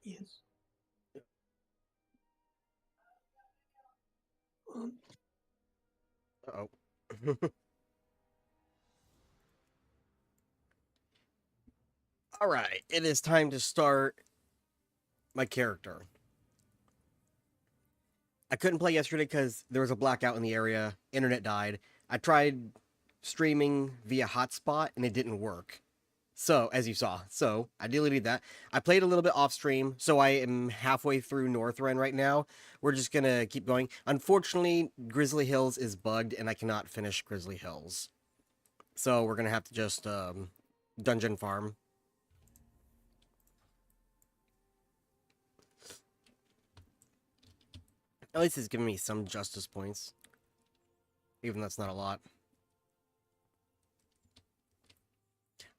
Yes. Uh-oh. Alright, it is time to start my character. I couldn't play yesterday because there was a blackout in the area, internet died. I tried streaming via hotspot and it didn't work. So, as you saw, so I deleted that. I played a little bit off stream, so I am halfway through Northrend right now. We're just gonna keep going. Unfortunately, Grizzly Hills is bugged and I cannot finish Grizzly Hills. So we're gonna have to just dungeon farm. At least it's giving me some justice points. Even though that's not a lot.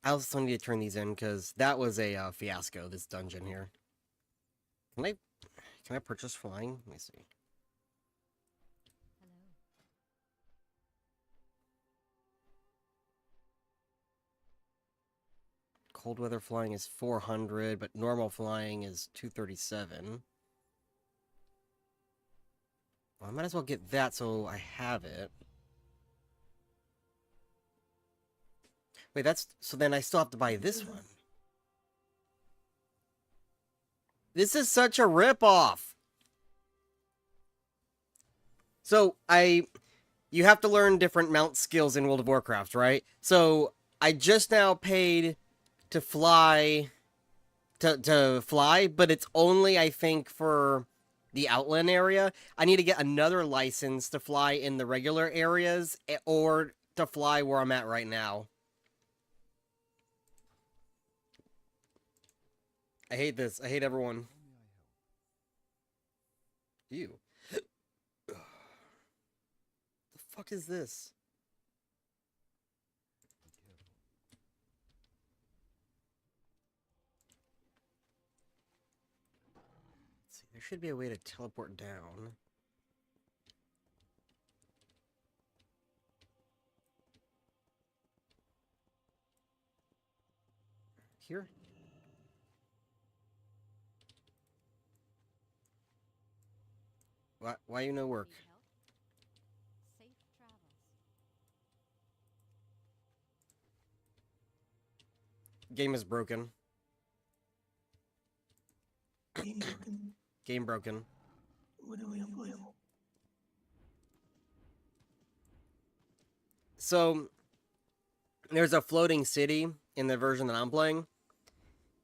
I also need to turn these in because that was a fiasco, this dungeon here. Can I purchase flying? Let me see. Cold weather flying is 400, but normal flying is 237. Well, I might as well get that so I have it. Wait, that's... So then I still have to buy this one. This is such a ripoff! So, you have to learn different mount skills in World of Warcraft, right? So, I just now paid to fly... To fly, but it's only, I think, for the Outland area. I need to get another license to fly in the regular areas, or to fly where I'm at right now. I hate this. I hate everyone. Ew. The fuck is this? Let's see, there should be a way to teleport down. Here? Why you no work? Game is broken. Game broken. Game broken. What do we play? So, there's a floating city in the version that I'm playing.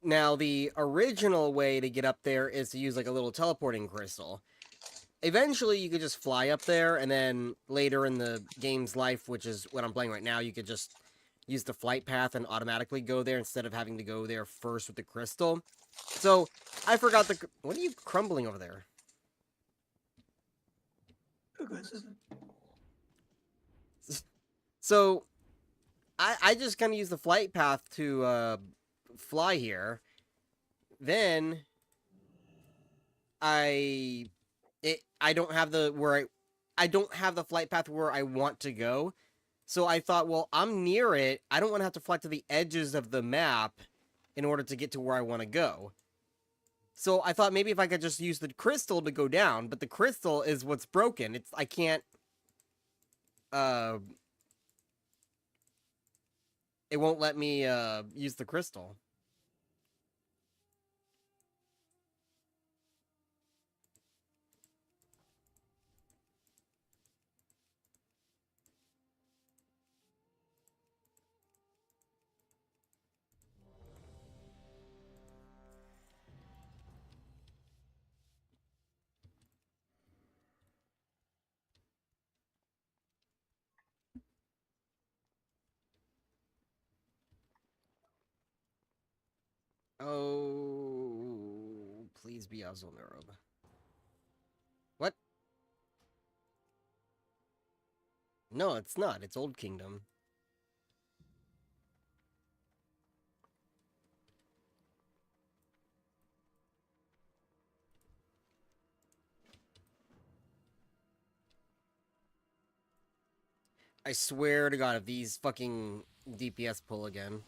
Now, the original way to get up there is to use like a little teleporting crystal. Eventually, you could just fly up there, and then later in the game's life, which is what I'm playing right now, you could just use the flight path and automatically go there instead of having to go there first with the crystal. So, I forgot the... What are you crumbling over there? So, I just kind of use the flight path to fly here. Then, I don't have the I don't have the flight path where I want to go. So I thought, well, I'm near it. I don't want to have to fly to the edges of the map in order to get to where I want to go. So I thought maybe if I could just use the crystal to go down, but the crystal is what's broken. I can't it won't let me use the crystal. Oh, please be Azulnerub. What? No, it's not. It's Old Kingdom. I swear to God, if these fucking DPS pull again.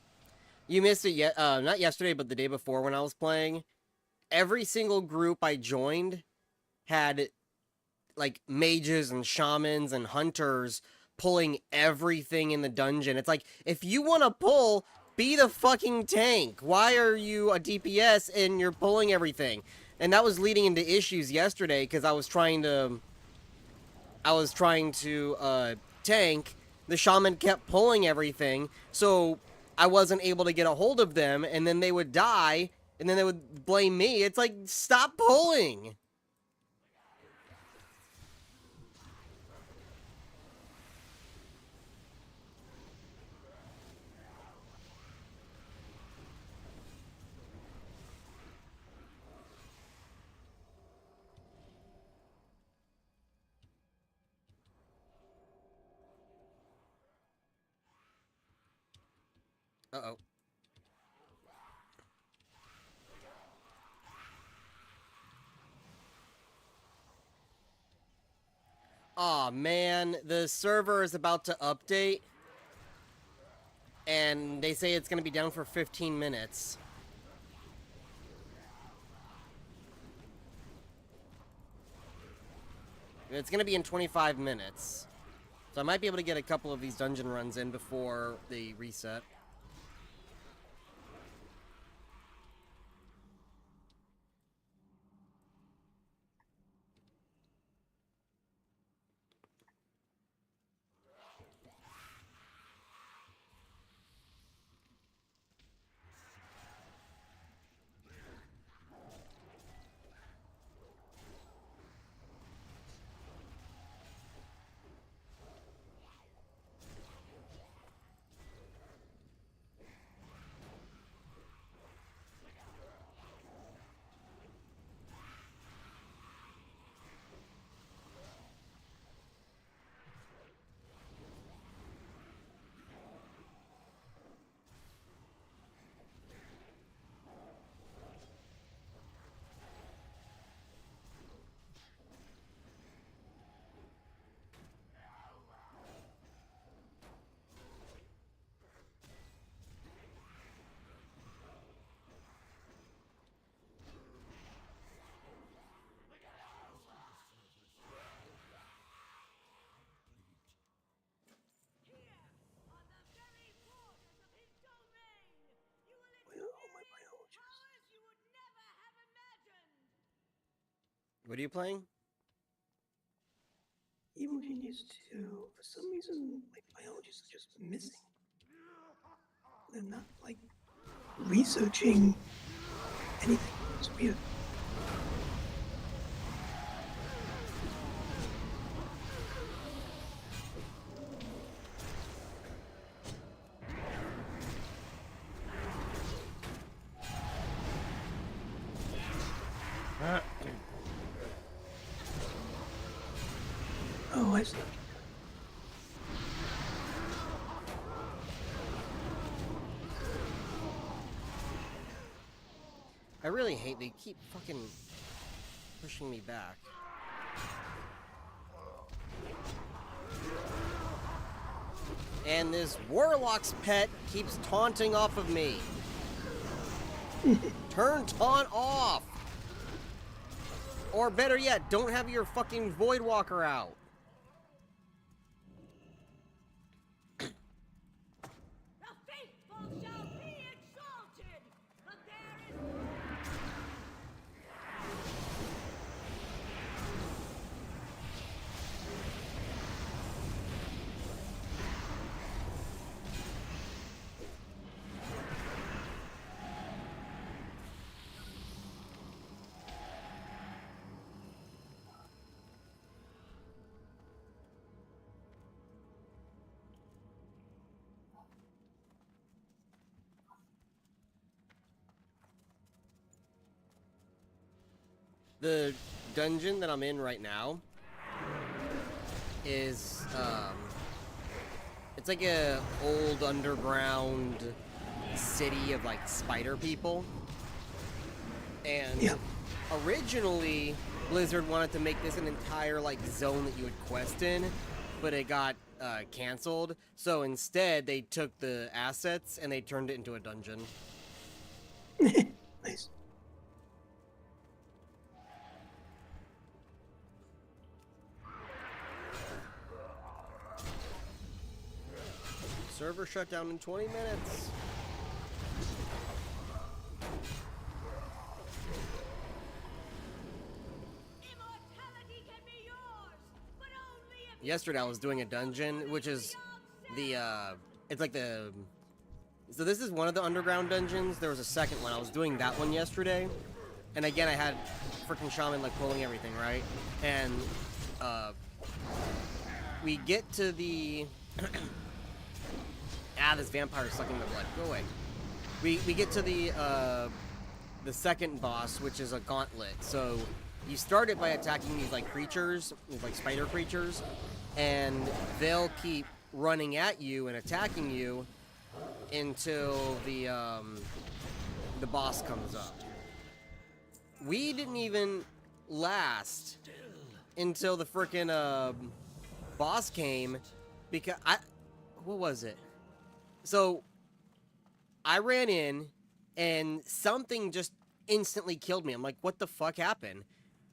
You missed it yet? Not yesterday, but the day before when I was playing. every single group I joined had like mages and shamans and hunters pulling everything in the dungeon. It's like, if you want to pull, be the fucking tank. Why are you a DPS and you're pulling everything? And that was leading into issues yesterday because I was trying to tank. The shaman kept pulling everything, so I wasn't able to get a hold of them, and then they would die, and then they would blame me. It's like, stop pulling. Uh-oh. Aw, man, the server is about to update, and they say it's going to be down for 15 minutes. It's going to be in 25 minutes. So I might be able to get a couple of these dungeon runs in before they reset. Where are my biologists? What are you playing? Imogen is too. For some reason, my biologists are just missing. They're not, like, researching anything. It's weird. Oh, I see. I really hate they keep fucking pushing me back. And this warlock's pet keeps taunting off of me. Turn taunt off! Or better yet, don't have your fucking Void Walker out. The dungeon that I'm in right now is, it's like a old underground city of, like, spider people. And Yeah. originally, Blizzard wanted to make this an entire, like, zone that you would quest in, but it got, canceled. So instead, they took the assets and they turned it into a dungeon. Nice. Server shut down in 20 minutes. Yesterday I was doing a dungeon, which is the, it's like the... So this is one of the underground dungeons. There was a second one. I was doing that one yesterday. And again, I had freaking shaman, like, pulling everything, right? And, we get to the... this vampire is sucking the blood. Go away. We get to the second boss, which is a gauntlet. So, you start it by attacking these, like, creatures, these, like, spider creatures. And they'll keep running at you and attacking you until the boss comes up. We didn't even last until the frickin' boss came, because what was it? So I ran in and something just instantly killed me. I'm like, what the fuck happened?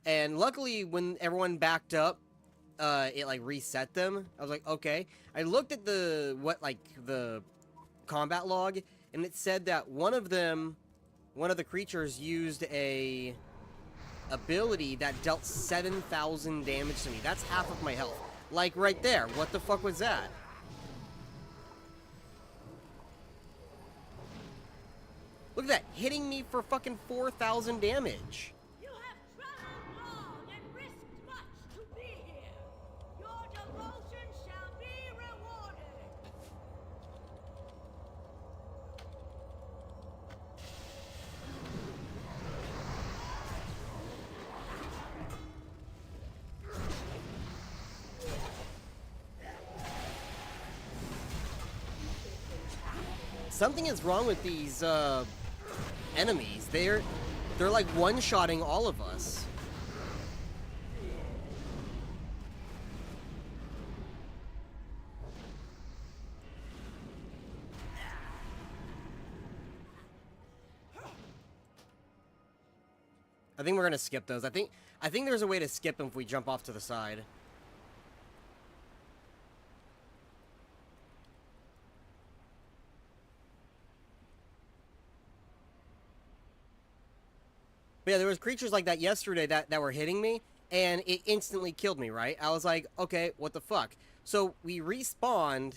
And luckily when everyone backed up, it like reset them. I was like, okay. I looked at the combat log, and it said that one of the creatures used a ability that dealt 7,000 damage to me. That's half of my health. Like right there. What the fuck was that? Look at that, hitting me for fucking 4,000 damage. You have traveled long and risked much to be here. Your devotion shall be rewarded. Something is wrong with these enemies. They're like one-shotting all of us. I think we're gonna skip those. I think there's a way to skip them if we jump off to the side. But yeah, there was creatures like that yesterday that were hitting me, and it instantly killed me, right? I was like, okay, what the fuck? So we respawned,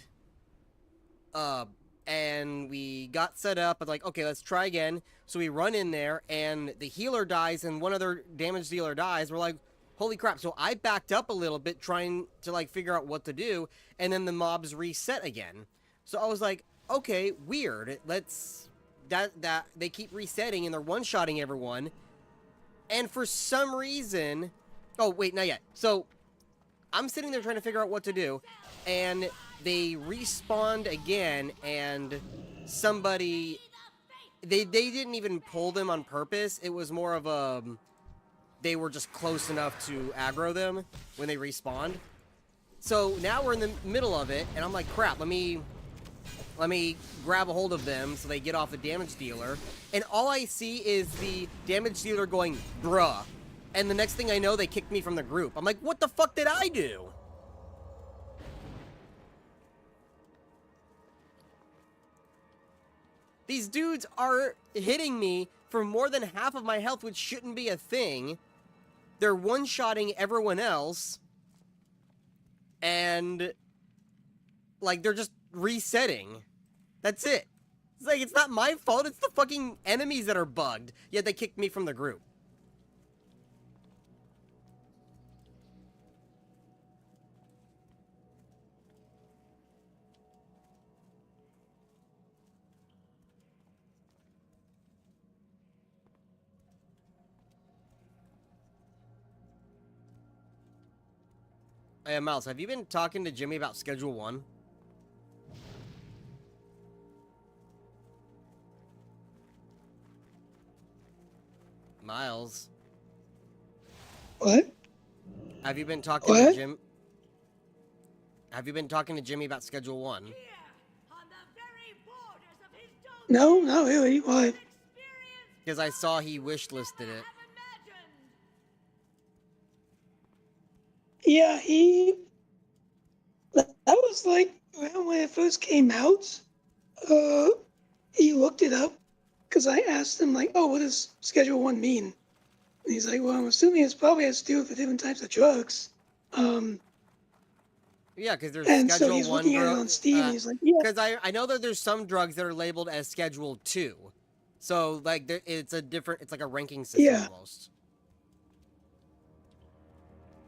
and we got set up. I was like, okay, let's try again. So we run in there, and the healer dies, and one other damage dealer dies. We're like, holy crap. So I backed up a little bit, trying to, like, figure out what to do, and then the mobs reset again. So I was like, okay, weird. They keep resetting, and they're one-shotting everyone. And for some reason... Oh, wait, not yet. So, I'm sitting there trying to figure out what to do, and they respawned again, and somebody... They didn't even pull them on purpose. It was more of a... They were just close enough to aggro them when they respawned. So, now we're in the middle of it, and I'm like, crap, let me grab a hold of them so they get off the damage dealer. And all I see is the damage dealer going, bruh. And the next thing I know, they kicked me from the group. I'm like, what the fuck did I do? These dudes are hitting me for more than half of my health, which shouldn't be a thing. They're one-shotting everyone else. And, like, they're just resetting. That's it. It's like, it's not my fault, it's the fucking enemies that are bugged. Yet they kicked me from the group. Hey, Miles, have you been talking to Jimmy about Schedule 1? Miles. What? Have you been talking to Jim? Have you been talking to Jimmy about Schedule 1? Here, on the very borders of his No, not really. Why? Because I saw he wish-listed it. Yeah, that was like Well, when it first came out, uh, he looked it up because I asked him like, "Oh, what does Schedule 1 mean?" And he's like, "Well, I'm assuming it's probably has to do with the different types of drugs." Um, Yeah, because there's and so Schedule he's 1 looking at it drug. on Steam, and he's like, "Yeah, Because I know that there's some drugs that are labeled as Schedule 2. So, like, it's a different, it's like a ranking system yeah." almost.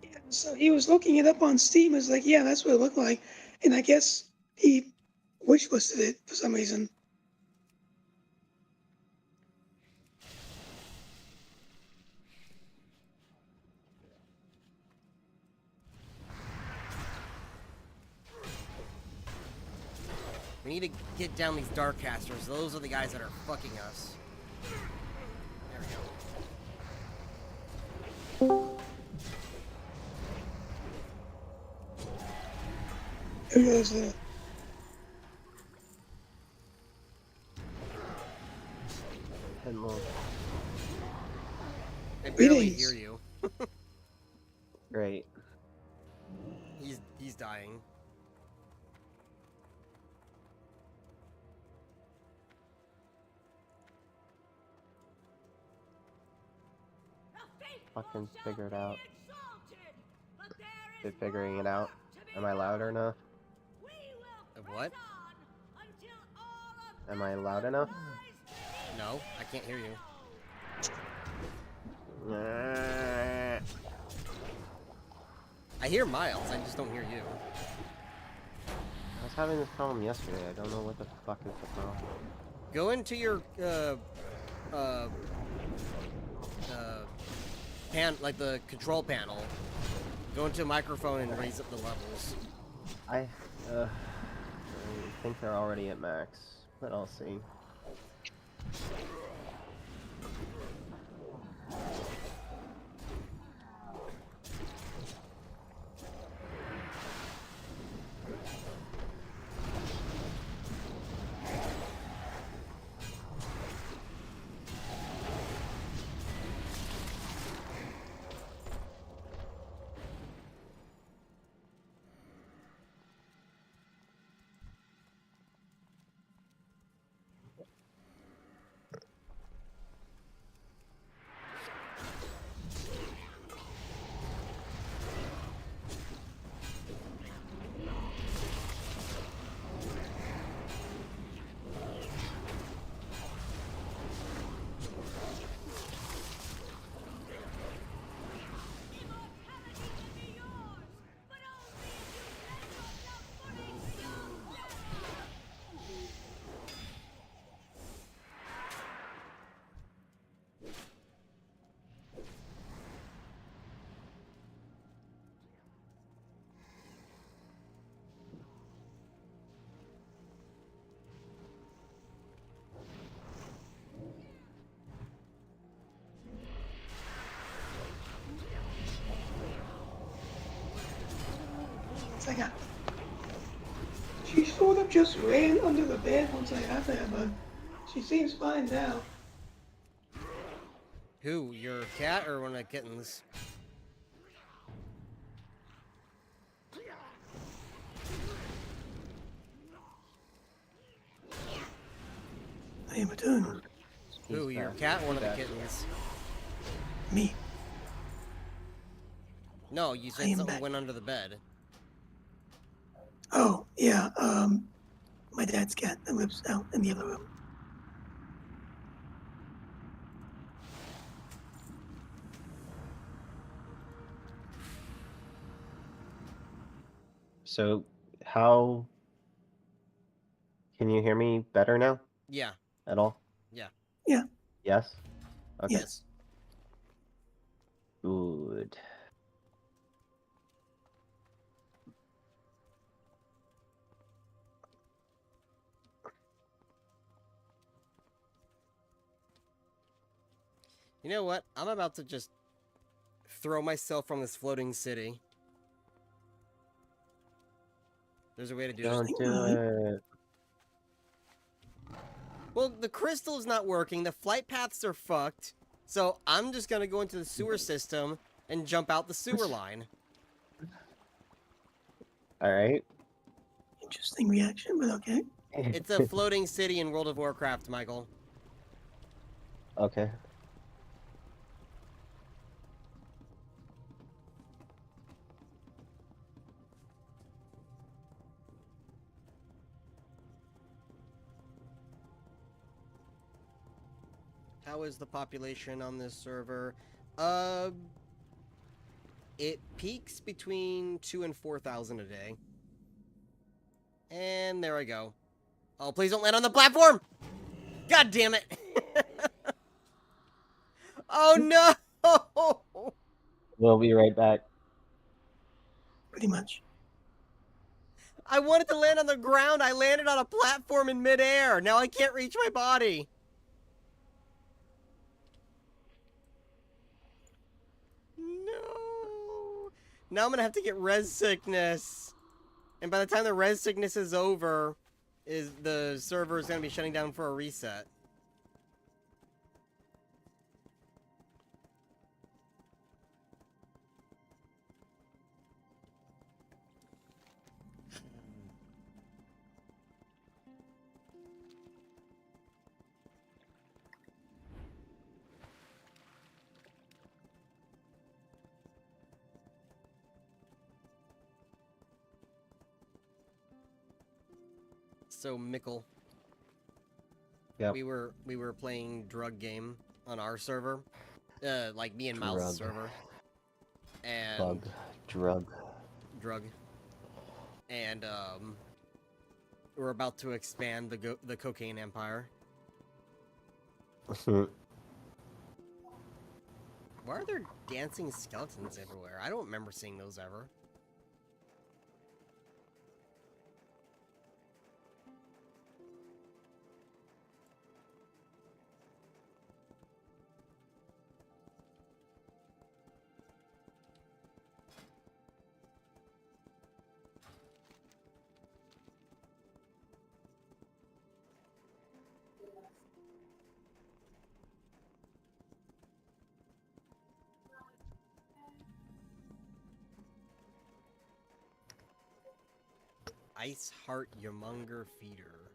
Yeah, so he was looking it up on Steam. It's like, yeah, that's what it looked like. And I guess he wishlisted it for some reason. We need to get down these Darkcasters. Those are the guys that are fucking us. There we go. Who goes Hello. I barely Greetings. hear you. Great. He's dying. Fucking figure it out. They're figuring it out. Am I loud enough? What? Am I loud enough? No, I can't hear you. I hear Miles, I just don't hear you. I was having this problem yesterday. I don't know what the fuck is the problem. Go into your, like the control panel. Go into a microphone and raise up the levels. I think they're already at max, but I'll see. It's like she sort of just ran under the bed once I got there, but she seems fine now. Who? Your cat or one of the kittens? I am returned. Who? He's Your back. cat or one of the Back. kittens? Me. No, you I said am something back. went under the bed. Oh, yeah, my dad's cat that lives out in the other room. So, how can you hear me better now? Yeah. At all? Yeah. Yeah, Yes? Okay. yes. Good. You know what? I'm about to just throw myself from this floating city. There's a way to do Don't this. do it. Well, the crystal's not working. The flight paths are fucked. So I'm just gonna go into the sewer system and jump out the sewer line. Alright. Interesting reaction, but okay. It's a floating city in World of Warcraft, Michael. Okay. How is the population on this server? It peaks between 2,000 and 4,000 a day. And there I go. Oh, please don't land on the platform! God damn it! Oh no! We'll be right back. Pretty much. I wanted to land on the ground. I landed on a platform in midair. Now I can't reach my body. No. Now I'm gonna have to get res sickness. And by the time the res sickness is over, the server is gonna be shutting down for a reset. So Mickle. Yep. We were playing drug game on our server. Like me and Mal's server. And Drug. And we're about to expand the cocaine empire. Why are there dancing skeletons everywhere? I don't remember seeing those ever. Ice Heart Yomunger Feeder.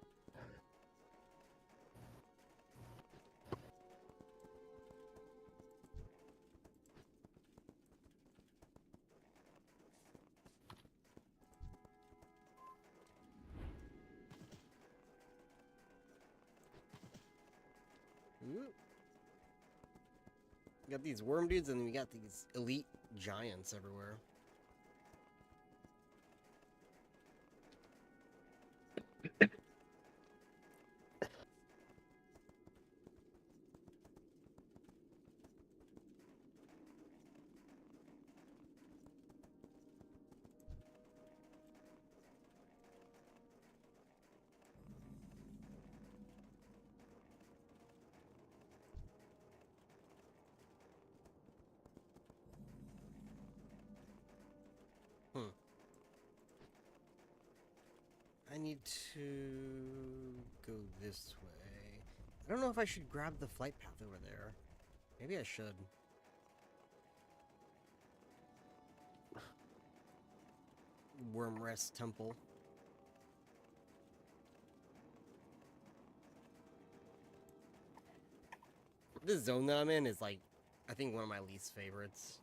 Ooh. We got these worm dudes and we got these elite giants everywhere. I need to go this way. I don't know if I should grab the flight path over there. Maybe I should. Wormrest Temple. This zone that I'm in is like, I think one of my least favorites.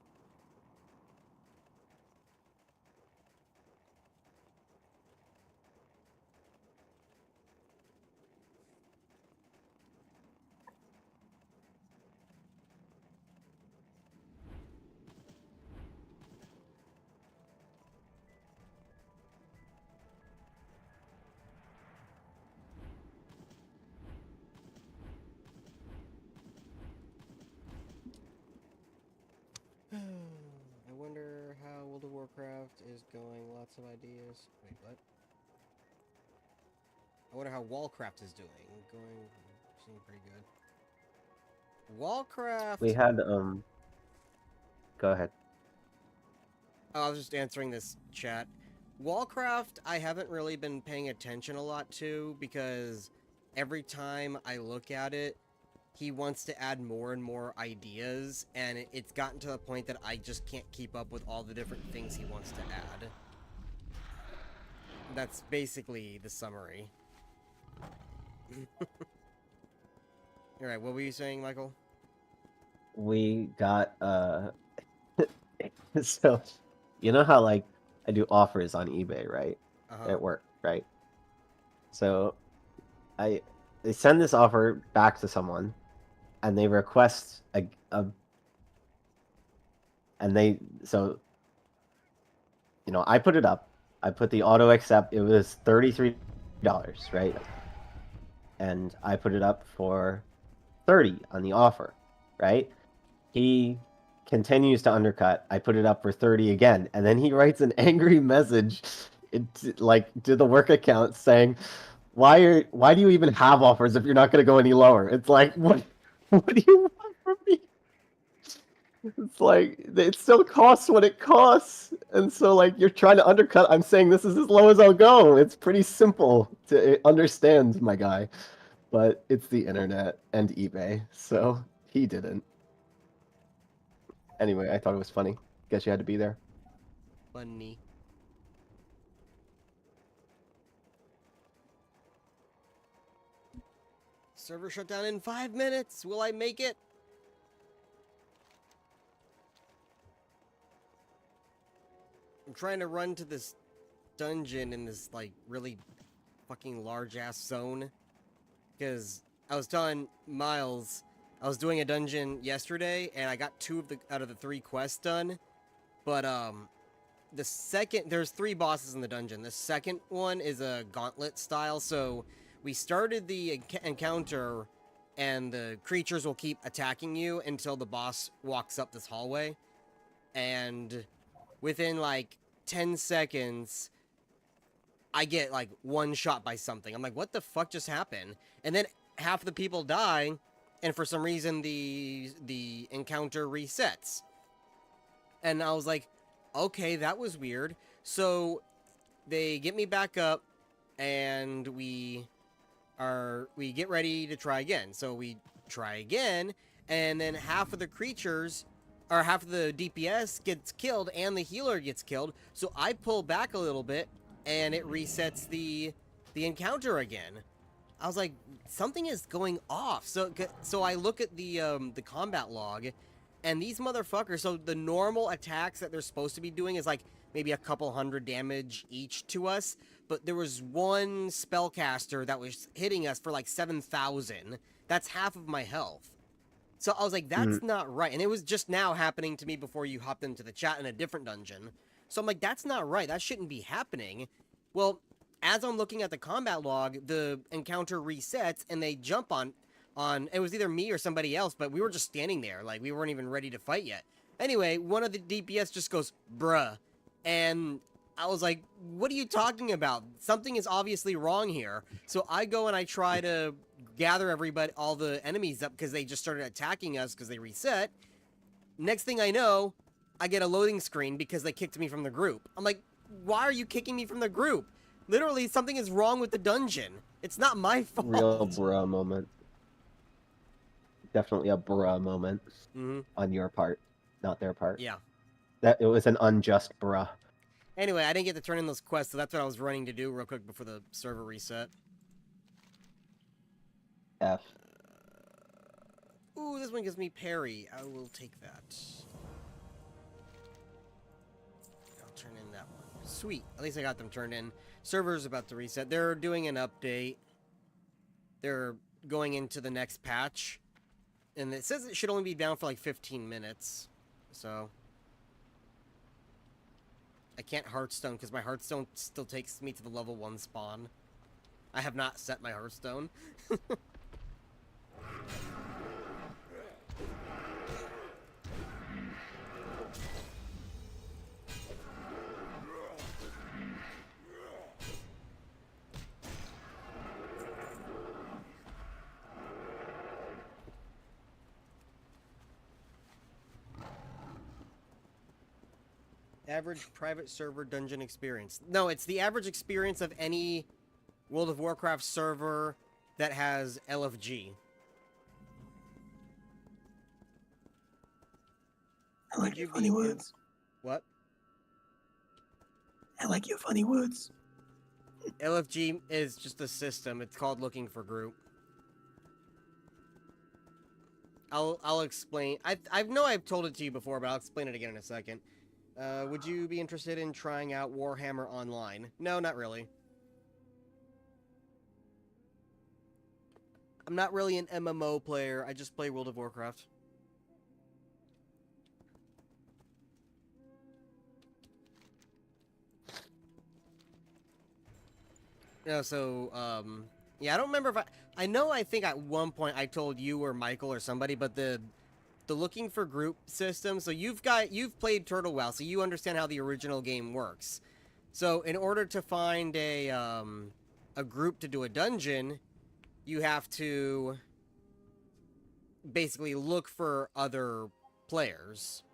I wonder how World of Warcraft is going. Lots of ideas. Wait, what? I wonder how Wallcraft is doing. Going, seeing pretty good. Wallcraft. We had Go ahead. Oh, I was just answering this chat. Wallcraft, I haven't really been paying attention a lot to because every time I look at it, he wants to add more and more ideas, and it's gotten to the point that I just can't keep up with all the different things he wants to add. That's basically the summary. All right, what were you saying, Michael? We got so you know how like I do offers on eBay, right? At work, right? So they send this offer back to someone, and they request I put it up. I put the auto accept. It was $33, right? And I put it up for 30 on the offer, right? He continues to undercut. I put it up for 30 again, and then he writes an angry message to the work account saying, why do you even have offers if you're not going to go any lower? It's like, what do you want from me? It's like, it still costs what it costs. And so, like, you're trying to undercut. I'm saying this is as low as I'll go. It's pretty simple to understand, my guy. But it's the internet and eBay, so he didn't. Anyway, I thought it was funny. Guess you had to be there. Funny. Server shut down in 5 minutes. Will I make it? I'm trying to run to this dungeon in this, like, really fucking large-ass zone. Because I was telling Miles, I was doing a dungeon yesterday, and I got 2 out of the 3 quests done. But, there's 3 bosses in the dungeon. The second one is a gauntlet style, so we started the encounter, and the creatures will keep attacking you until the boss walks up this hallway. And within, like, 10 seconds, I get, like, one shot by something. I'm like, what the fuck just happened? And then half the people die, and for some reason, the encounter resets. And I was like, okay, that was weird. So they get me back up, and we get ready to try again. So we try again, and then half of the creatures, or half of the DPS gets killed, and the healer gets killed. So I pull back a little bit, and it resets the encounter again. I was like, something is going off. So I look at the combat log, and these motherfuckers, so the normal attacks that they're supposed to be doing is like maybe a couple hundred damage each to us, but there was one spellcaster that was hitting us for like 7,000. That's half of my health. So I was like, that's not right. And it was just now happening to me before you hopped into the chat in a different dungeon. So I'm like, that's not right. That shouldn't be happening. Well, as I'm looking at the combat log, the encounter resets, and they jump on it was either me or somebody else, but we were just standing there. Like, we weren't even ready to fight yet. Anyway, one of the DPS just goes, bruh. And I was like, what are you talking about? Something is obviously wrong here. So I go and I try to gather all the enemies up, because they just started attacking us because they reset. Next thing I know, I get a loading screen because they kicked me from the group. I'm like, why are you kicking me from the group? Literally, something is wrong with the dungeon. It's not my fault. Real bruh moment. Definitely a bruh moment on your part, not their part. Yeah. That it was an unjust bruh. Anyway, I didn't get to turn in those quests, so that's what I was running to do real quick before the server reset. F. Ooh, this one gives me parry. I will take that. I'll turn in that one. Sweet. At least I got them turned in. Server's about to reset. They're doing an update. They're going into the next patch. And it says it should only be down for like 15 minutes. So I can't Hearthstone because my Hearthstone still takes me to the level 1 spawn. I have not set my Hearthstone. Average private server dungeon experience. No, it's the average experience of any World of Warcraft server that has LFG. I like your funny words. What? I like your funny words. LFG is just a system. It's called looking for group. I'll explain. I know I've told it to you before, but I'll explain it again in a second. Would you be interested in trying out Warhammer Online? No, not really. I'm not really an MMO player. I just play World of Warcraft. Yeah, so, yeah, I don't remember if I think at one point I told you or Michael or somebody, but the looking for group system, so you've played Turtle WoW, so you understand how the original game works. So in order to find a group to do a dungeon, you have to basically look for other players.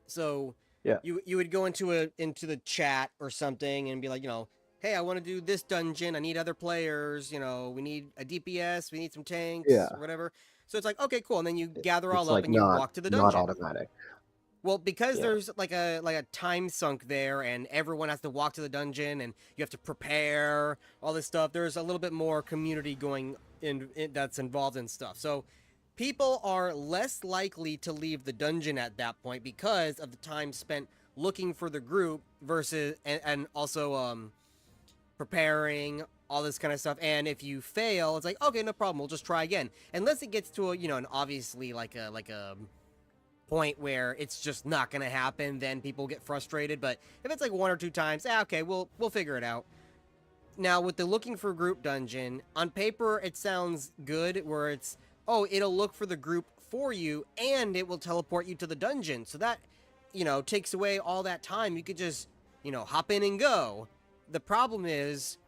So Yeah. you would go into the chat or something and be like, hey, I want to do this dungeon. I need other players. We need a DPS. We need some tanks Yeah. or whatever. So it's like, okay, cool. And then you gather all It's up like and you walk to the dungeon. not automatic. Well, because Yeah. there's like a time sunk there, and everyone has to walk to the dungeon, and you have to prepare all this stuff. There's a little bit more community going in that's involved in stuff. So people are less likely to leave the dungeon at that point because of the time spent looking for the group versus and also preparing all this kind of stuff. And if you fail, it's like, okay, no problem, we'll just try again, unless it gets to a an obviously like a point where it's just not gonna happen. Then people get frustrated. But if it's like one or two times, okay, we'll figure it out. Now with the looking for group dungeon, on paper it sounds good, where it's, oh, it'll look for the group for you and it will teleport you to the dungeon, so that takes away all that time. You could just hop in and go. The problem is,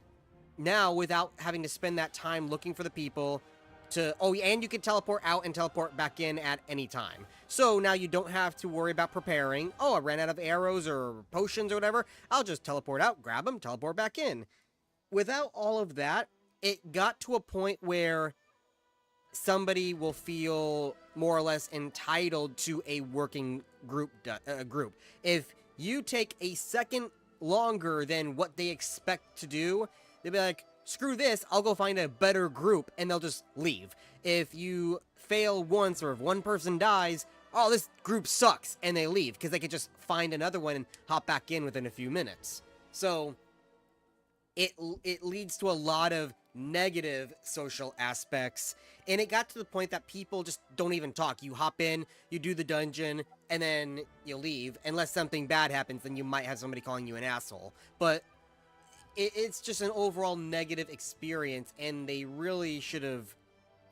now without having to spend that time looking for the people and you can teleport out and teleport back in at any time. So now you don't have to worry about preparing. Oh, I ran out of arrows or potions or whatever. I'll just teleport out, grab them, teleport back in. Without all of that, it got to a point where somebody will feel more or less entitled to a working group. If you take a second longer than what they expect to do, they'll be like, screw this, I'll go find a better group, and they'll just leave. If you fail once, or if one person dies, oh, this group sucks, and they leave, because they could just find another one and hop back in within a few minutes. So it leads to a lot of negative social aspects, and it got to the point that people just don't even talk. You hop in, you do the dungeon, and then you leave. Unless something bad happens, then you might have somebody calling you an asshole. But it's just an overall negative experience, and they really should have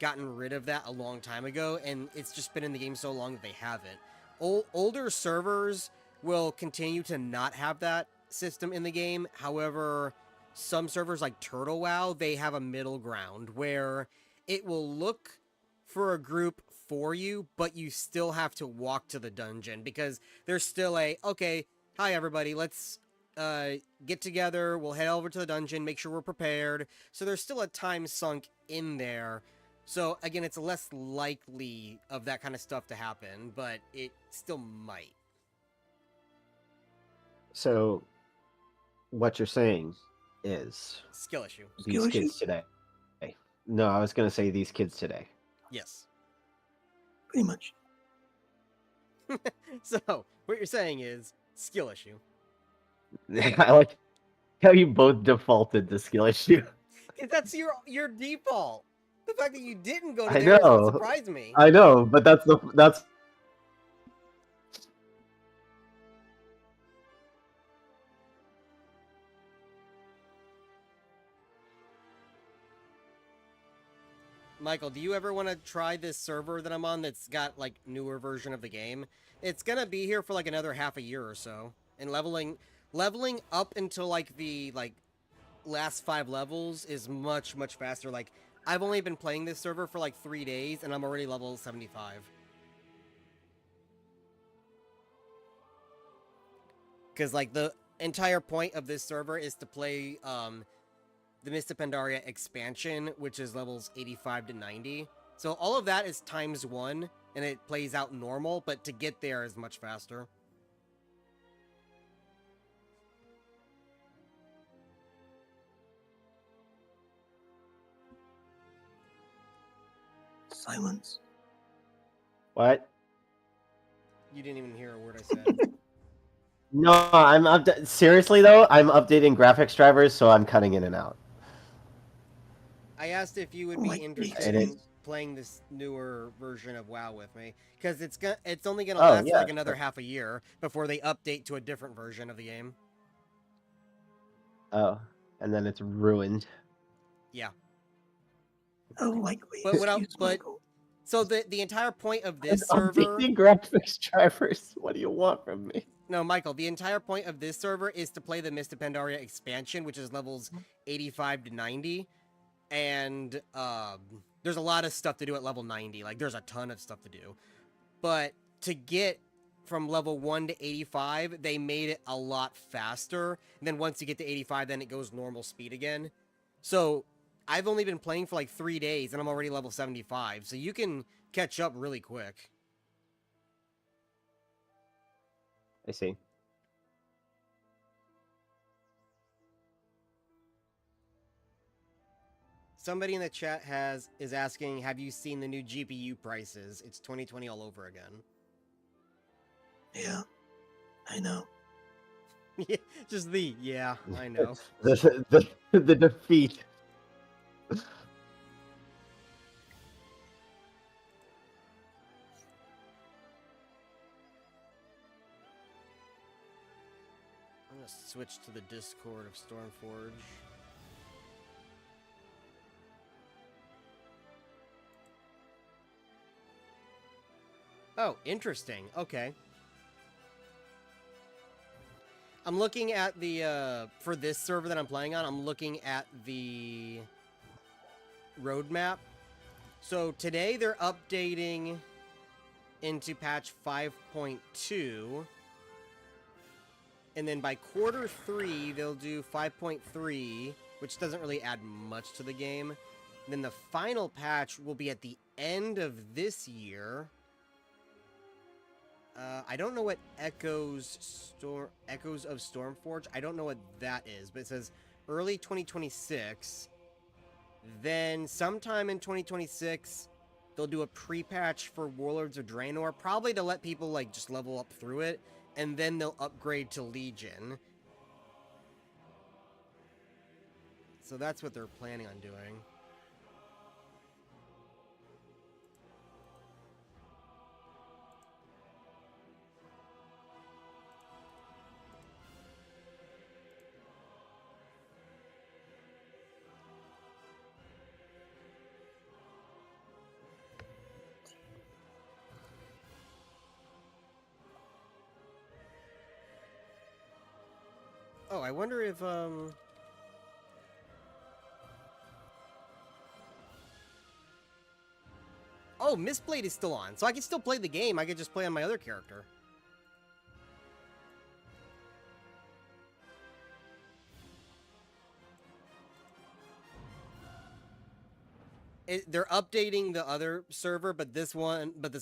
gotten rid of that a long time ago, and it's just been in the game so long that they haven't. Older servers will continue to not have that system in the game. However, some servers like Turtle WoW, they have a middle ground where it will look for a group for you, but you still have to walk to the dungeon, because there's still okay, hi everybody, let's get together, we'll head over to the dungeon, make sure we're prepared. So there's still a time sunk in there. So again, it's less likely of that kind of stuff to happen, but it still might. So what you're saying is Skill issue. these kids today. No, I was going to say these kids today. Yes. Pretty much. So what you're saying is skill issue. I like how you both defaulted to skill issue. Because that's your default. The fact that you didn't go to I theirs know. surprised me. I know, but that's Michael, do you ever want to try this server that I'm on that's got, like, newer version of the game? It's gonna be here for, like, another half a year or so. And leveling up until, like, the, last 5 levels is much, much faster. Like, I've only been playing this server for, 3 days, and I'm already level 75. Because, the entire point of this server is to play, the Mists of Pandaria expansion, which is levels 85 to 90. So all of that is ×1, and it plays out normal, but to get there is much faster. Silence. What? You didn't even hear a word I said. No, I'm seriously though. I'm updating graphics drivers, so I'm cutting in and out. I asked if you would be Like interested me. in playing this newer version of WoW with me, because it's only gonna Oh, last yeah, like another sure. half a year before they update to a different version of the game. Oh, and then it's ruined. Yeah. Oh, likely. But Excuse but Michael. so the entire point of I'm this server. updating graphics drivers. What do you want from me? No, Michael, the entire point of this server is to play the Mist of Pandaria expansion, which is levels 85 to 90. And there's a lot of stuff to do at level 90. Like, there's a ton of stuff to do. But to get from level 1 to 85, they made it a lot faster. And then once you get to 85, then it goes normal speed again. So I've only been playing for like 3 days, and I'm already level 75. So you can catch up really quick. I see. Somebody in the chat is asking, have you seen the new GPU prices? It's 2020 all over again. Yeah, I know. Yeah, just yeah, I know. The defeat. I'm gonna switch to the Discord of Stormforged. Oh, interesting. Okay. I'm looking at the, for this server that I'm playing on, I'm looking at the roadmap. So today they're updating into patch 5.2. And then by quarter 3, they'll do 5.3, which doesn't really add much to the game. And then the final patch will be at the end of this year. I don't know what Echoes of Stormforged. I don't know what that is, but it says early 2026. Then sometime in 2026, they'll do a pre-patch for Warlords of Draenor, probably to let people like just level up through it, and then they'll upgrade to Legion. So that's what they're planning on doing. Oh, I wonder if, Oh, Mistblade is still on, so I can still play the game. I could just play on my other character. They're updating the other server, but this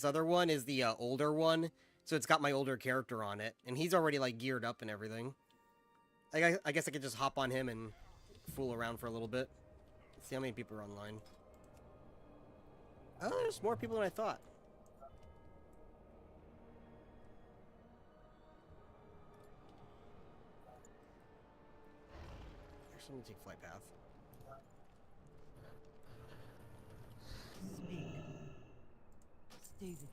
other one is the older one, so it's got my older character on it, and he's already like geared up and everything. I guess I could just hop on him and fool around for a little bit. See how many people are online. Oh, there's more people than I thought. Actually, I'm gonna take flight path. Speak. Stay vigilant.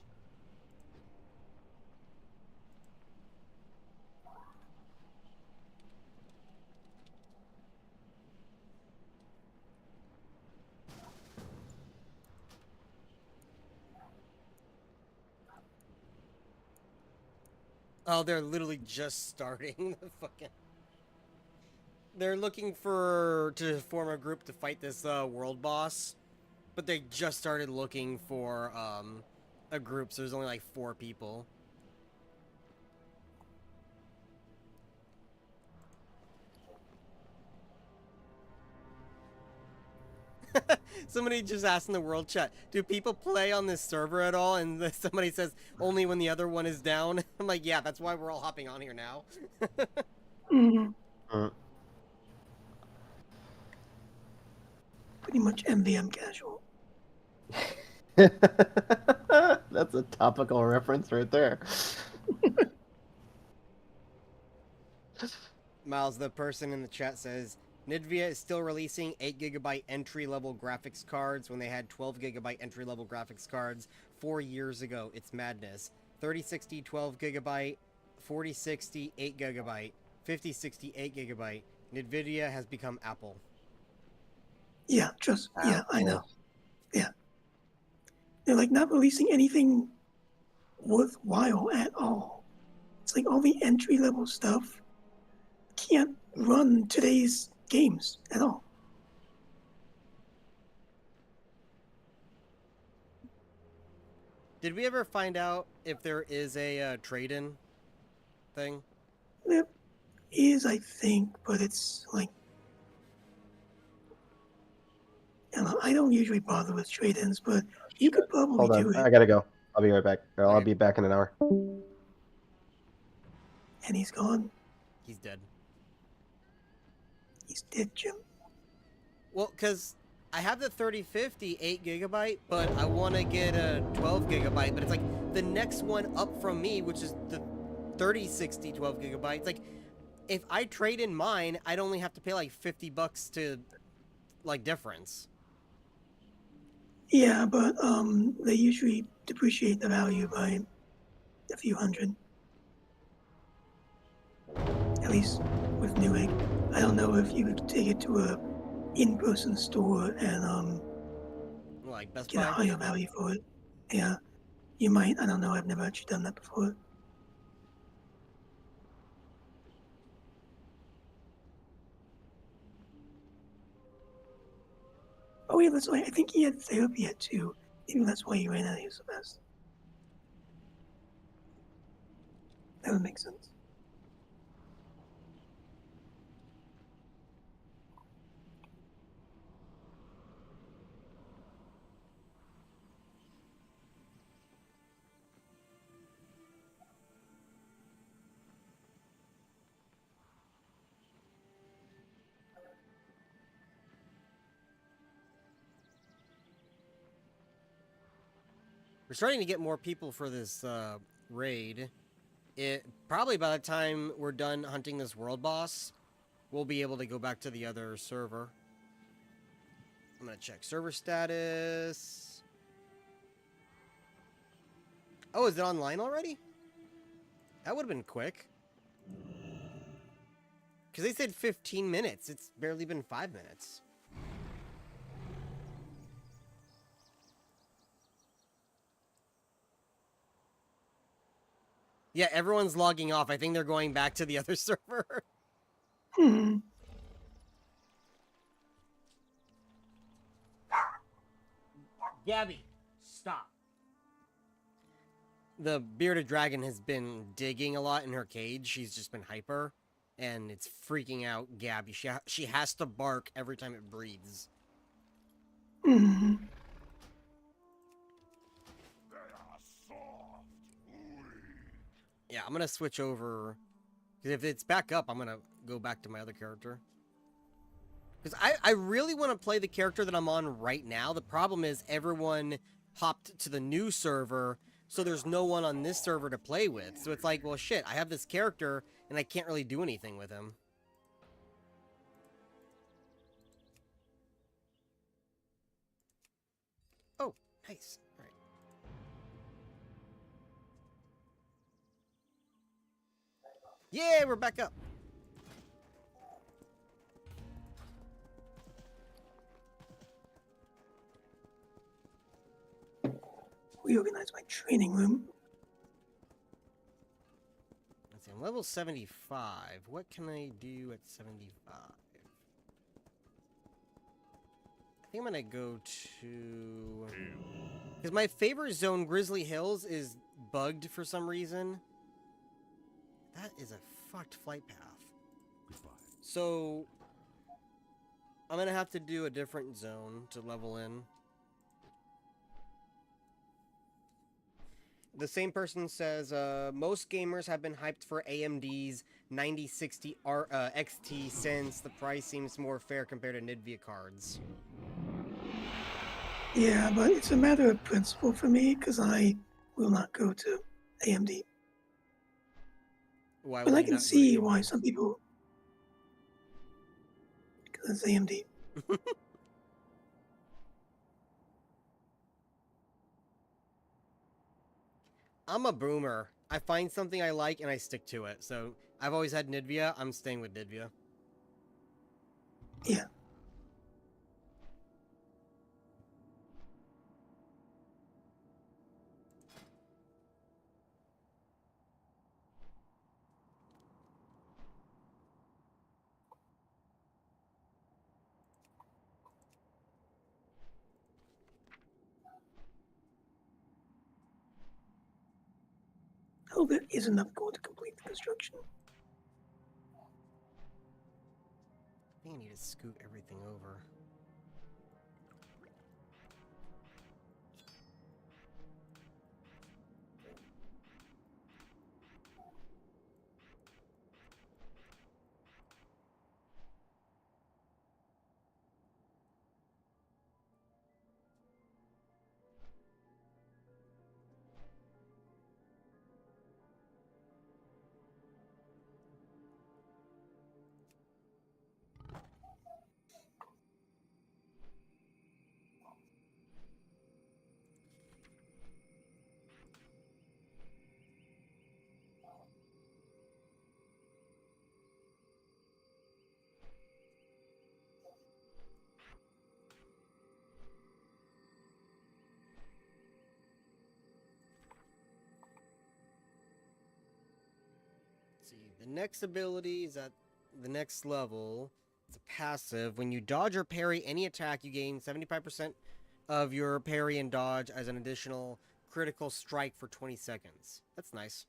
Oh, they're literally just starting the fucking... They're looking to form a group to fight this world boss, but they just started looking for a group, so there's only like 4 people. Somebody just asked in the world chat, do people play on this server at all? And somebody says, only when the other one is down. I'm like, yeah, that's why we're all hopping on here now. Pretty much MVM casual. That's a topical reference right there. Miles, the person in the chat says, Nvidia is still releasing 8GB entry-level graphics cards when they had 12GB entry-level graphics cards 4 years ago. It's madness. 3060 12GB, 4060 8GB, 5060 8GB. Nvidia has become Apple. Yeah, I know. Apple. Yeah. They're like not releasing anything worthwhile at all. It's like all the entry level stuff can't run today's games at all. Did we ever find out if there is a trade-in thing? There is, I think, but it's like, I don't usually bother with trade-ins, but you could probably Hold do on, it. I gotta go. I'll be right back. Or I'll Okay. be back in an hour. And he's gone. He's dead. He's dead, Jim. Well, because I have the 3050 8GB, but I want to get a 12GB, but it's like the next one up from me, which is the 3060 12GB. It's like, if I trade in mine, I'd only have to pay like $50 to, like, difference. Yeah, but they usually depreciate the value by a few hundred. At least with Newegg. I don't know if you could take it to a in-person store and Like Best get a Buy. higher value for it. Yeah, you might. I don't know. I've never actually done that before. Oh yeah, that's why. I think he had therapy at 2. Maybe that's why he ran out of his best. That would make sense. We're starting to get more people for this raid. It probably by the time we're done hunting this world boss, we'll be able to go back to the other server. I'm gonna check server status. Oh, is it online already? That would have been quick. Because they said 15 minutes. It's barely been 5 minutes. Yeah, everyone's logging off. I think they're going back to the other server. Hmm. Gabby, stop. The bearded dragon has been digging a lot in her cage. She's just been hyper, and it's freaking out Gabby. She has to bark every time it breathes. Hmm. Yeah, I'm gonna switch over. Because if it's back up, I'm gonna go back to my other character. Because I really want to play the character that I'm on right now. The problem is everyone hopped to the new server, so there's no one on this server to play with. So it's like, well, shit, I have this character, and I can't really do anything with him. Oh, nice. All right. Yeah, we're back up. Reorganize my training room. Let's see, I'm level 75. What can I do at 75? I think I'm gonna go to... Because my favorite zone, Grizzly Hills, is bugged for some reason. That is a fucked flight path. So... I'm gonna have to do a different zone to level in. The same person says, most gamers have been hyped for AMD's 9060 XT since the price seems more fair compared to Nvidia cards. Yeah, but it's a matter of principle for me because I will not go to AMD. Why But would I you can not go to see why AMD? some people, because it's AMD. I'm a boomer. I find something I like and I stick to it. So I've always had Nvidia. I'm staying with Nvidia. Yeah. Oh, there is enough gold to complete the construction. I think I need to scoot everything over. See, the next ability is at the next level. It's a passive. When you dodge or parry any attack, you gain 75% of your parry and dodge as an additional critical strike for 20 seconds. That's nice.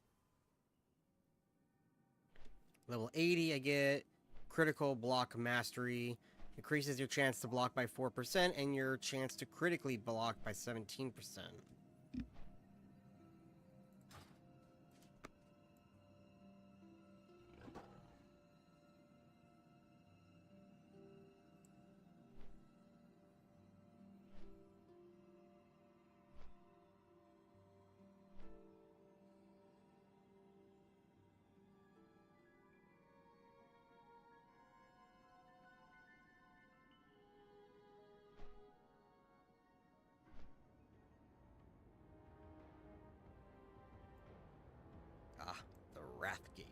Level 80, I get critical block mastery. Increases your chance to block by 4% and your chance to critically block by 17%. Ah, the Wrathgate.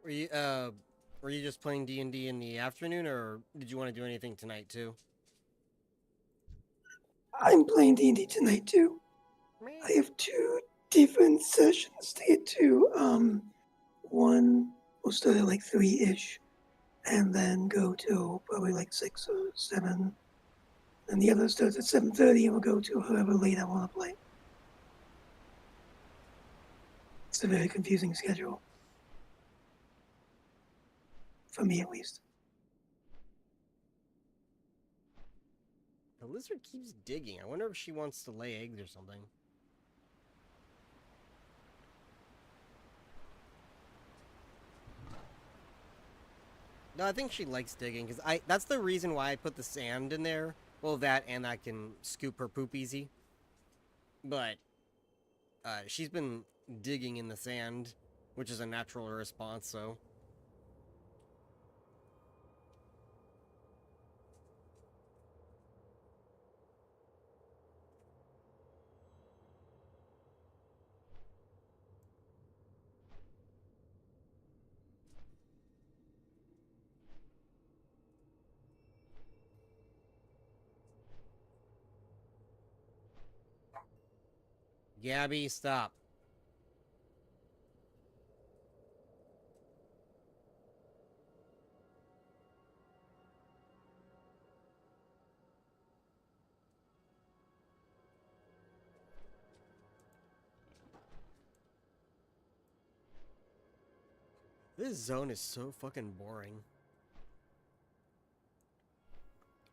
Were you were you just playing D&D in the afternoon, or did you want to do anything tonight too? I'm playing D&D tonight too. I have 2 different sessions to get to. One will start at like 3-ish and then go till probably like 6 or 7. And the other starts at 7:30 and will go to however late I want to play. It's a very confusing schedule. For me, at least. The lizard keeps digging. I wonder if she wants to lay eggs or something. No, I think she likes digging, because that's the reason why I put the sand in there. Well, that, and I can scoop her poop easy. But, she's been digging in the sand, which is a natural response, so... Gabby, stop. This zone is so fucking boring.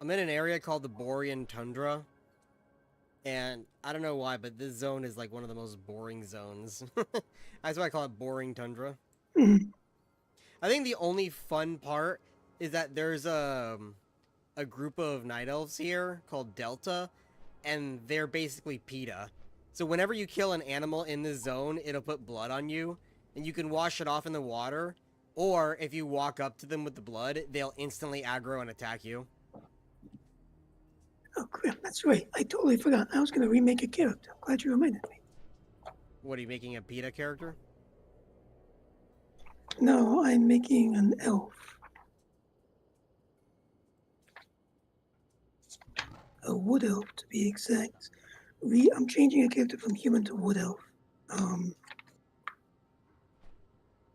I'm in an area called the Borean Tundra. And I don't know why, but this zone is like one of the most boring zones. That's why I call it Boring Tundra. Mhm. I think the only fun part is that there's a group of night elves here called Delta, and they're basically PETA. So whenever you kill an animal in this zone, it'll put blood on you, and you can wash it off in the water, or if you walk up to them with the blood, they'll instantly aggro and attack you. Oh crap, that's right. I totally forgot. I was gonna remake a character. I'm glad you reminded me. What, are you making a PETA character? No, I'm making an elf. A wood elf, to be exact. I'm changing a character from human to wood elf.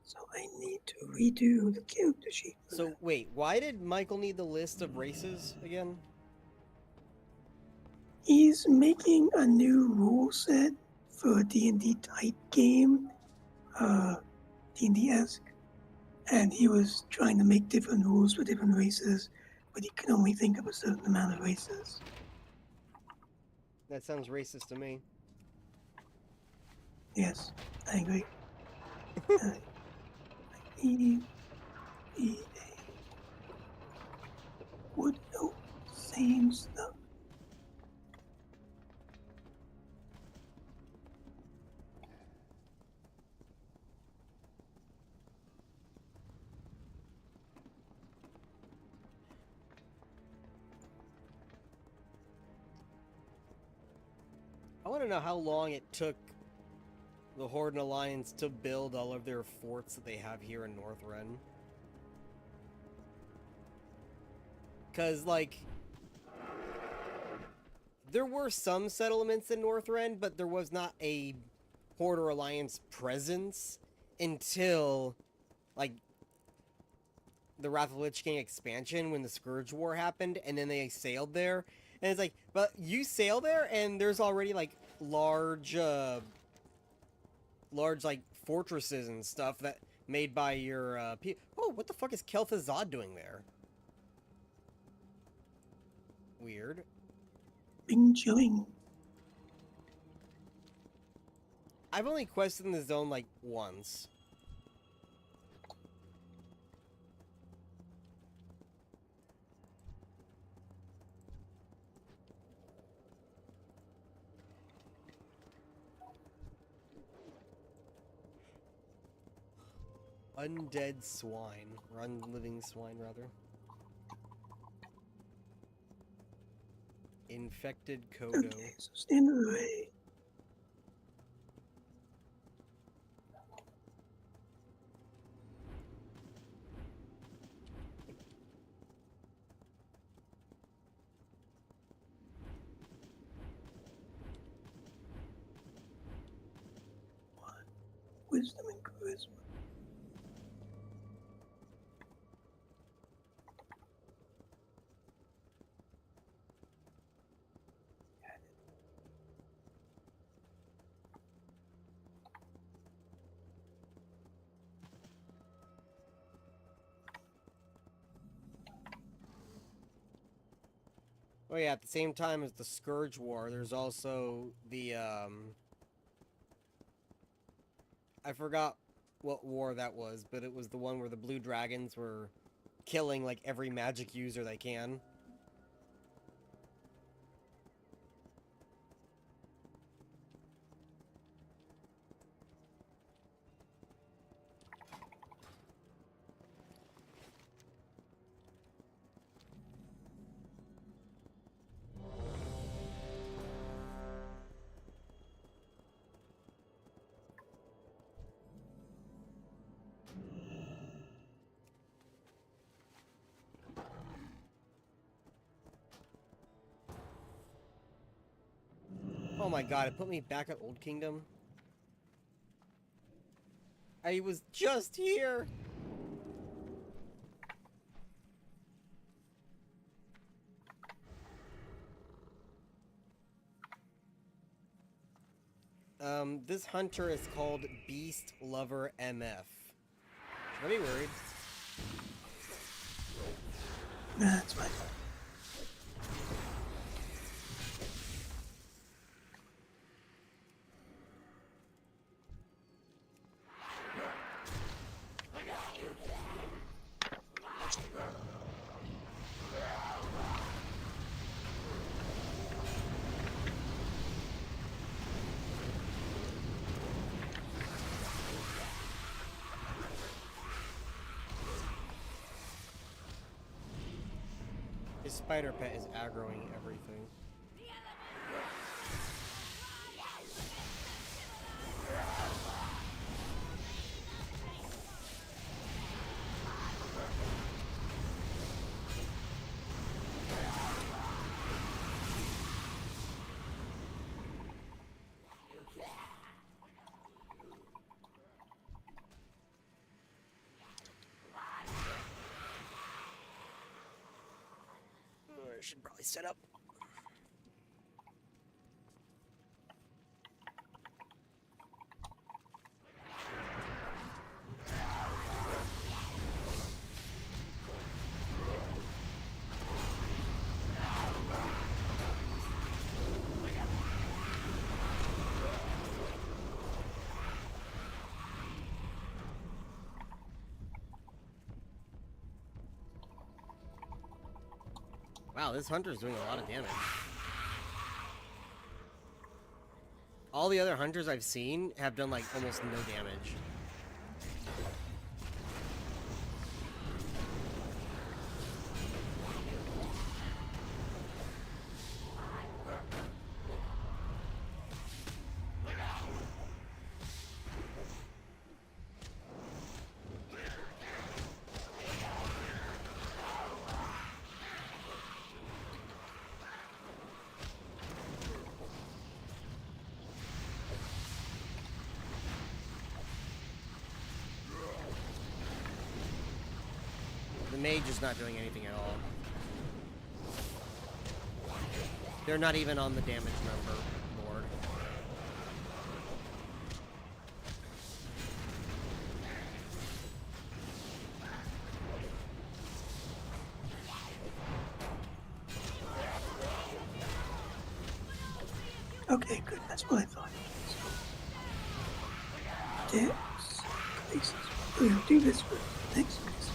So I need to redo the character sheet. So wait, why did Michael need the list of races again? He's making a new rule set for a D&D type game, D&D-esque, and he was trying to make different rules for different races, but he could only think of a certain amount of races. That sounds racist to me. Yes, I agree. I need a wood elf, same stuff. I want to know how long it took the Horde and Alliance to build all of their forts that they have here in Northrend. Because, like, there were some settlements in Northrend, but there was not a Horde or Alliance presence until, like, the Wrath of the Lich King expansion when the Scourge War happened, and then they sailed there. And it's like, but you sail there, and there's already, like, large, like, fortresses and stuff that made by your, oh, what the fuck is Kel'Thuzad doing there? Weird. Bing chilling. I've only quested in the zone, like, once. Undead swine. Or unliving swine, rather. Infected Kodo. Okay, so standard array. Wisdom and charisma. Oh yeah, at the same time as the Scourge War, there's also the, I forgot what war that was, but it was the one where the blue dragons were killing, like, every magic user they can. Oh my god, it put me back at Old Kingdom. I was just here! This hunter is called Beast Lover MF. I'd be worried. That's fine. His spider pet is aggroing everything. I should probably set up. Wow, this hunter's doing a lot of damage. All the other hunters I've seen have done like almost no damage. The mage is not doing anything at all. They're not even on the damage number board. Okay, good. That's what I thought. So, Dex, places. We're gonna do this for the next place.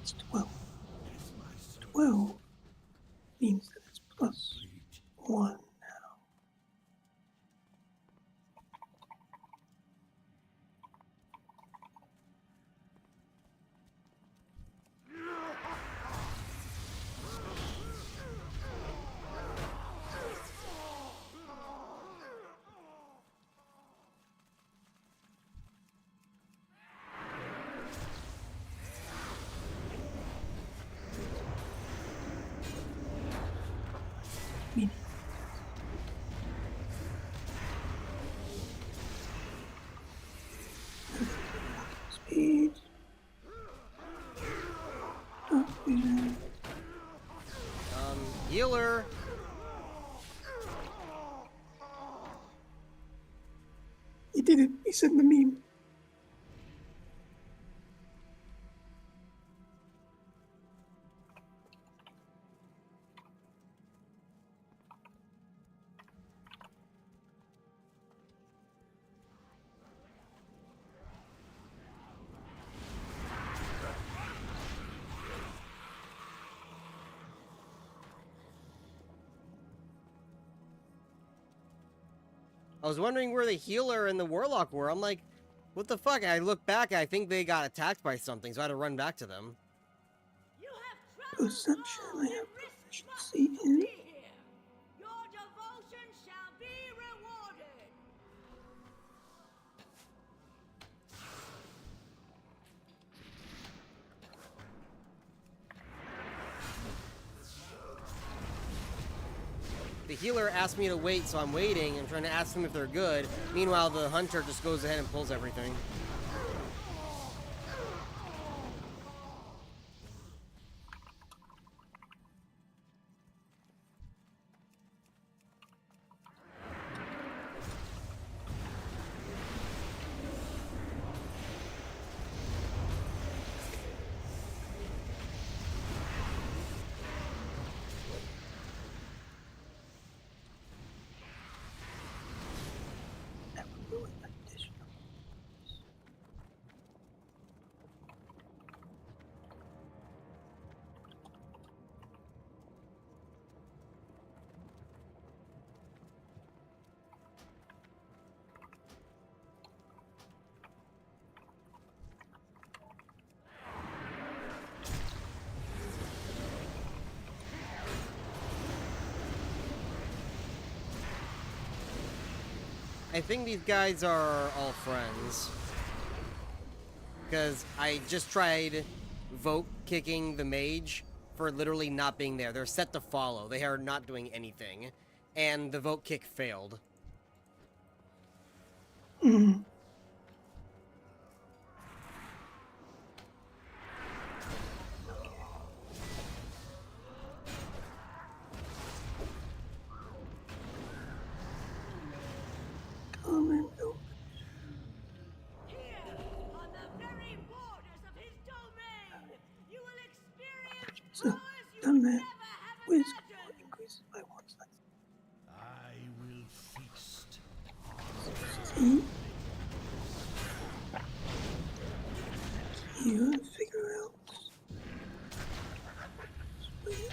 It's 12. 12 means that it's plus 1 now. Meaning speed. Vision. Healer. He did it. He sent the meme. I was wondering where the healer and the warlock were. I'm like, what the fuck? I look back, I think they got attacked by something, so I had to run back to them. You have traveled Perception, long I and have risked much proficiency to in. be here. Your devotion shall be rewarded. The healer asked me to wait, so I'm waiting. I'm trying to ask them if they're good. Meanwhile, the hunter just goes ahead and pulls everything. I think these guys are all friends. Because I just tried vote kicking the mage for literally not being there. They're set to follow. They are not doing anything. And the vote kick failed. Mm. Common village. Here, on the very borders of his domain, you will experience So, powers you done would that. never have Whiz imagined. increases by 1 slice. I will feast. See? You figure out. Wait.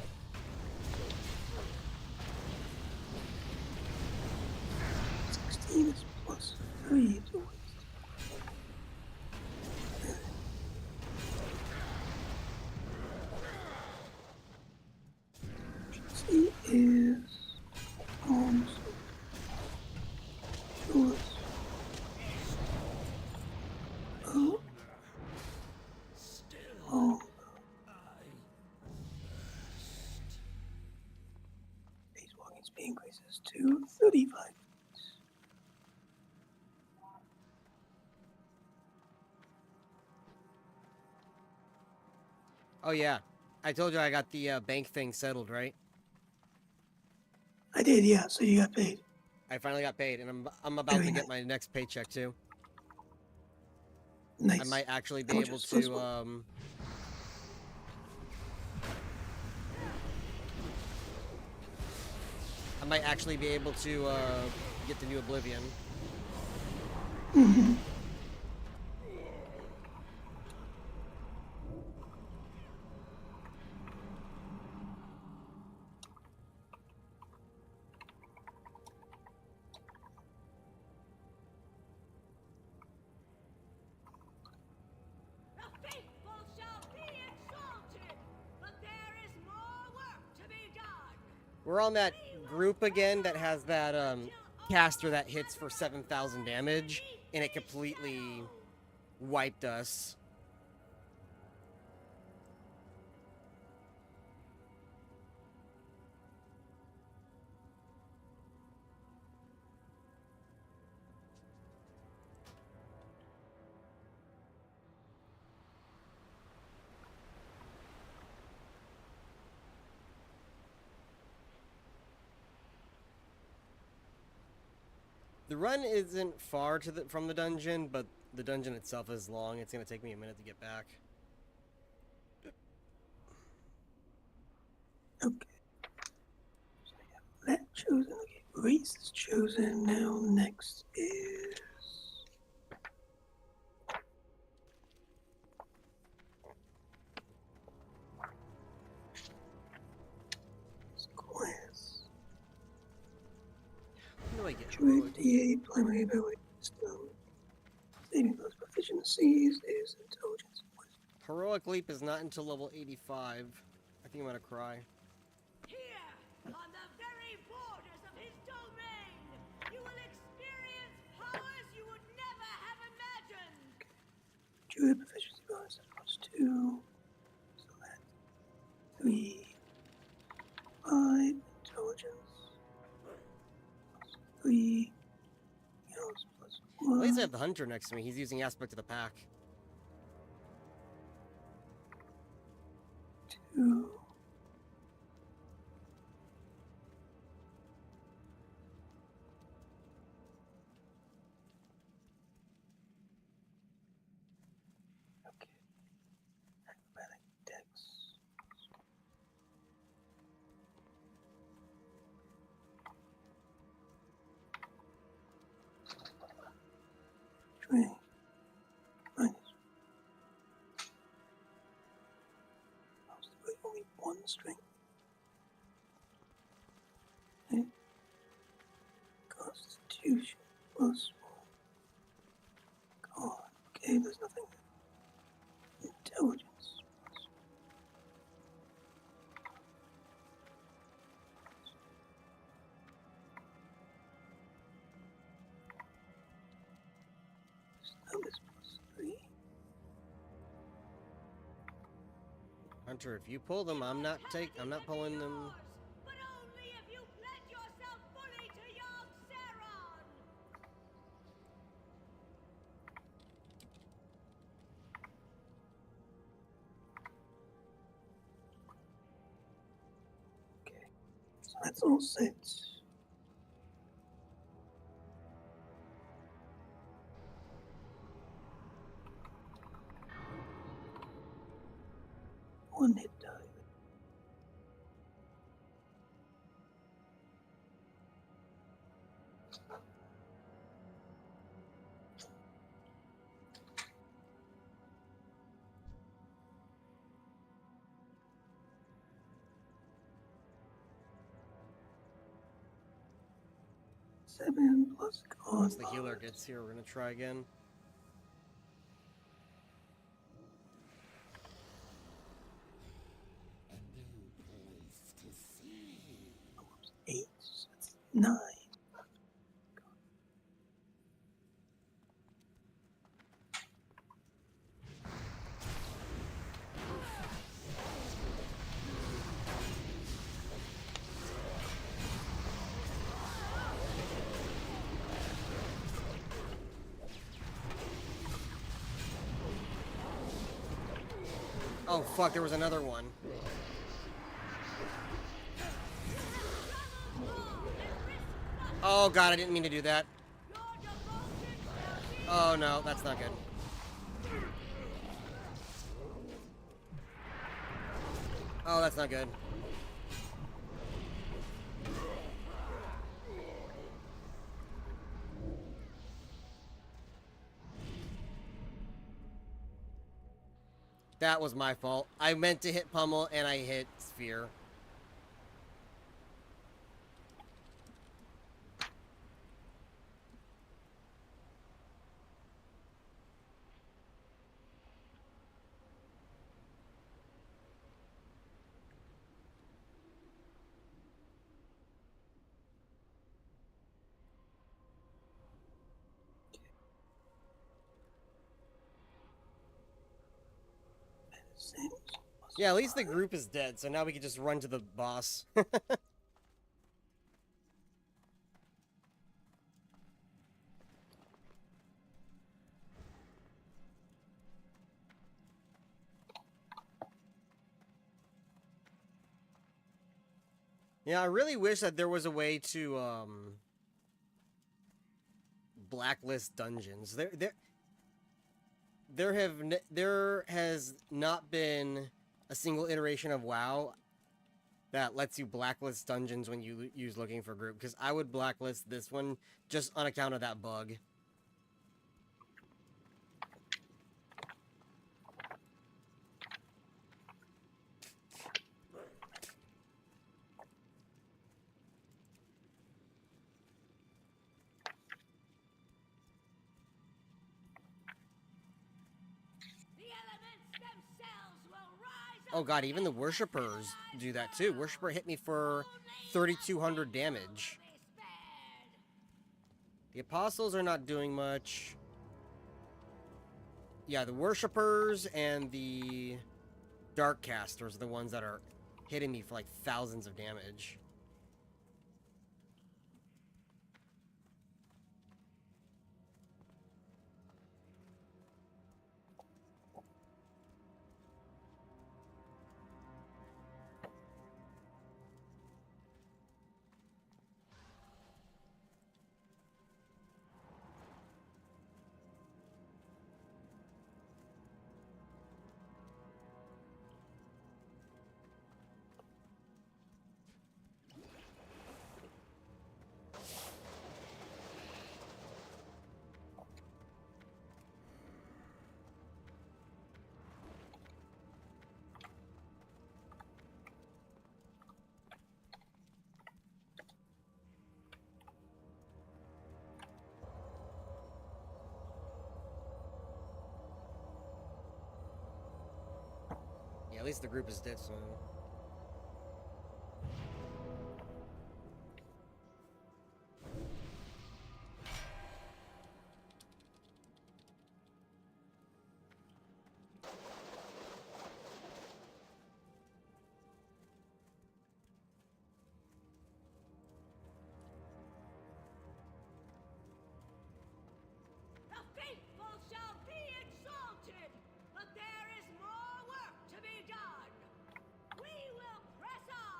16 is plus 3 to waste. She is almost yours. Oh, oh. Base walking speed increases to 35. Oh, yeah. I told you I got the bank thing settled, right? I did, yeah, so you got paid. I finally got paid, and I'm about Very to get nice. my next paycheck, too. Nice. I might actually be able Intelligence plus to, 1. I might actually be able to, get the new Oblivion. Mm-hmm. The faithful shall be exalted, but there is more work to be done. We're on that group again that has that, caster that hits for 7,000 damage, and it completely wiped us. The run isn't far from the dungeon, but the dungeon itself is long. It's gonna take me a minute to get back. Okay. So I got that chosen. Okay, race is chosen. Now next is class. How do I get Druid heroic? D8 primary ability system. Saving those proficiencies is intelligence and wisdom. Heroic leap is not until level 85. I think I'm gonna cry. Here, on the very borders of his domain, you will experience powers you would never have imagined. Druid proficiency bonus is plus 2. So that's 3, 5 intelligence. Plus 3. Heals plus At least I 1. have the hunter next to me. He's using aspect of the pack. 2. Okay. Acrobatic dex. Strength. Minus. Only 1 strength. Okay. Constitution plus 1. Con. Okay, there's nothing. Intelligence. Plus 1. Compass +3. Hunter, if you pull them, I'm not pulling them. But only if you pledge yourself fully to young Saron. Okay, so that's all set. One hit die. Seven plus con. Once the healer gets here, we're gonna try again. Eight. So that's 9. Oh fuck, there was another one. Oh god, I didn't mean to do that. Oh no, that's not good. Oh, that's not good. That was my fault. I meant to hit Pummel and I hit Sphere. Yeah, at least the group is dead, so now we can just run to the boss. Yeah, I really wish that there was a way to, blacklist dungeons. There has not been a single iteration of WoW that lets you blacklist dungeons when you use looking for group, because I would blacklist this one just on account of that bug. Oh god, even the worshippers do that too. Worshipper hit me for 3,200 damage. The apostles are not doing much. Yeah, the worshippers and the dark casters are the ones that are hitting me for like thousands of damage. Yeah, at least the group is dead, so...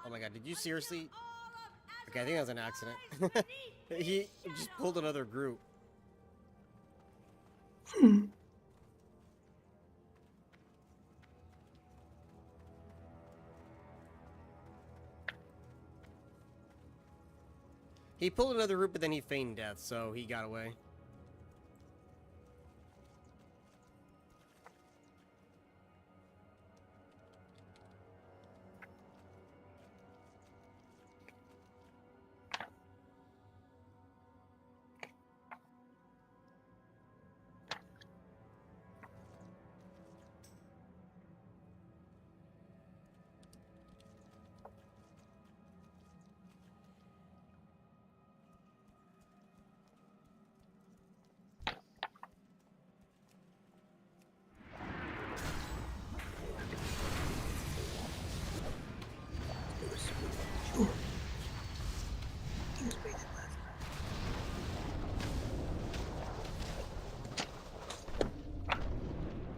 Oh my god, did you seriously? Okay, I think that was an accident. He just pulled another group. Hmm. He pulled another group, but then he feigned death, so he got away. Sure. Things we did last time.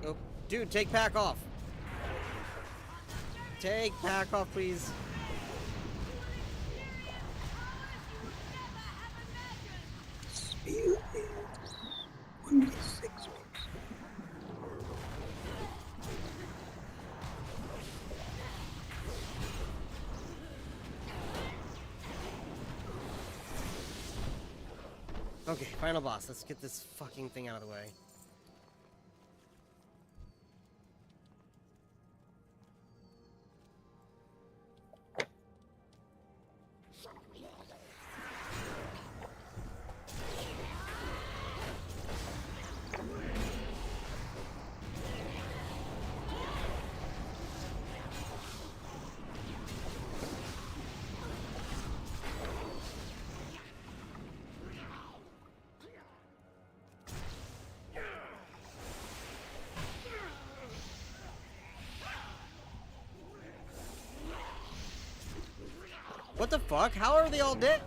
Oh, dude, take pack off. Take pack off, please. Speed is 1d6. Okay, final boss. Let's get this fucking thing out of the way. What the fuck? How are they all dead?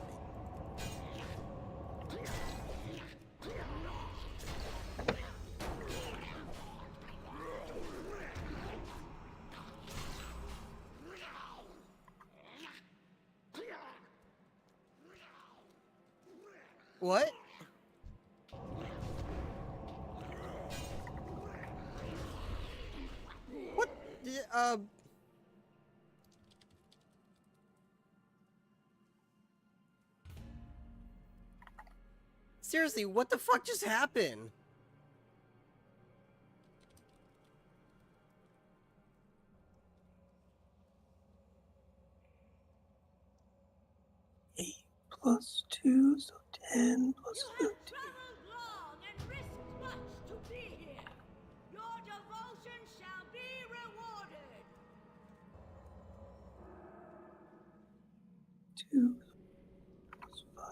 What? What? Seriously, what the fuck just happened? Plus 2, so 10 plus You 15. have traveled long and risked much to be here. Your devotion shall be rewarded. 2 plus 5.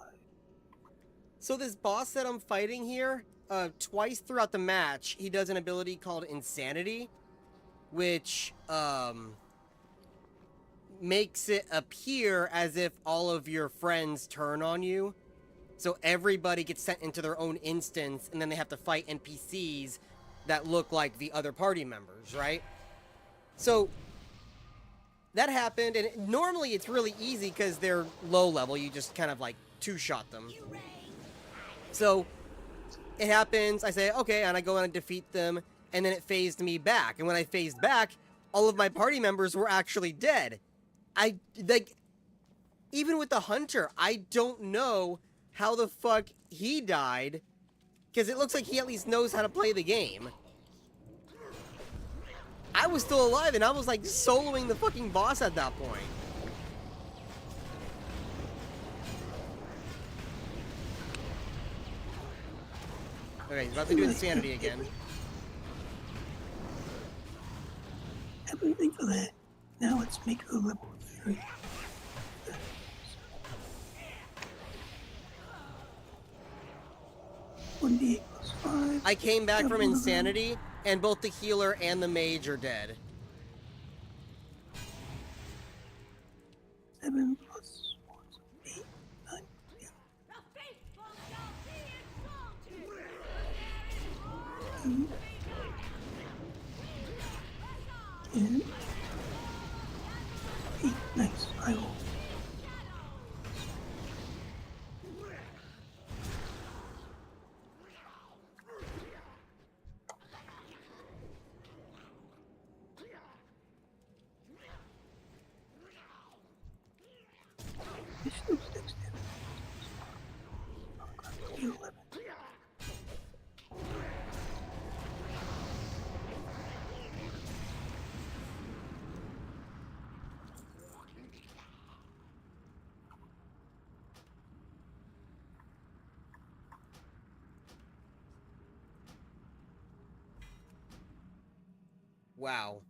So this boss that I'm fighting here, twice throughout the match, he does an ability called Insanity, which, makes it appear as if all of your friends turn on you. So everybody gets sent into their own instance, and then they have to fight NPCs that look like the other party members, right? So that happened, and normally it's really easy because they're low level. You just kind of like two-shot them. So it happens, I say, okay, and I go and defeat them, and then it phased me back. And when I phased back, all of my party members were actually dead. Even with the hunter, I don't know how the fuck he died, because it looks like he at least knows how to play the game. I was still alive, and I was like soloing the fucking boss at that point. Okay, he's about to do Insanity again. Everything for that. Now let's make a level 3. One d8 plus 5. I came back from Insanity, and both the healer and the mage are dead. 7 plus 1, 8, 9, 10. The faithful shall be exalted. 2, 10, 8. Nice. I will Wow.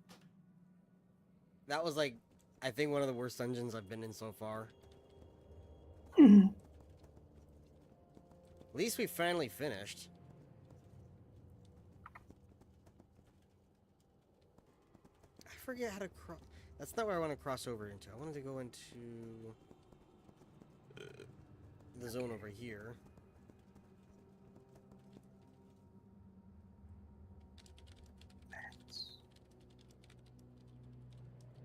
That was like, I think one of the worst dungeons I've been in so far. Mhm. At least we finally finished. I forget how to cross. That's not where I want to cross over into. I wanted to go into the zone over here.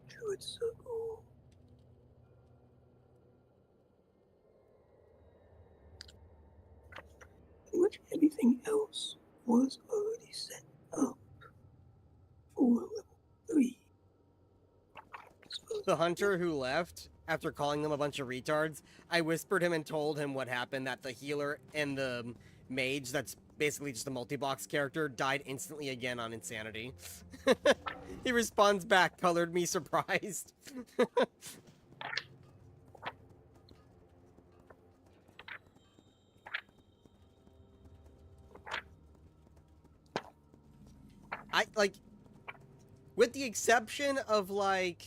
Druid circle. Pretty much everything else was already set up for level 3. The hunter who left after calling them a bunch of retards, I whispered him and told him what happened, that the healer and the mage, that's basically just a multi-box character, died instantly again on insanity. He responds back, colored me surprised. I, like, with the exception of, like,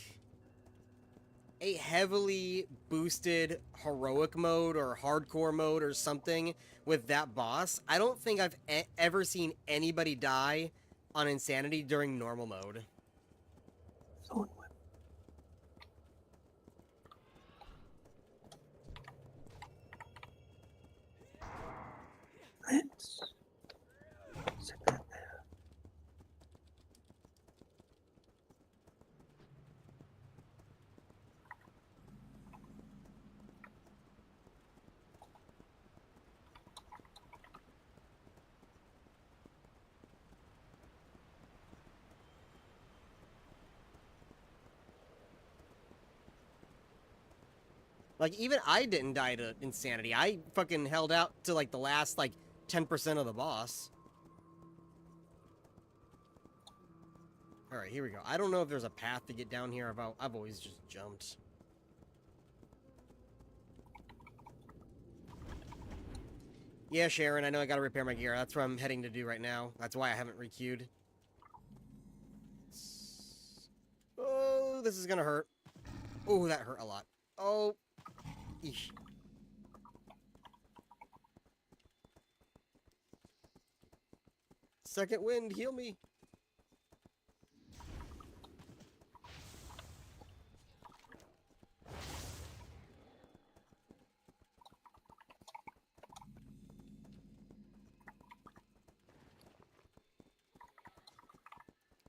a heavily boosted heroic mode or hardcore mode or something with that boss, I don't think I've ever seen anybody die on insanity during normal mode. Zone Let's set that there. Like, even I didn't die to insanity. I fucking held out to, like, the last, like, 10% of the boss. Alright, here we go. I don't know if there's a path to get down here. I've always just jumped. Yeah, Sharon, I know I gotta repair my gear. That's what I'm heading to do right now. That's why I haven't requeued. Oh, this is gonna hurt. Oh, that hurt a lot. Oh. Eesh. Second wind, heal me.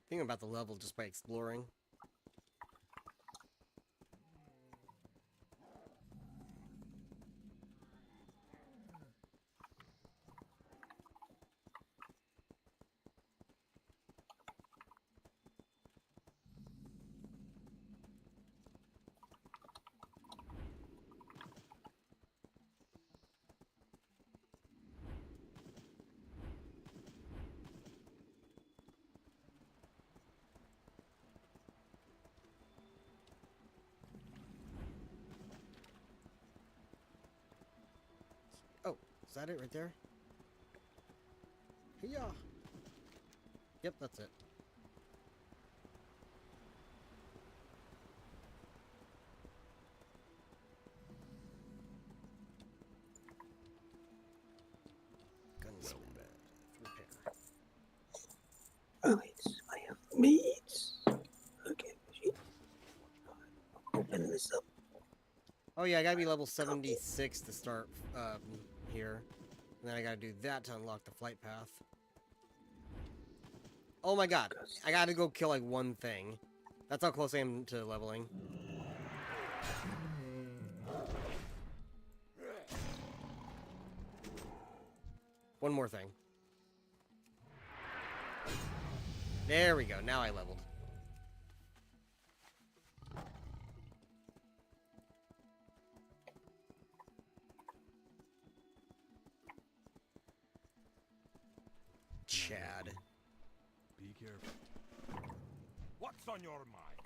I think I'm about to level just by exploring. Oh, is that it right there? Yeah. Yep, that's it. Gunsmith. Repair. Alright, I have meat. Okay, shit. Open this up. Oh yeah, I gotta be level 76 to start here. And then I gotta do that to unlock the flight path. Oh my god, I gotta go kill like one thing. That's how close I am to leveling. One more thing. There we go, now I leveled. Chad. Be careful. What's on your mind?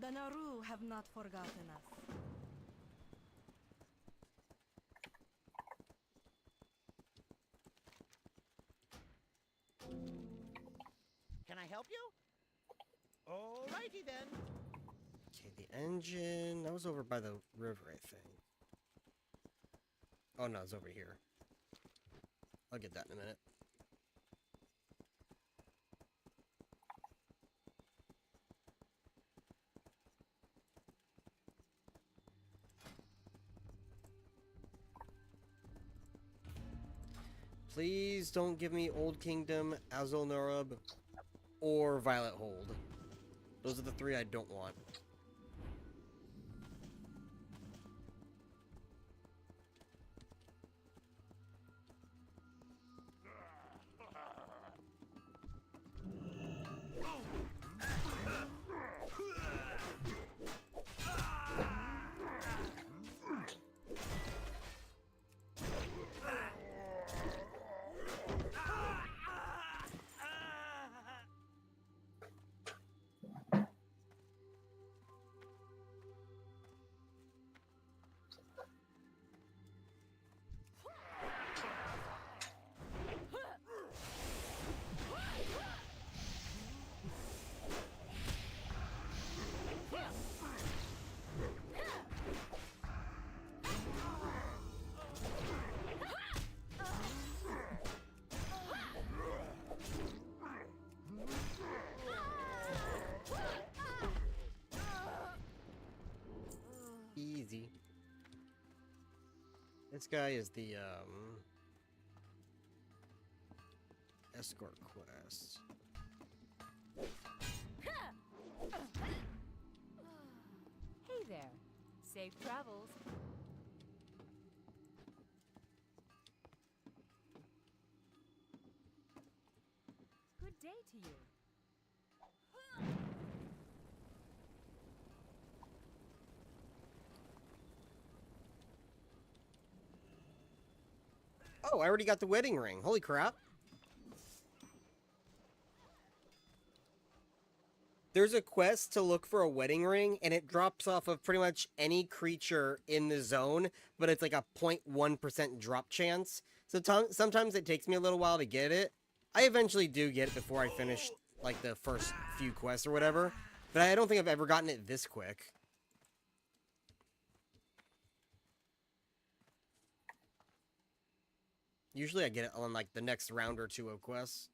The Naru have not forgotten us. Can I help you? Alrighty then. Okay, the engine... That was over by the river, I think. Oh, no, it's over here. I'll get that in a minute. Please don't give me Old Kingdom, Azul Norub, or Violet Hold. Those are the three I don't want. Easy. This guy is the, escort quest. Hey there. Safe travels. Good day to you. Oh, I already got the wedding ring. Holy crap. There's a quest to look for a wedding ring, and it drops off of pretty much any creature in the zone, but it's like a 0.1% drop chance. So sometimes it takes me a little while to get it. I eventually do get it before I finish, like, the first few quests or whatever, but I don't think I've ever gotten it this quick. Usually I get it on, like, the next round or two of quests.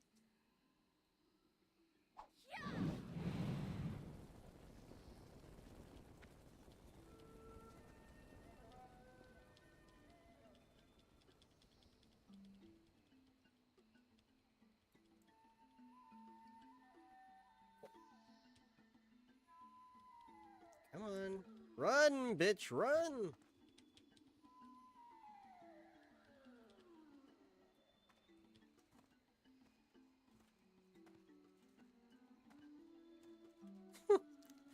Come on. Run, bitch, run!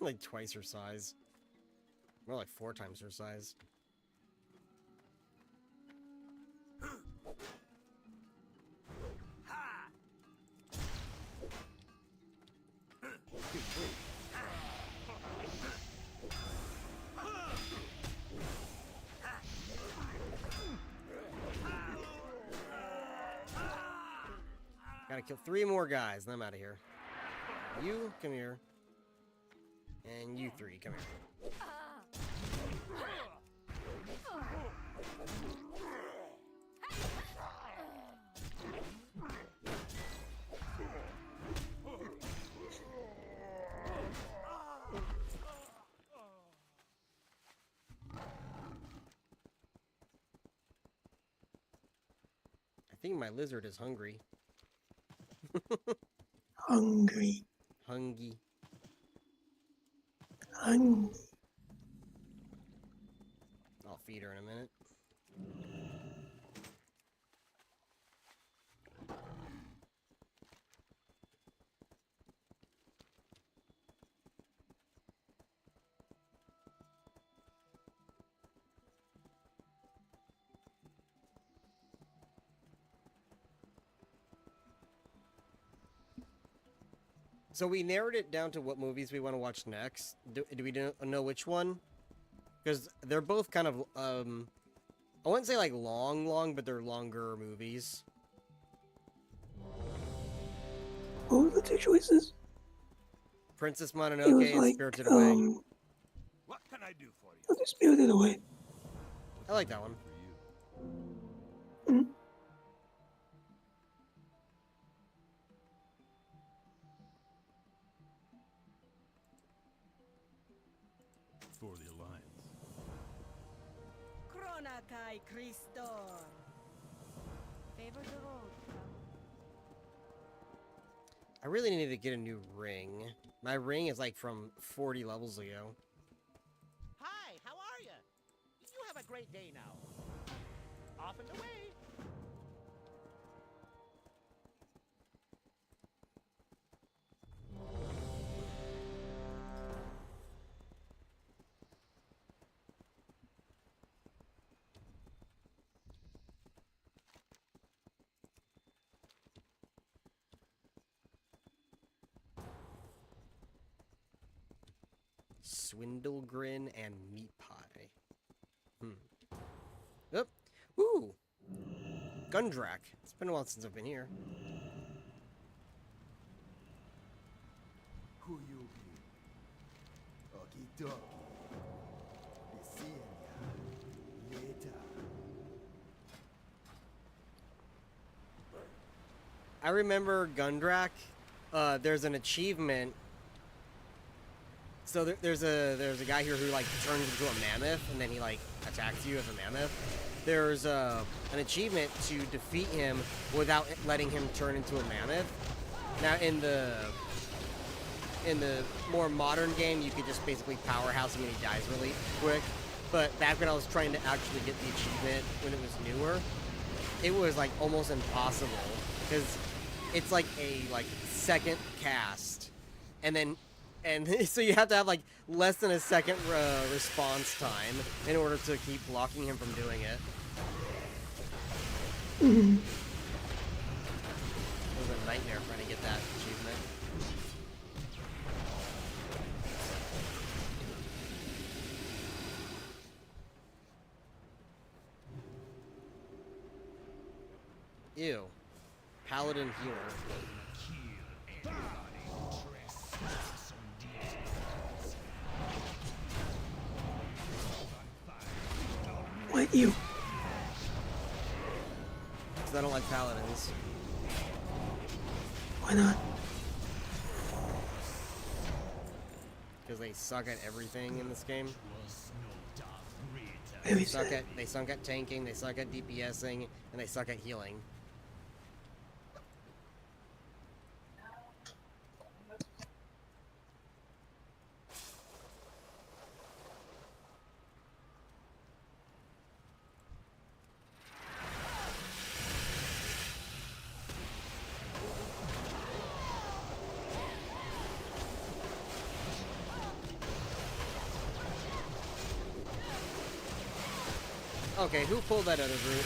Like twice her size. More like 4 times her size. Gotta kill 3 more guys, and I'm out of here. You, come here. And you 3, come here. I think my lizard is hungry. Hungry. Hungry. Hungry. I'll feed her in a minute. So we narrowed it down to what movies we want to watch next. Do we know which one? Because they're both kind of, I wouldn't say like long, but they're longer movies. What were the two choices? Princess It Mononoke was and like, Spirited Away. What can I do for you? what's Spirited Away? I like that one. For you. Mm. For the Alliance. Kronakai Christor. Favor the road. I really need to get a new ring. My ring is like from 40 levels ago. Hi, how are you? You have a great day now. Off and away. Swindle Grin and Meat Pie. Yep. Ooh! Gundrak. It's been a while since I've been here. Who you be? Okie dokie. Be seeing ya later. I remember Gundrak. There's an achievement. So there's a guy here who like turns into a mammoth and then he like attacks you as a mammoth. There's an achievement to defeat him without letting him turn into a mammoth. Now in the more modern game, you could just basically powerhouse him and he dies really quick. But back when I was trying to actually get the achievement when it was newer, it was like almost impossible because it's like a second cast, and so you have to have like less than a second response time in order to keep blocking him from doing it. It was a nightmare trying to get that achievement. Ew. Paladin healer. What, you? Because I don't like paladins. Why not? Because they suck at everything in this game. Maybe They suck at tanking, they suck at DPSing, and they suck at healing. Okay, who pulled that other route?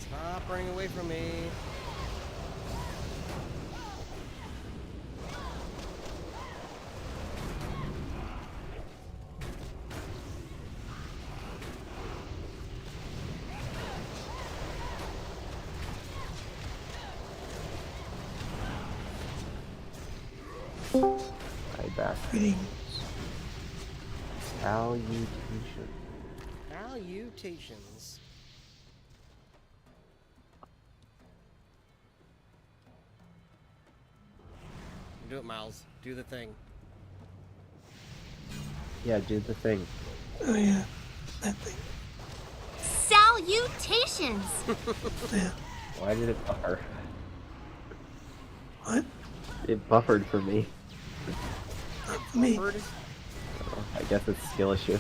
Stop running away from me. Right back. Greetings. Salutation. Salutations. Do it, Miles. Do the thing. Yeah, do the thing. Oh yeah, that thing. Salutations! Yeah. Why did it buffer? What? It buffered for me. Not for me. Bird? I guess it's a skill issue.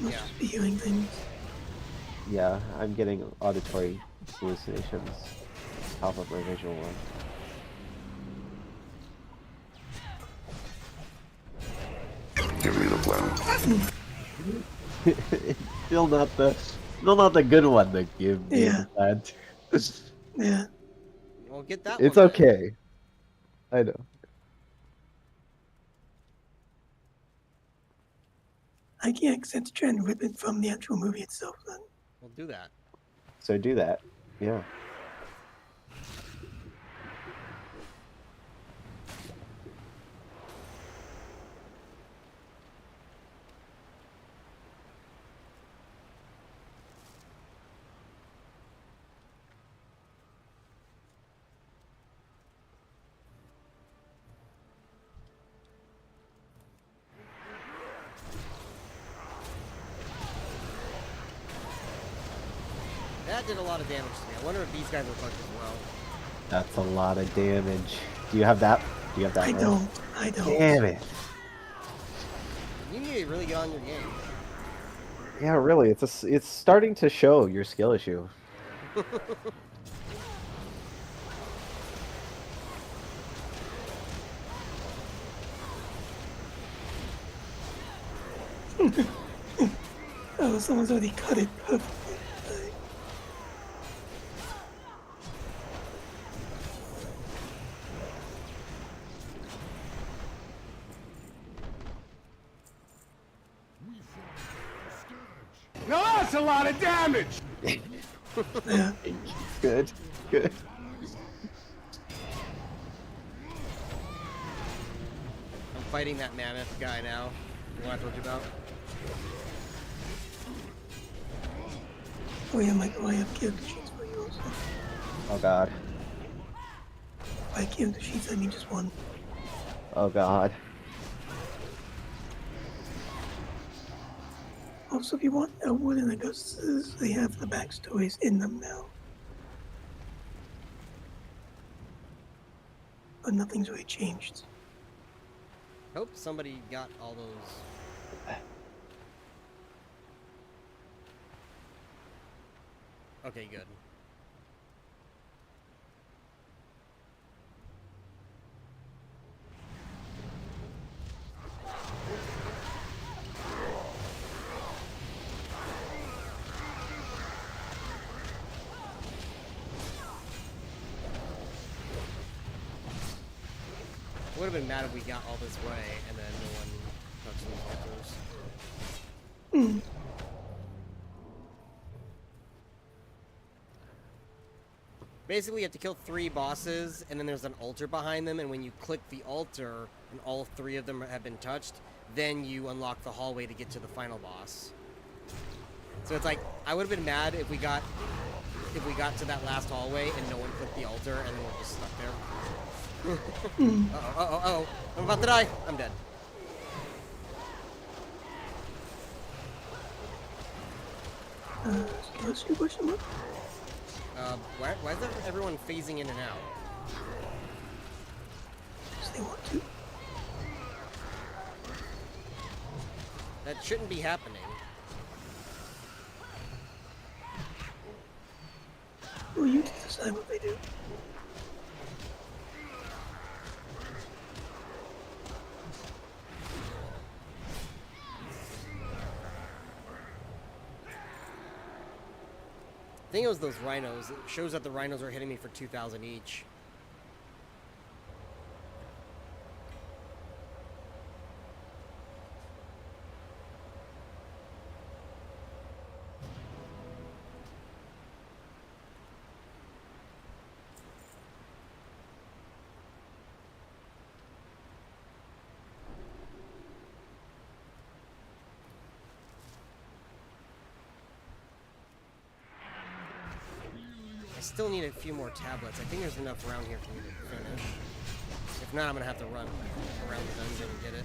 Must Yeah. just be hearing things. Yeah, I'm getting auditory hallucinations. Top of my visual one. Give me the plan. It's still not the good one that gave me Yeah. the plan. Yeah. Well, get that It's one. then. okay. I know. I can't accept to try and rip it from the actual movie itself then. We'll do that. So do that. Yeah. That did a lot of damage to me. I wonder if these guys are fucked as well. That's a lot of damage. Do you have that? Do you have that? I Ryan? don't. I don't. Damn it. You need to really get on your game. Yeah, really. It's starting to show your skill issue. Oh, someone's already cut it perfectly. Now that's a lot of damage! Yeah. Good. Good. I'm fighting that mammoth guy now. The one I told you about. Oh yeah, Michael, I have character sheets for you also. Oh god. By character sheets, I mean just one. Oh god. Also, if you want Elwood and Augustus, they have the backstories in them now. But nothing's really changed. Hope somebody got all those. Okay, good. I would have been mad if we got all this way and then no one touched those altars. Basically, you have to kill 3 bosses, and then there's an altar behind them, and when you click the altar, and all 3 of them have been touched, then you unlock the hallway to get to the final boss. So it's like, I would have been mad if we got to that last hallway and no one clicked the altar, and then we're just stuck there. Uh-oh, I'm about to die. I'm dead. What's your question mark? Why is everyone phasing in and out? Because they want to. That shouldn't be happening. Well, you decide what they do. I think it was those rhinos. It shows that the rhinos are hitting me for 2,000 each. still need a few more tablets. I think there's enough around here for me to finish. If not, I'm gonna have to run around the dungeon and get it.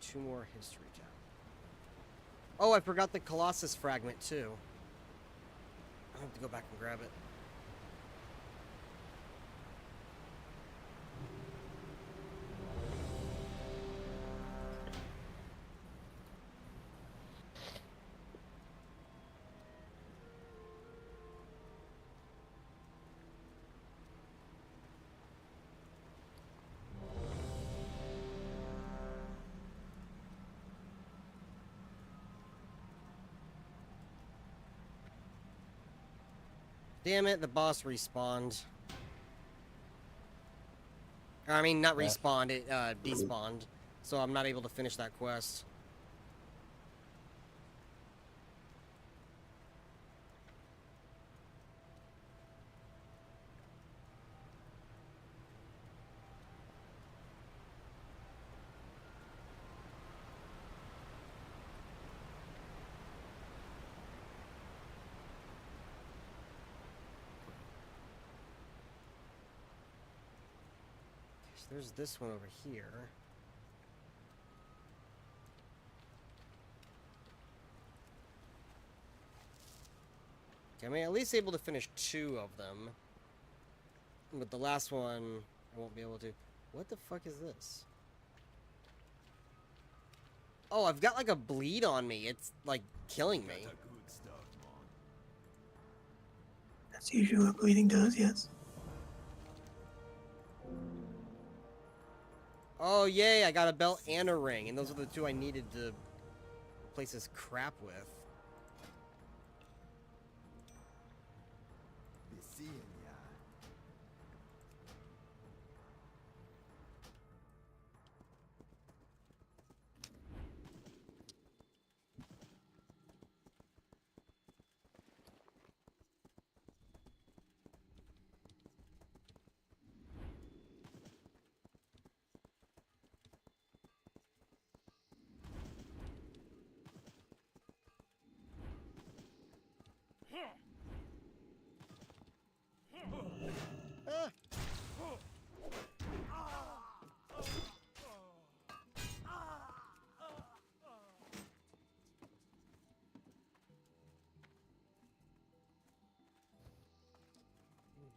Two more history tab. Oh, I forgot the Colossus fragment too. I have to go back and grab it. Damn it, the boss respawned. I mean, not respawned, it despawned. So I'm not able to finish that quest. There's this one over here. Okay, I'm at least able to finish 2 of them. But the last one, I won't be able to. What the fuck is this? Oh, I've got like a bleed on me. It's like killing me. That's usually what bleeding does, yes. Oh, yay, I got a belt and a ring, and those are the 2 I needed to replace this crap with.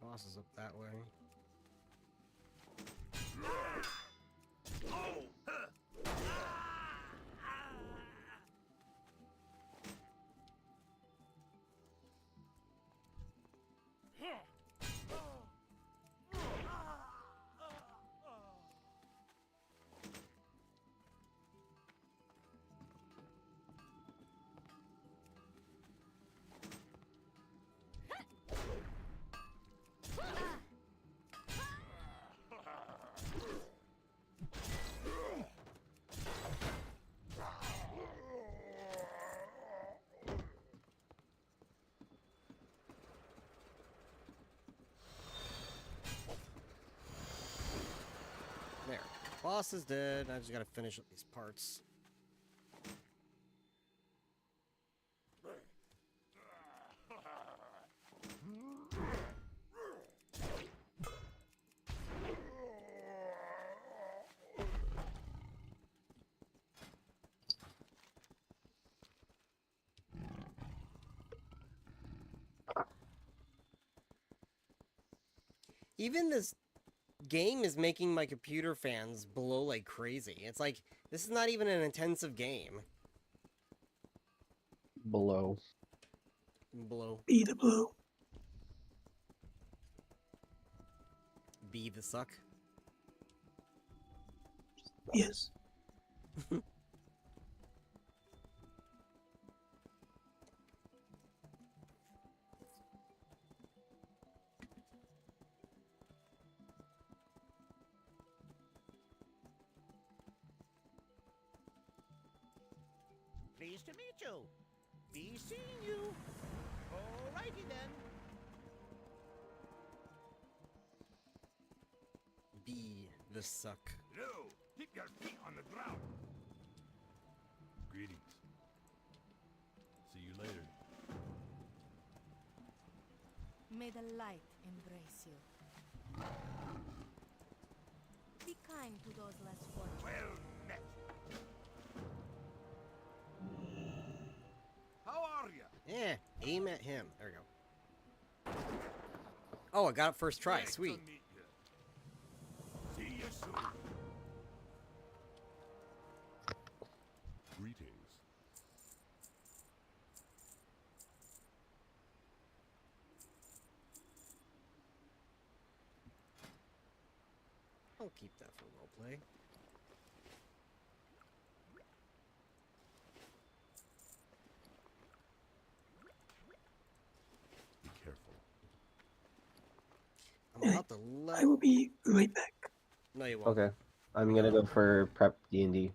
Boss is up that way. There. Boss is dead. I just gotta finish up these parts. Even this game is making my computer fans blow like crazy. It's like, this is not even an intensive game. Blow. Blow. Be the blue. Be the suck. Yes. Pleased to meet you. Be seeing you. Alrighty then. Be the suck. No, keep your feet on the ground. Greetings. See you later. May the light embrace you. Be kind to those less fortunate. Well met. How are you? Yeah, aim at him. There we go. Oh, I got it first try. Nice to Sweet. meet you. See you soon. Greetings. I'll keep that for roleplay. Be careful. I'm about to I will be right back. No, you won't. Okay. I'm gonna go for prep D&D.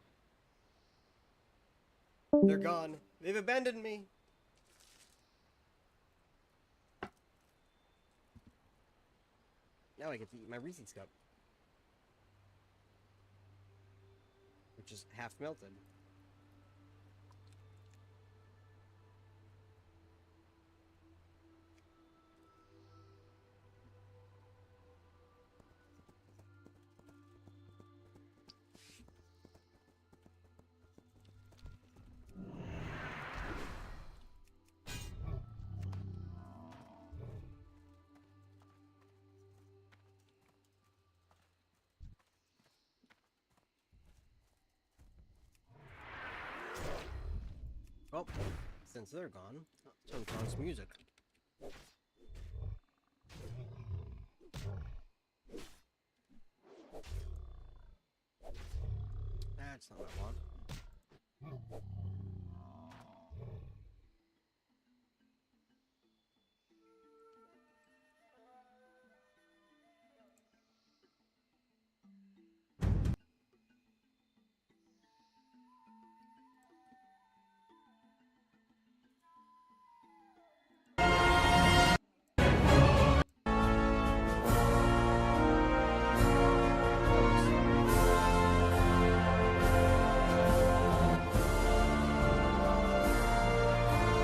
They're gone. They've abandoned me. Now I get to eat my Reese's cup, which is half melted. Well, since they're gone, turn on some music. That's not what I want.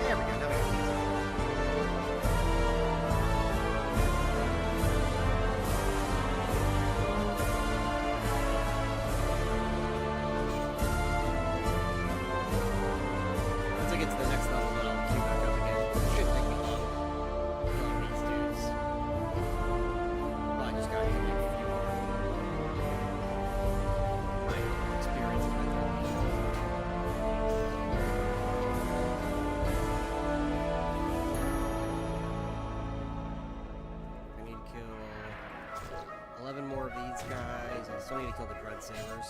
There we go. Now we got music. Once I get to the next level, then I'll queue back up again. It shouldn't take me long. Killing these dudes. Well, I just gotta get like a few more. My experience with it. I need to kill 11 more of these guys. I still need to kill the Dread Sailors.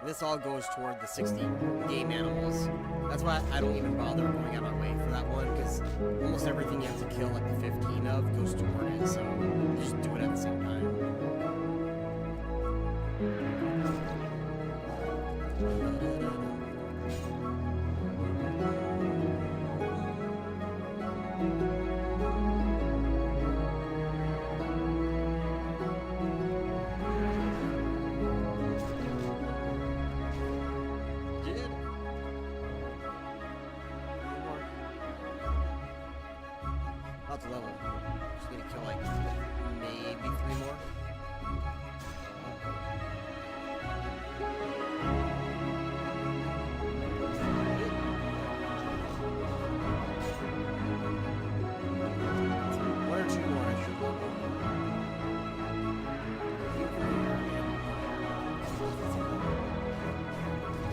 This all goes toward the 60 game animals. That's why I don't even bother going out of my way for that one, because almost everything you have to kill like the 15 of goes toward it, so you just do it at the same time. Did. About to level. Just need to kill like maybe 3 more. One or 2 more I should level.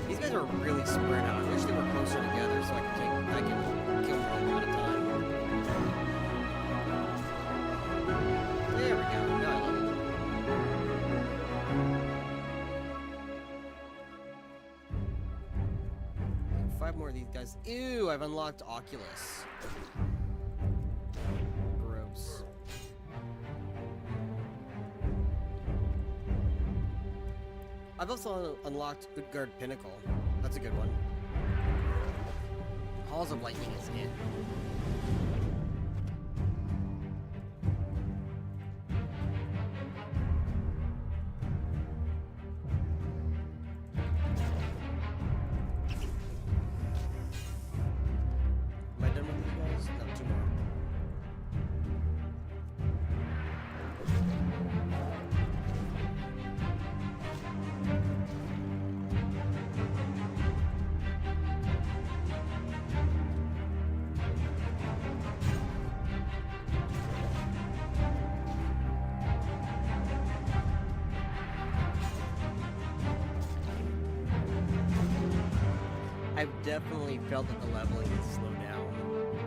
These guys are really spread out. I wish they were closer together so I can kill one at a time. There we go. Now I love it. 5 more of these guys. Ew, I've unlocked Oculus. Gross. I've also unlocked Utgard Pinnacle. That's a good one. Balls of Lightning is it. Am I done with you guys? No, 2 more. I've definitely felt that the leveling has slowed down.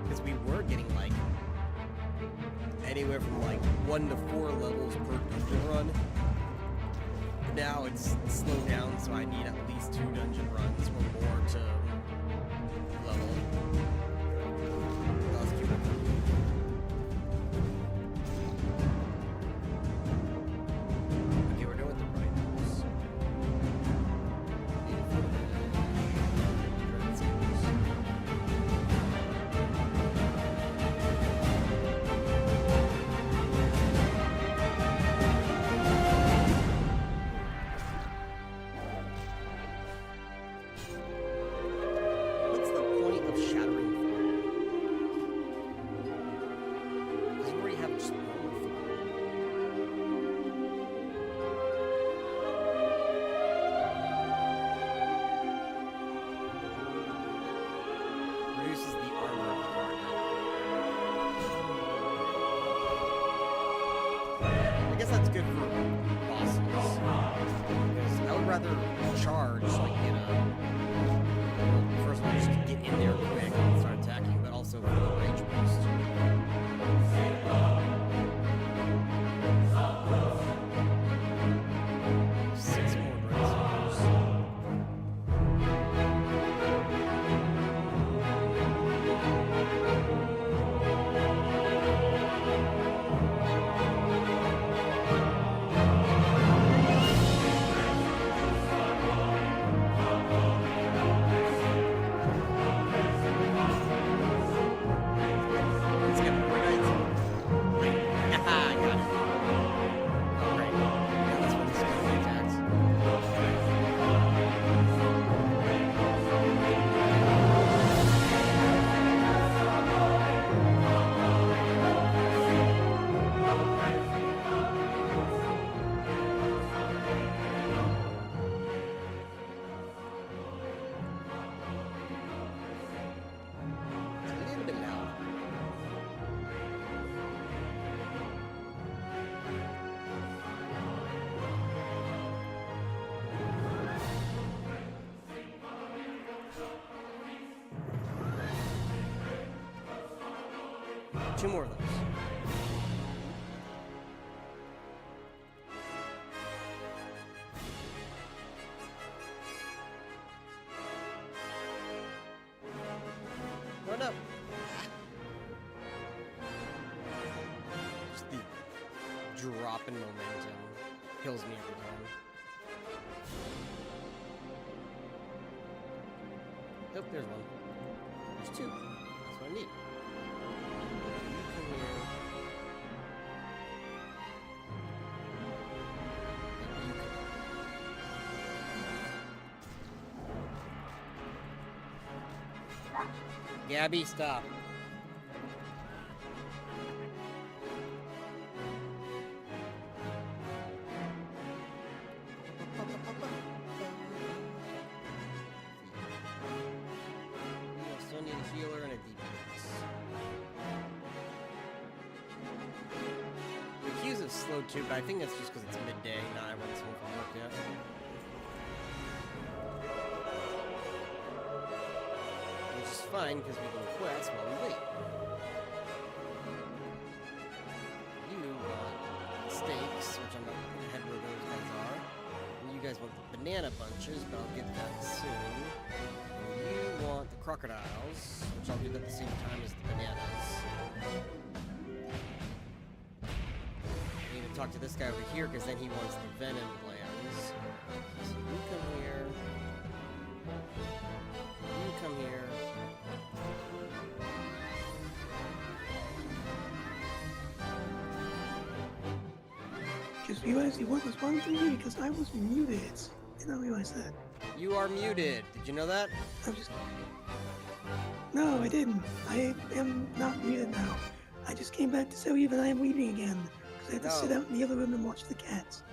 Because we were getting like anywhere from like 1 to 4 levels per dungeon run. Now it's slowed down, so I need at least 2 dungeon runs or more to level. Let's keep it. Okay, we're doing the right moves. What's the point of shattering fire? Because you already have just normal fire. Reduces the armor of the target. I guess that's good for bosses. Because I would rather charge, like, you know, first of all, just get in there quick and start attacking, but also for the range boost. 6 more braces. Let's get more grenades. Haha, got it. Oh, great. Yeah, that's when the spell attacks. It's a little bit loud. Two more of those. Run up. Just the drop in momentum kills me every time. Nope, there's one. There's 2. That's what I need. Come here. And you come. Gabby, stop. We still need a healer and a DPS. The queues have slowed too, but I think that's just because it's midday, not everyone's home from work yet. Which is fine, because we can quest while we wait. You want steaks, which I'm not ahead where those guys are. And you guys want the banana bunches, but I'll get that soon. And you want the crocodiles, which I'll do at the same time as the bananas. I need to talk to this guy over here, because then he wants the venom glands. So you come here. You come here. just realized you weren't responding to me because I was muted. Did not realize that. You are muted. Did you know that? I'm just... No, I didn't. I am not muted now. I just came back to tell you that I am leaving again because I had to sit out in the other room and watch the cats.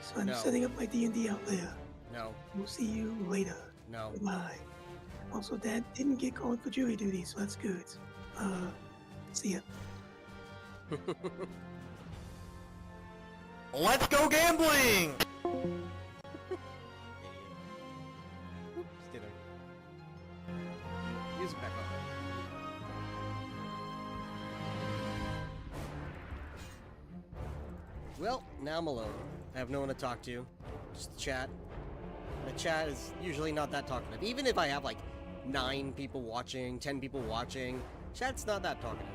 So I'm setting up my D&D out there. No. We'll see you later. No. Goodbye. Also, Dad didn't get called for jury duty, so that's good. See ya. Let's go gambling! Just kidding. Music back on. Well, now I'm alone. I have no one to talk to. Just chat. The chat is usually not that talkative. Even if I have like 9 people watching, 10 people watching, chat's not that talkative.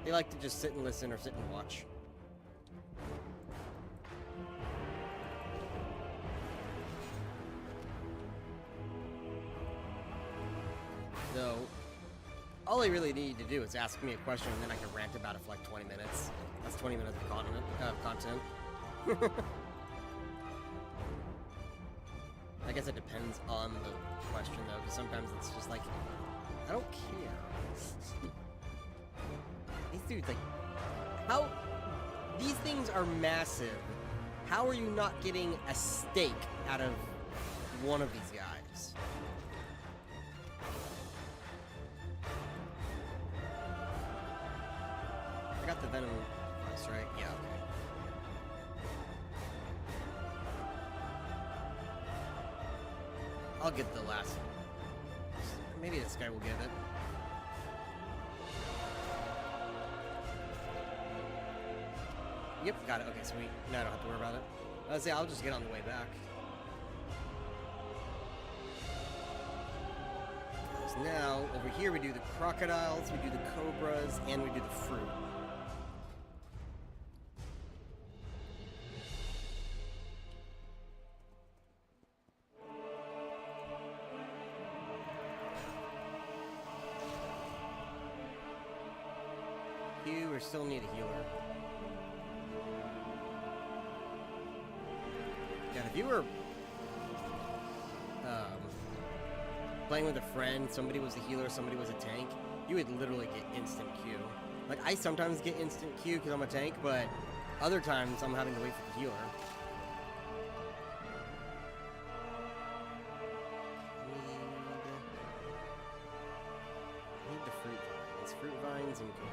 They like to just sit and listen or sit and watch. So, all I really need to do is ask me a question and then I can rant about it for like 20 minutes. That's 20 minutes of content. I guess it depends on the question though, because sometimes it's just like, I don't care. These dudes, like, how... These things are massive. How are you not getting a steak out of one of these guys? I got the Venom quest, right? Yeah, okay. I'll get the last one. Maybe this guy will give it. Yep, got it. Okay, sweet. Now I don't have to worry about it. I was say I'll just get on the way back. So now, over here we do the crocodiles, we do the cobras, and we do the fruit. We still need a healer. Yeah, if you were playing with a friend, somebody was a healer, somebody was a tank, you would literally get instant Q. Like, I sometimes get instant Q because I'm a tank, but other times I'm having to wait for the healer. I need the fruit vines. Fruit vines and gold.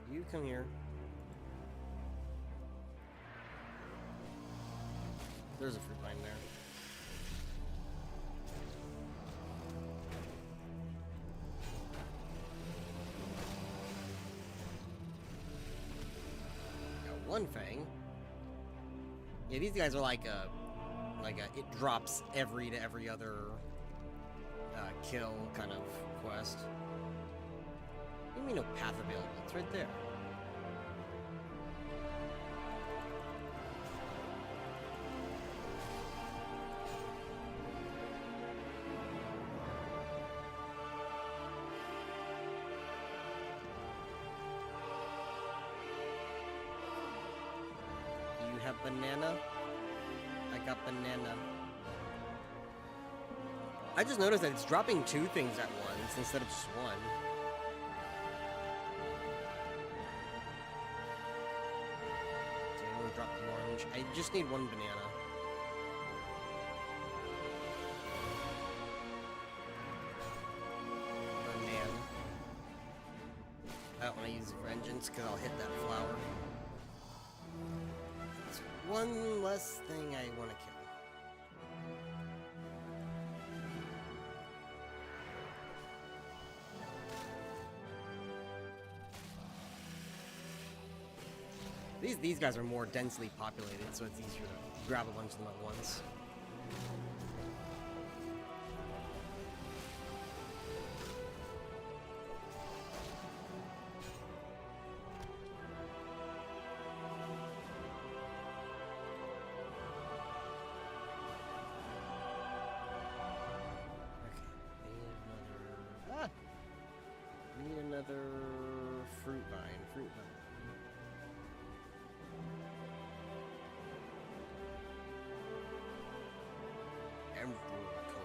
You come here. There's a fruit vine there. Got one fang. Yeah, these guys are like a it drops every to every other kill kind of quest. What do you mean no path available? It's right there. You have banana? I got banana. I just noticed that it's dropping 2 things at once instead of just 1. Drop the orange. I just need 1 banana. Banana. I don't want to use vengeance because I'll hit that flower. It's one less thing I want to kill. These guys are more densely populated, so it's easier to grab a bunch of them at once. another fruit vine. Fruit vine. Emerald cobra.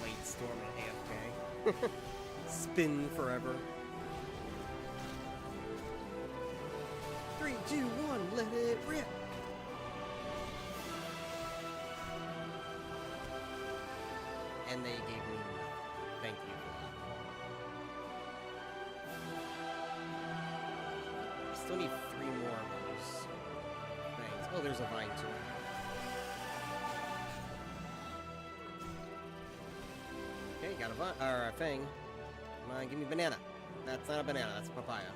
Late storm and AFK. Spin forever. 3, 2, 1, let it rip. And they gave me nothing. Thank you for that. I still need 3 more of those things. Oh, there's a vine too. Okay, got a vine, or a thing. Come on, give me banana. That's not a banana, that's a papaya.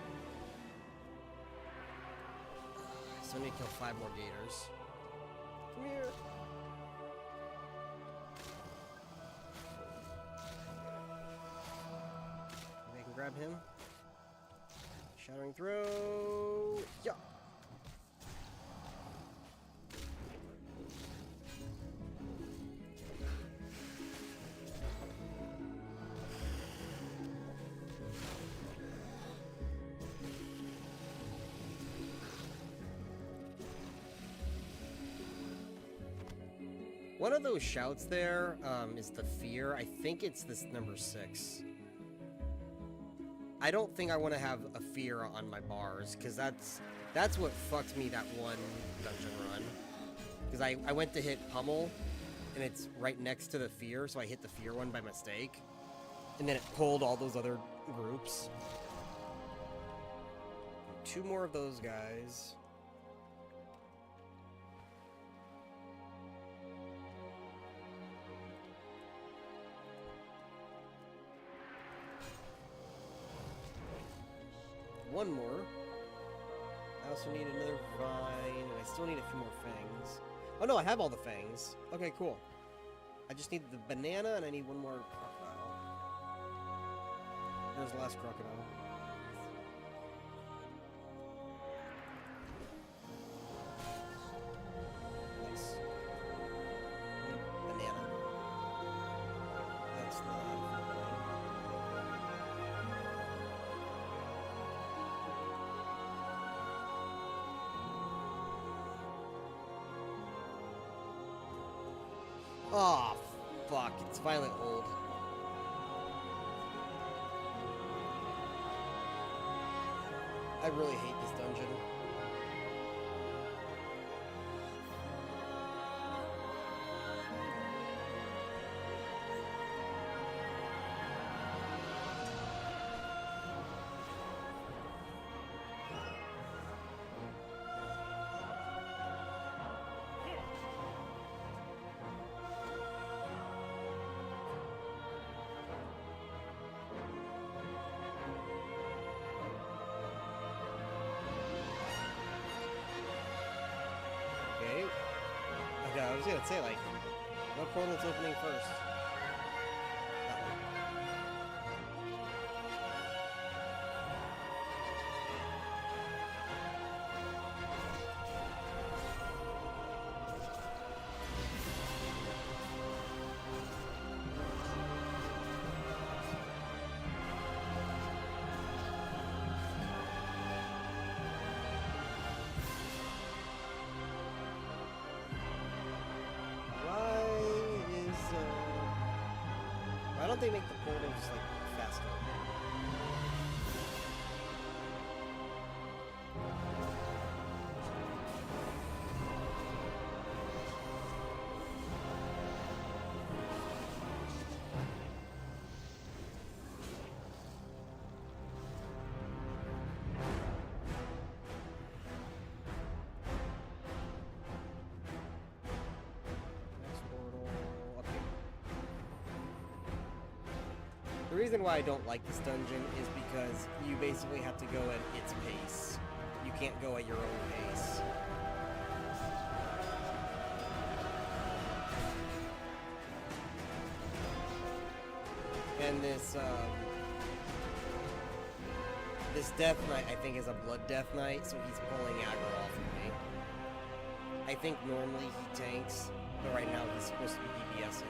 So I need to kill 5 more gators. Come here. Maybe I can grab him. Shattering throw. Yeah. One of those shouts there is the fear. I think it's this number 6. I don't think I want to have a fear on my bars, because that's what fucked me that one dungeon run. Because I went to hit Pummel, and it's right next to the fear, so I hit the fear one by mistake. And then it pulled all those other groups. 2 more of those guys. One more. I also need another vine, and I still need a few more fangs. Oh no, I have all the fangs. Okay, cool. I just need the banana, and I need one more crocodile. There's the last crocodile. Nice. Banana. That's the... Oh, fuck. It's finally old. I really hate this dungeon. Okay. Okay, I was gonna say, like, what portal's opening first? That one. Why don't they make the portals, like, faster? Next portal up here. The reason why I don't like this dungeon is because you basically have to go at its pace. You can't go at your own pace. And this, This Death Knight, I think, is a Blood Death Knight, so he's pulling aggro off of me. I think normally he tanks, but right now he's supposed to be DPSing.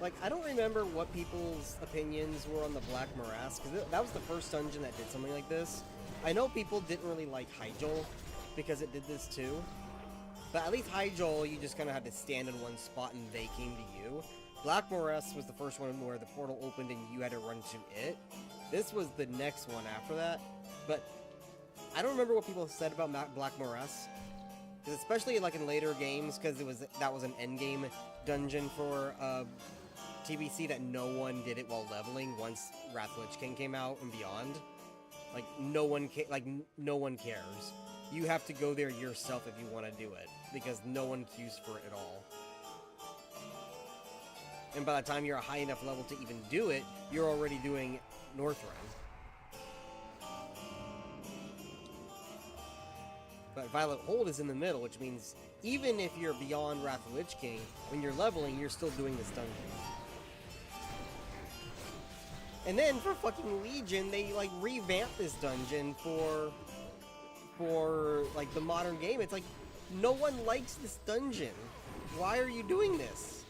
Like, I don't remember what people's opinions were on the Black Morass, because that was the first dungeon that did something like this. I know people didn't really like Hyjal, because it did this too. But at least Hyjal, you just kind of had to stand in one spot and they came to you. Black Morass was the first one where the portal opened and you had to run to it. This was the next one after that. But I don't remember what people said about Black Morass. Especially like in later games, because that was an endgame dungeon for TBC that no one did it while leveling once Wrath of the Lich King came out and beyond. Like no one cares. You have to go there yourself if you want to do it because no one queues for it at all. And by the time you're a high enough level to even do it, you're already doing Northrend. But Violet Hold is in the middle, which means even if you're beyond Wrath of the Lich King, when you're leveling, you're still doing this dungeon. And then for fucking Legion, they like revamped this dungeon for like the modern game. It's like no one likes this dungeon. Why are you doing this?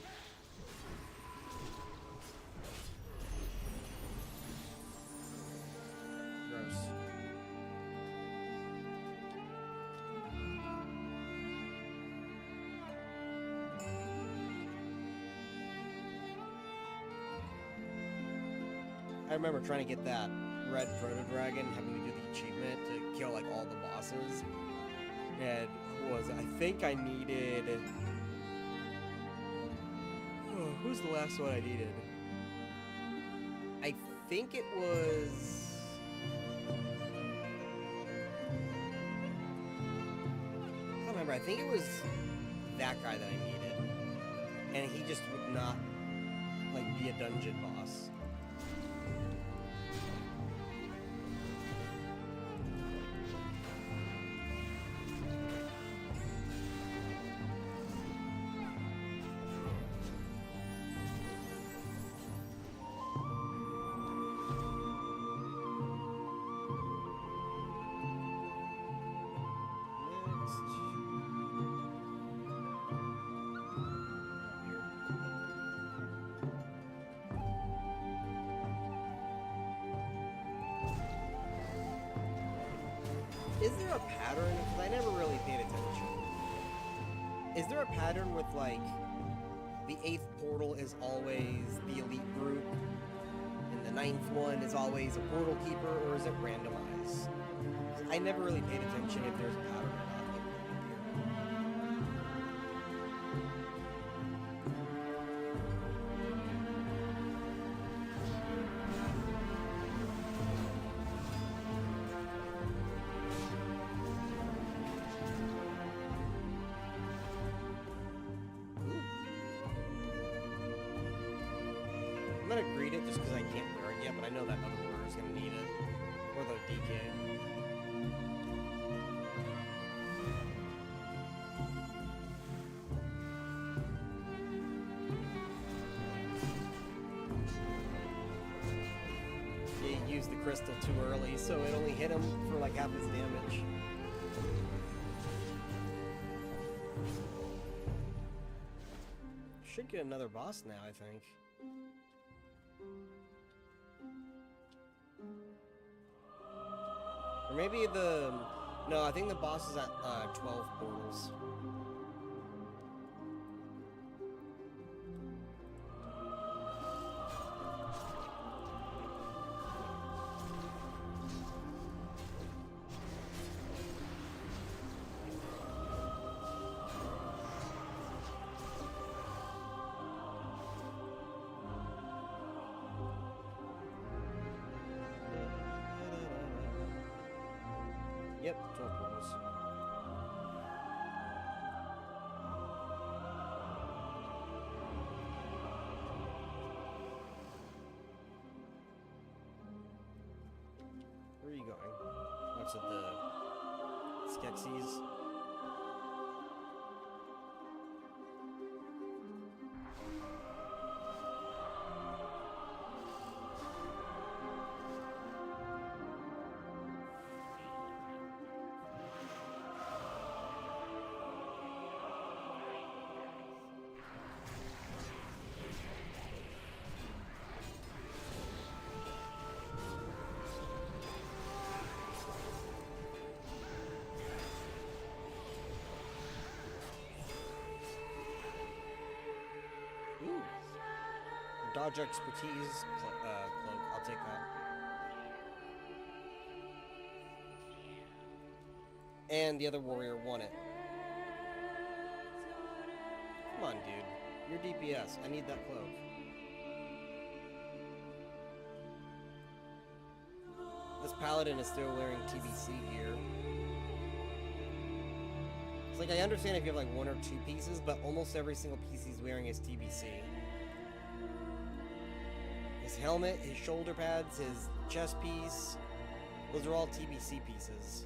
Gross. I remember trying to get that red proto-dragon, having to do the achievement to kill like all the bosses. And I think I needed... Oh, who's the last one I needed? I think it was... I don't remember, I think it was that guy that I needed. And he just would not like be a dungeon boss. Is there a pattern? Because I never really paid attention. Is there a pattern with, like, the 8th portal is always the elite group, and the 9th one is always a portal keeper, or is it randomized? I never really paid attention if there's a pattern or not. I'm gonna greet it just because I can't wear it yet, but I know that other order is gonna need it. Or the DK. Yeah, he used the crystal too early, so it only hit him for like half his damage. Should get another boss now, I think. Or maybe the... No, I think the boss is at 12 portals. are you going? What's it, the Skeksis? Ooh. Dodge expertise cloak. I'll take that. And the other warrior won it. Come on, dude. You're DPS. I need that cloak. This paladin is still wearing TBC gear. It's like, I understand if you have like 1 or 2 pieces, but almost every single piece he's wearing is TBC. His helmet, his shoulder pads, his chest piece, those are all TBC pieces.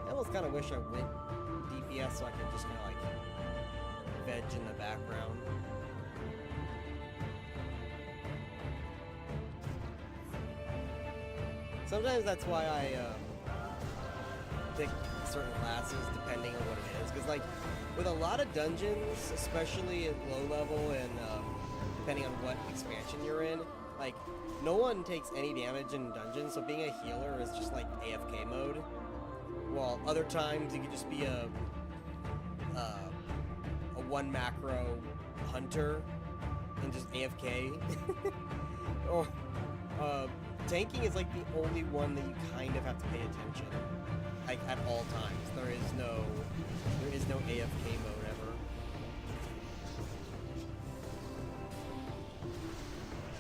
I almost kind of wish I went DPS so I could just kind of like veg in the background. Sometimes that's why I pick certain classes depending on what it is, because like with a lot of dungeons, especially at low level and depending on what expansion you're in, like no one takes any damage in dungeons, so being a healer is just like AFK mode. While other times you could just be a 1 macro hunter and just AFK. Or tanking is like the only one that you kind of have to pay attention, like at all times. There is no AFK mode ever.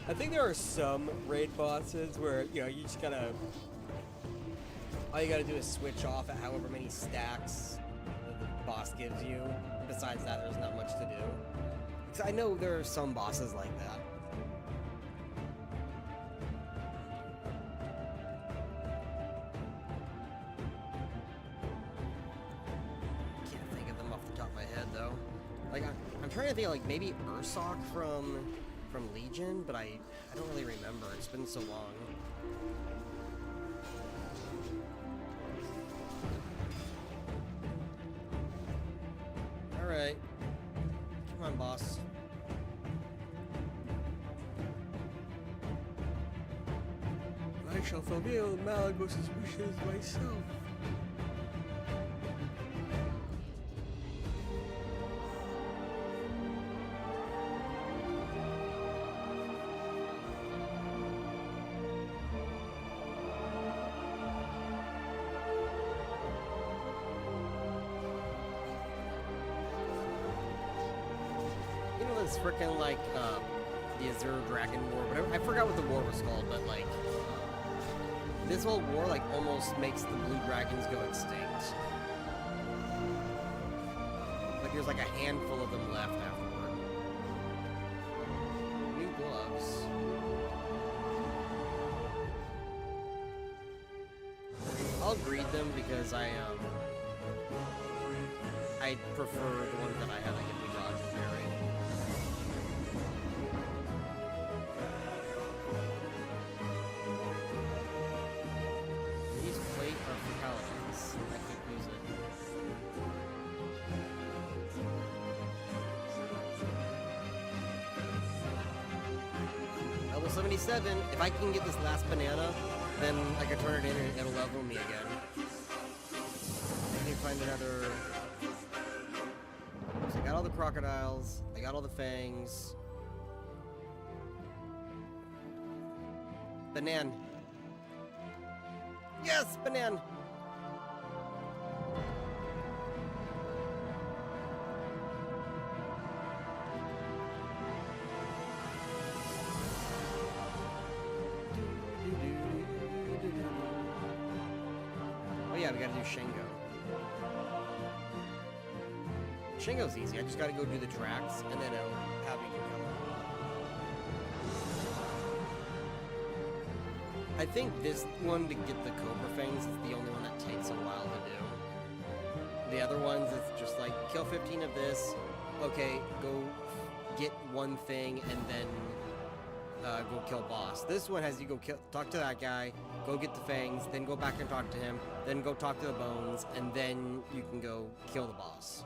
I think there are some raid bosses where, you know, you just gotta, all you gotta do is switch off at however many stacks the boss gives you. Besides that, there's not much to do. 'Cause I know there are some bosses like that. Can't think of them off the top of my head though. Like I'm trying to think of, like, maybe Ursoc from Legion, but I don't really remember. It's been so long. Alright. Come on, boss. I shall fulfill Malagos' wishes myself. It's freaking like the Azure Dragon War, whatever. I forgot what the war was called, but like this whole war like almost makes the blue dragons go extinct. Like there's like a handful of them left afterward. New gloves. I'll greet them because I prefer the ones that I have. Like if we dodge and parry. 77. If I can get this last banana, then I can turn it in and it'll level me again. I need to find another... So I got all the crocodiles. I got all the fangs. Banan. Yes, banan. Oh yeah, we gotta do Shingo. Shingo's easy. I just gotta go do the tracks, and then it'll have you kill him. I think this one to get the Cobra Fangs is the only one that takes a while to do. The other ones, it's just like, kill 15 of this, okay, go get one thing, and then go kill boss. This one has you go talk to that guy, go get the fangs, then go back and talk to him, then go talk to the bones, and then you can go kill the boss.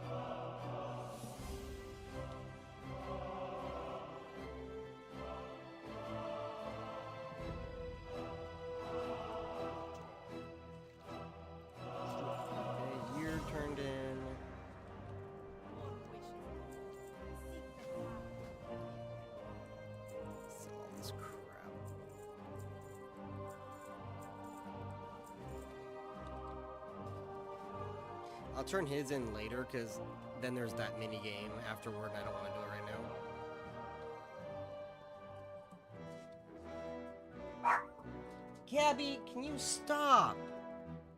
Okay, you're turned in. Sell all this crap. I'll turn his in later, because then there's that mini game afterward, and I don't want to do it right now. Gabby, can you stop?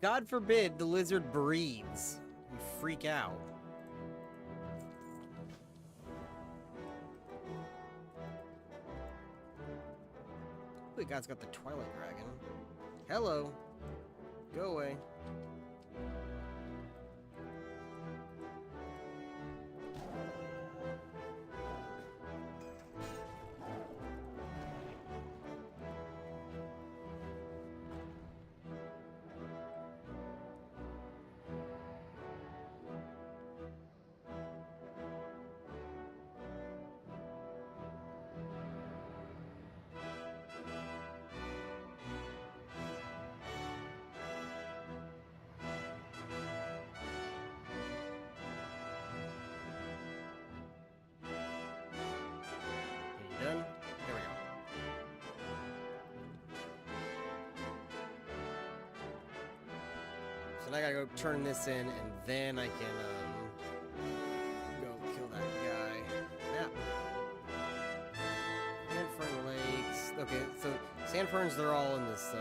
God forbid the lizard breathes. You freak out. Wait, God's got the Twilight Dragon. Hello. Go away. Done? There we go. So now I gotta go turn this in, and then I can go kill that guy. Nap. Sandfern Lakes. Okay, so Sandferns, they're all in this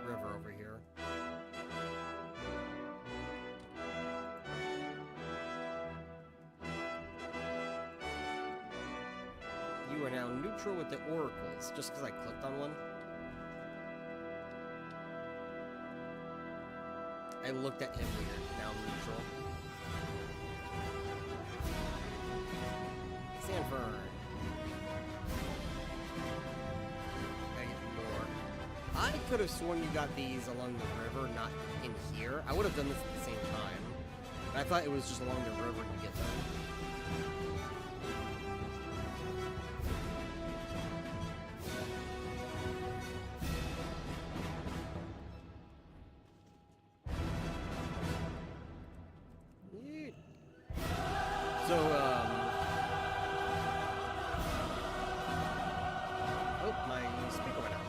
river over here. You are now neutral with the oracles, just because I clicked on one. I looked at him weird. Now I'm neutral. Sandfern. I get more. I could have sworn you got these along the river, not in here. I would have done this at the same time. But I thought it was just along the river you get them. So, oh, my speaker went out.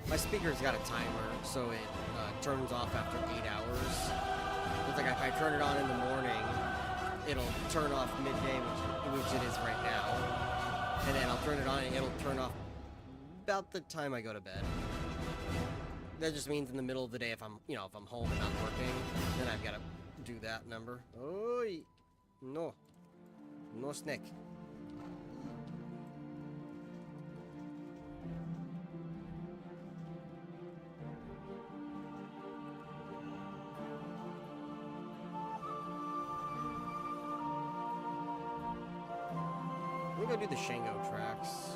My speaker's got a timer, so it turns off after 8 hours. It's like if I turn it on in the morning, it'll turn off midday, which it is right now. And then I'll turn it on and it'll turn off about the time I go to bed. That just means in the middle of the day, if I'm, if I'm home and not working, then I've got to do that number. Oh, no. No snake. We're going to do the Shango tracks.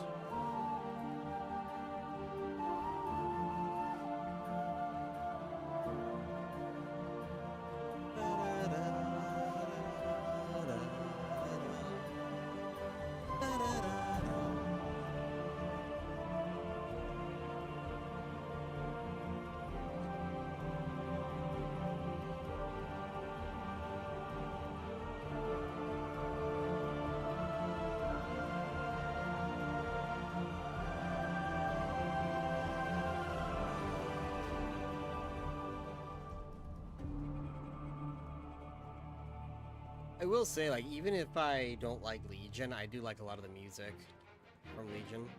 I will say, like, even if I don't like Legion, I do like a lot of the music from Legion.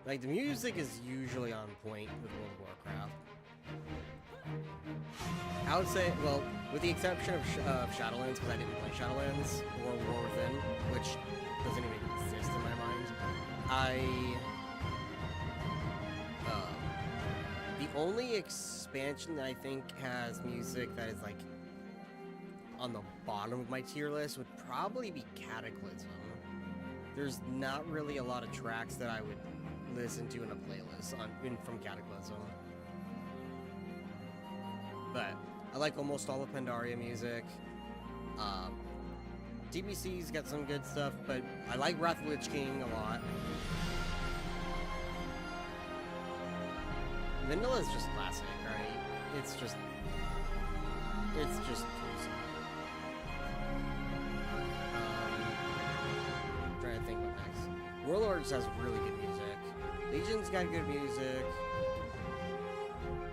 Like, the music is usually on point with World of Warcraft. I would say, well, with the exception of Shadowlands, because I didn't play Shadowlands, or War Within, which doesn't even exist in my mind, the only expansion that I think has music that is, like, on the bottom of my tier list would probably be Cataclysm. There's not really a lot of tracks that I would listen to in a playlist from Cataclysm. But I like almost all of Pandaria music. DBC's got some good stuff, but I like Wrath of the Lich King a lot. Vanilla is just classic, right? It's just cozy. I'm trying to think what next. Warlords has really good music. Legion's got good music.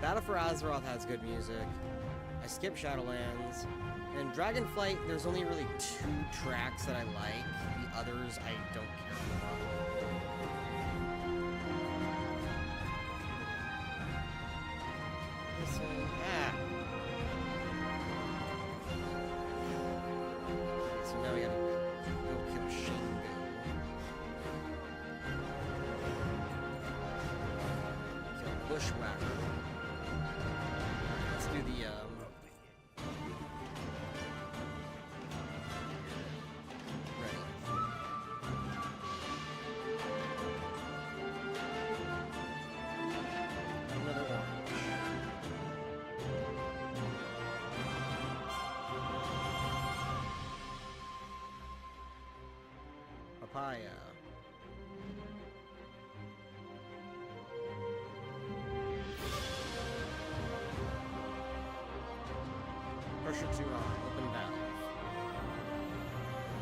Battle for Azeroth has good music. I skipped Shadowlands. And Dragonflight, there's only really 2 tracks that I like. The others I don't care for. So now we gotta go kill Shingo. Kill Bushwhacker. Let's do the ready. Another orange. Papaya. Pressure 2 on, open valve.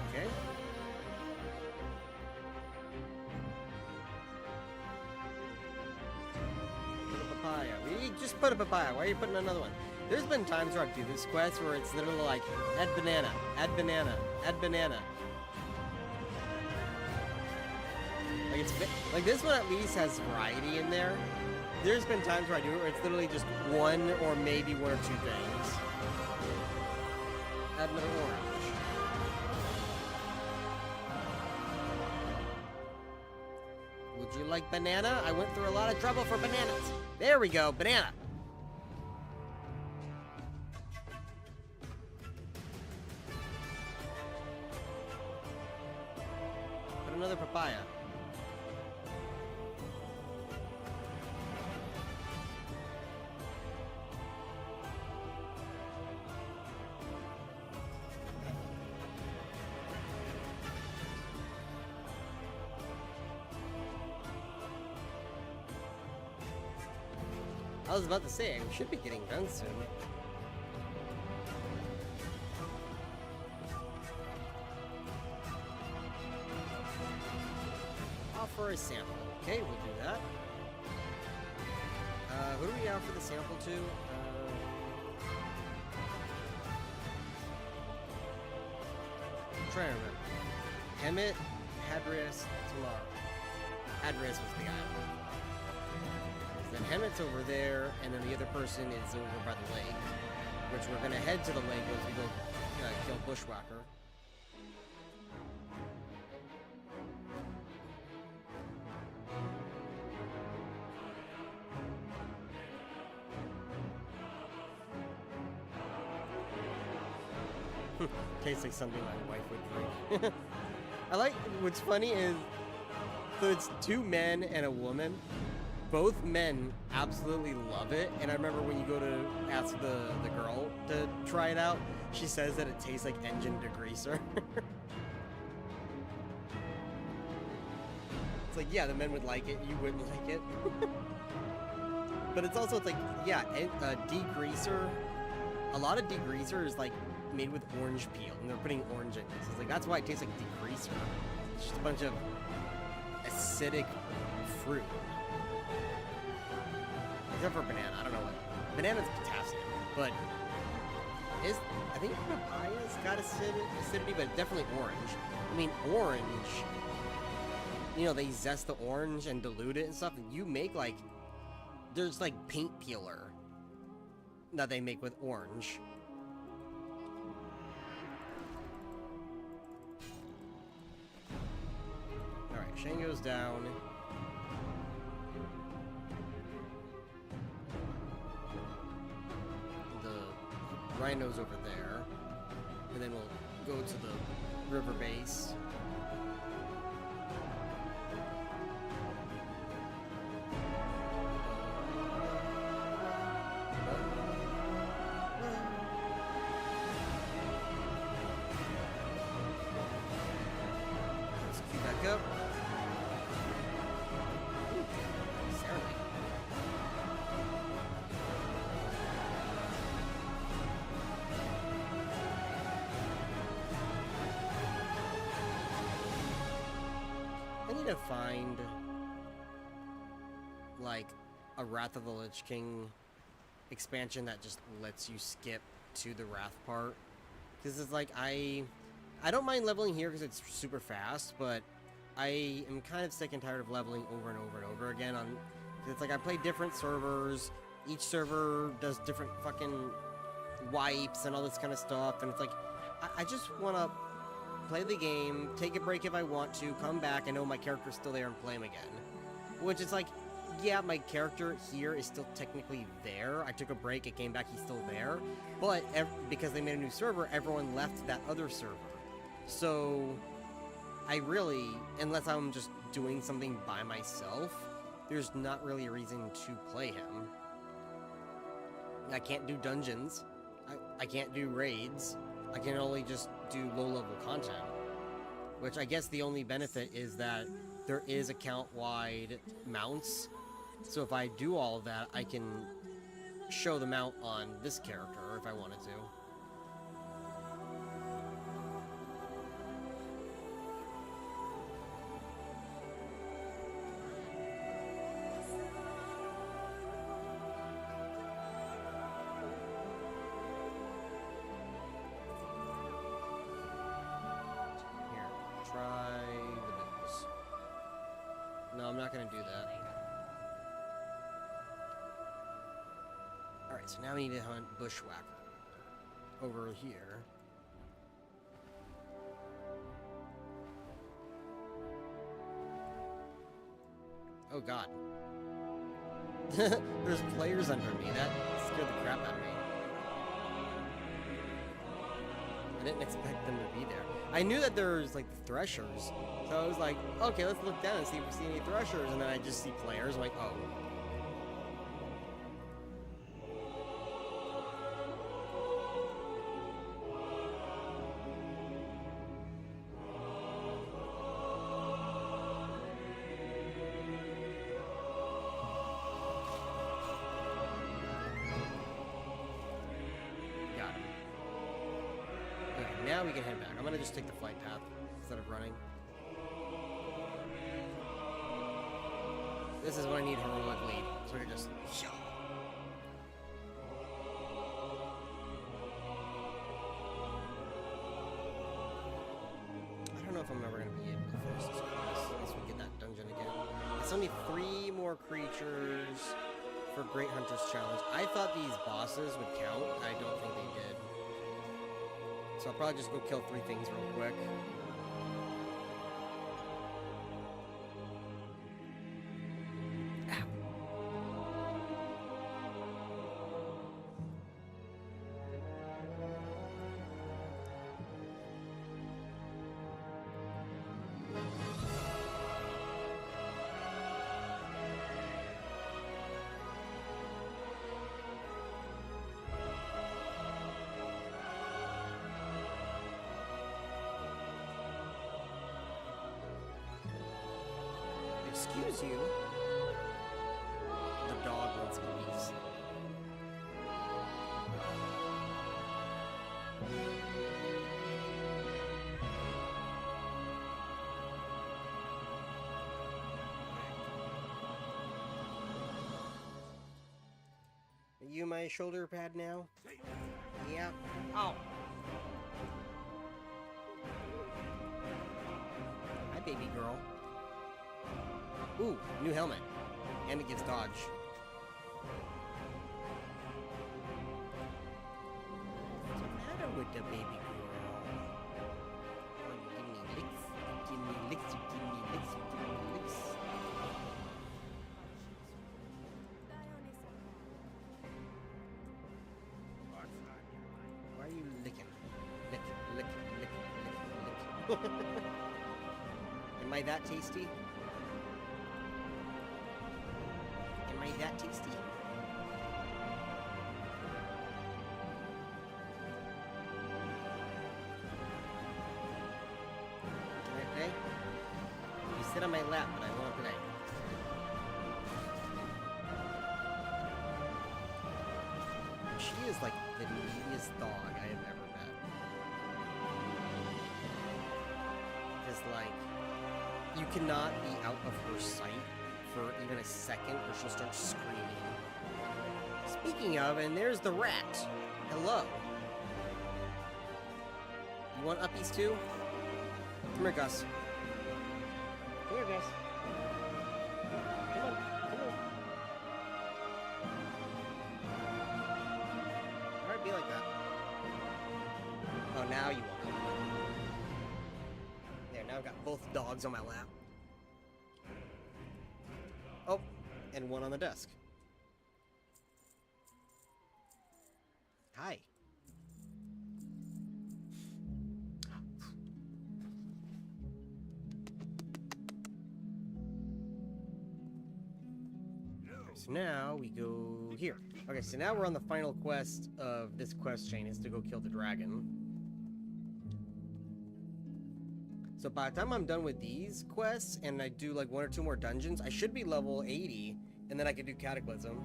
Okay. Put a papaya. We just put a papaya. Why are you putting another one? There's been times where I do this quest where it's literally like, add banana, add banana, add banana. Like, it's like this one at least has variety in there. There's been times where I do it where it's literally just one or maybe 1 or 2 things. Add another orange. Would you like banana? I went through a lot of trouble for bananas. There we go, banana. Put another papaya. I was about to say, we should be getting done soon. Offer a sample. Okay, we'll do that. Who do we offer the sample to? I'm trying to remember. Hemet, Hadrius, tomorrow. Hadrius was the guy. Then Hemet's over there, and then the other person is over by the lake, which we're gonna head to the lake as we go kill Bushwhacker. Tastes like something my wife would drink. I like, what's funny is, so it's 2 men and a woman. Both men absolutely love it, and I remember when you go to ask the girl to try it out, she says that it tastes like engine degreaser. It's like, yeah, the men would like it, you wouldn't like it. But it's also, it's like, yeah, degreaser, a lot of degreaser is like made with orange peel, and they're putting orange in it. So it's like, that's why it tastes like degreaser. It's just a bunch of acidic fruit. Except for banana, I don't know what. Banana's potassium, but I think papaya's got acidity, but definitely orange. I mean, orange, you know, they zest the orange and dilute it and stuff, and you make, like, there's, like, paint peeler that they make with orange. Alright, Shane goes down. The rhino's over there. And then we'll go to the river base. Let's queue back up. Ooh, Serenade. I need to find, like, a Wrath of the Lich King expansion that just lets you skip to the Wrath part. Because it's like, I don't mind leveling here because it's super fast, but I am kind of sick and tired of leveling over and over and over again on... It's like I play different servers, each server does different fucking wipes and all this kind of stuff, and it's like, I just want to play the game, take a break if I want to, come back, I know my character's still there and play him again. Which is like, yeah, my character here is still technically there. I took a break, it came back, he's still there. But because they made a new server, everyone left that other server. So, I really, unless I'm just doing something by myself, there's not really a reason to play him. I can't do dungeons. I can't do raids. I can only just do low-level content. Which I guess the only benefit is that there is account-wide mounts. So if I do all of that, I can show the mount on this character if I wanted to. Try the news. No, I'm not gonna do that. Alright, so now we need to hunt Bushwhacker. Over here. Oh god. There's players under me. That scared the crap out of me. I didn't expect them to be there. I knew that there's like the Threshers, so I was like, okay, let's look down and see if we see any Threshers, and then I just see players. I'm like, oh. Now we can head back. I'm gonna just take the flight path instead of running. This is when I need heroic lead. So I can just... I don't know if I'm ever gonna be able to finish this quest once we get that dungeon again. It's only 3 more creatures for Great Hunter's Challenge. I thought these bosses would count. I don't think they did. So I'll probably just go kill 3 things real quick. Ow. Excuse you. The dog wants puppies. Are you my shoulder pad now? me out. Oh. Hi, baby girl. Ooh, new helmet. And it gives dodge. What's the matter with the baby girl? Oh, you give me licks. You give me licks. You give me licks. You give me licks. Why are you licking? Lick, lick, lick, lick, lick. Am I that tasty? Am I that tasty? Can I play? You sit on my lap, but I won't play. She is like the neediest dog I have ever met. Because, like, you cannot be out of her sight for even a second or she'll start screaming. Speaking of, and there's the rat. Hello. You want uppies too? Come here, Gus. Come here, Gus. Come on, come on. Alright, be like that. Oh, now you want it. There, now I've got both dogs on my lap. Oh, and one on the desk. Hi. So now we go here. Okay, so now we're on the final quest of this quest chain, is to go kill the dragon. So by the time I'm done with these quests, and I do like 1 or 2 more dungeons, I should be level 80, and then I can do Cataclysm.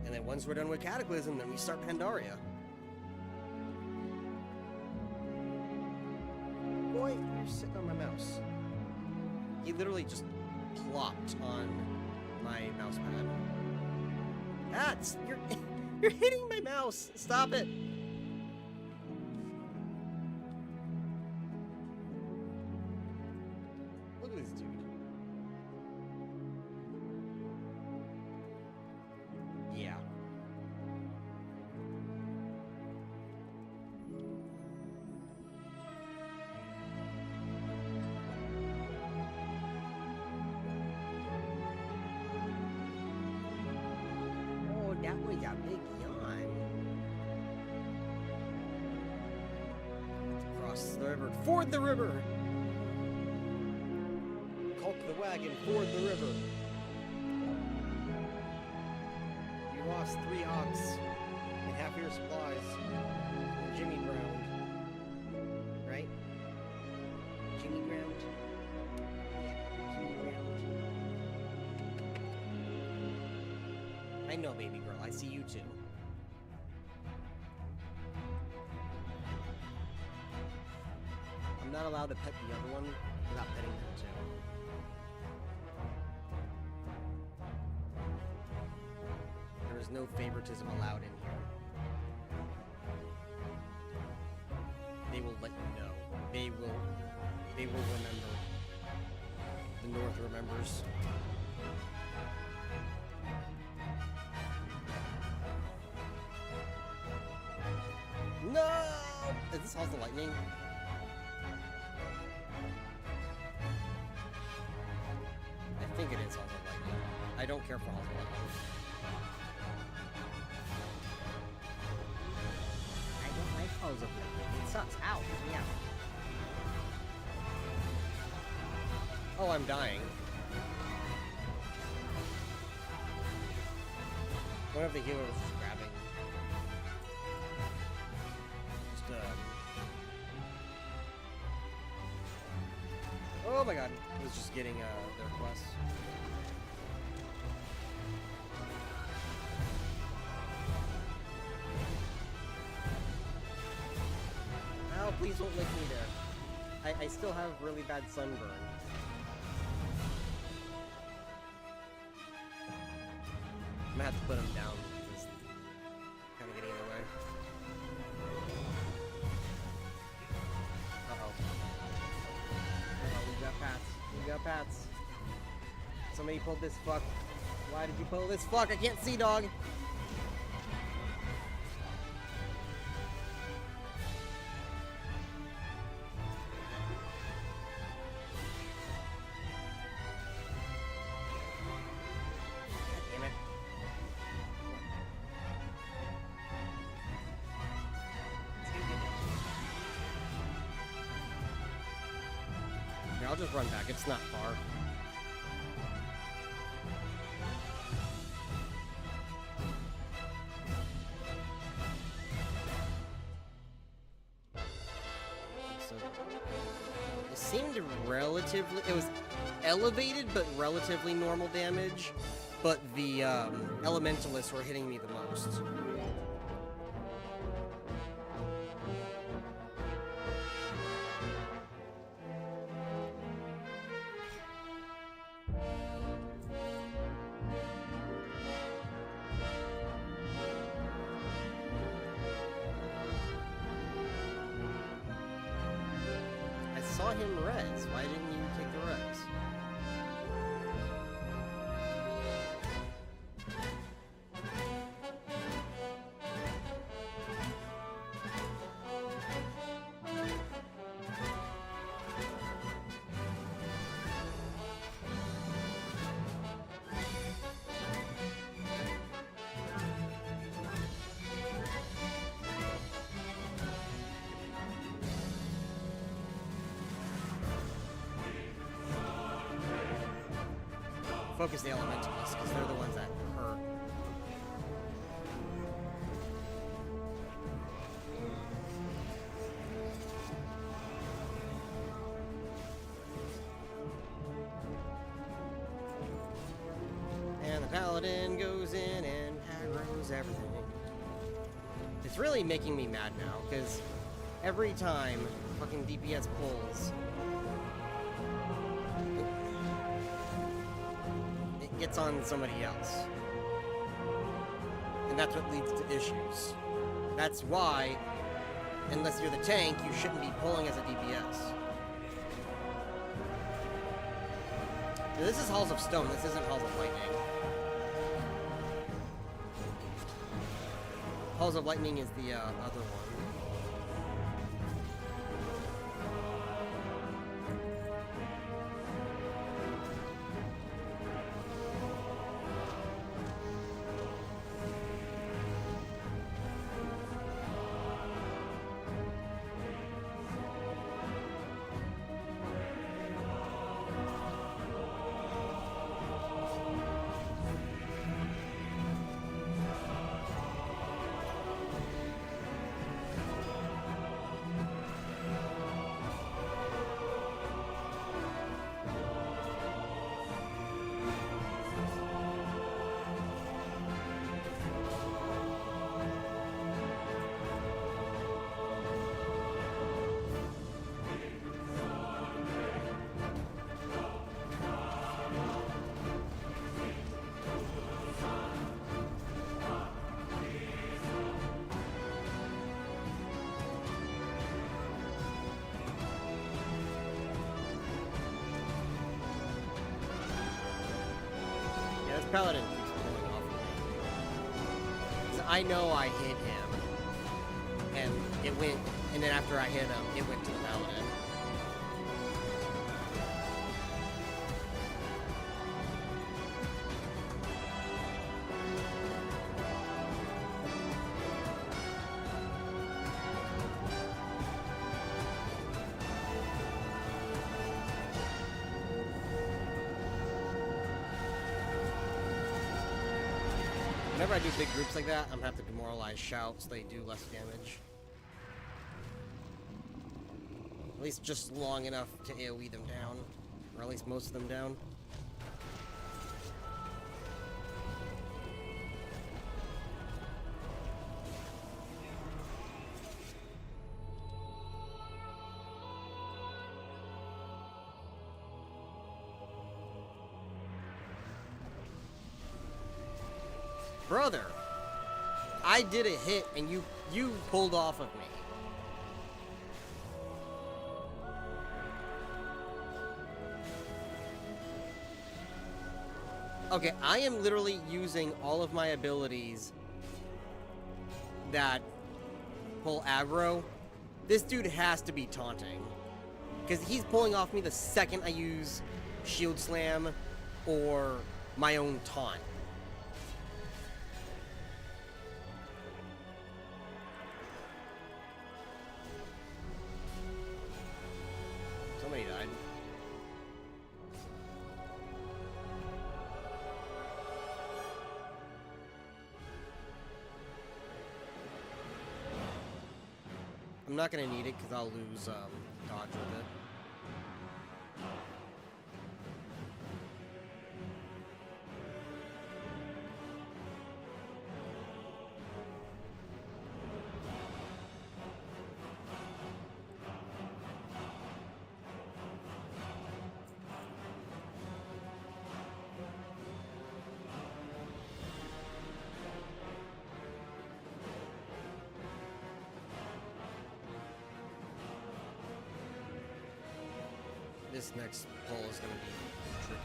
And then once we're done with Cataclysm, then we start Pandaria. Boy, you're sitting on my mouse. He literally just plopped on my mouse pad. That's you're hitting my mouse. Stop it. Look at this dude. Yeah. That was a big yawn. Let's cross the river. Ford the river! Culk the wagon, ford the river. You lost 3 ox and half your supplies. Jimmy drowned. Right? Jimmy drowned? Yeah, Jimmy drowned. I know, baby girl. I see you too. I'm not allowed to pet the other one without petting her too. There is no favoritism allowed in here. They will let you know. They will remember. The North remembers. No! Is this Halls of Lightning? I think it is Halls of Lightning. I don't care for Halls of Lightning. I don't like Halls of Lightning. It sucks. Ow! Yeah. Oh, I'm dying. One of the healers is grabbing. Oh my god, I was just getting their quest. Oh, please don't lick me there. I still have really bad sunburn. I'm gonna have to put him down because it's kind of getting in the way. got Pats. Somebody pulled this fuck. Why did you pull this fuck? I can't see, dog. God damn it. Here, I'll just run back. It's not far. So, it seemed relatively... It was elevated, but relatively normal damage. But the elementalists were hitting me the most. I saw him res. Why didn't you take the res? Focus the elementalists, because they're the ones that hurt. And the paladin goes in and aggroes everything. It's really making me mad now, because every time fucking DPS pulls, it gets on somebody else. And that's what leads to issues. That's why, unless you're the tank, you shouldn't be pulling as a DPS. Now, this is Halls of Stone, this isn't Halls of Lightning. Halls of Lightning is the other one. Paladin keeps pulling off of me. 'Cause I know I hit him, and it went, and then after I hit him, it went to the Paladin. Whenever I do big groups like that, I'm gonna have to demoralize shouts, so they do less damage. At least just long enough to AoE them down. Or at least most of them down. Brother, I did a hit and you pulled off of me. Okay, I am literally using all of my abilities that pull aggro. This dude has to be taunting. Because he's pulling off me the second I use Shield Slam or my own taunt. Somebody died. I'm not gonna need it because I'll lose dodge with it. This next pull is going to be tricky.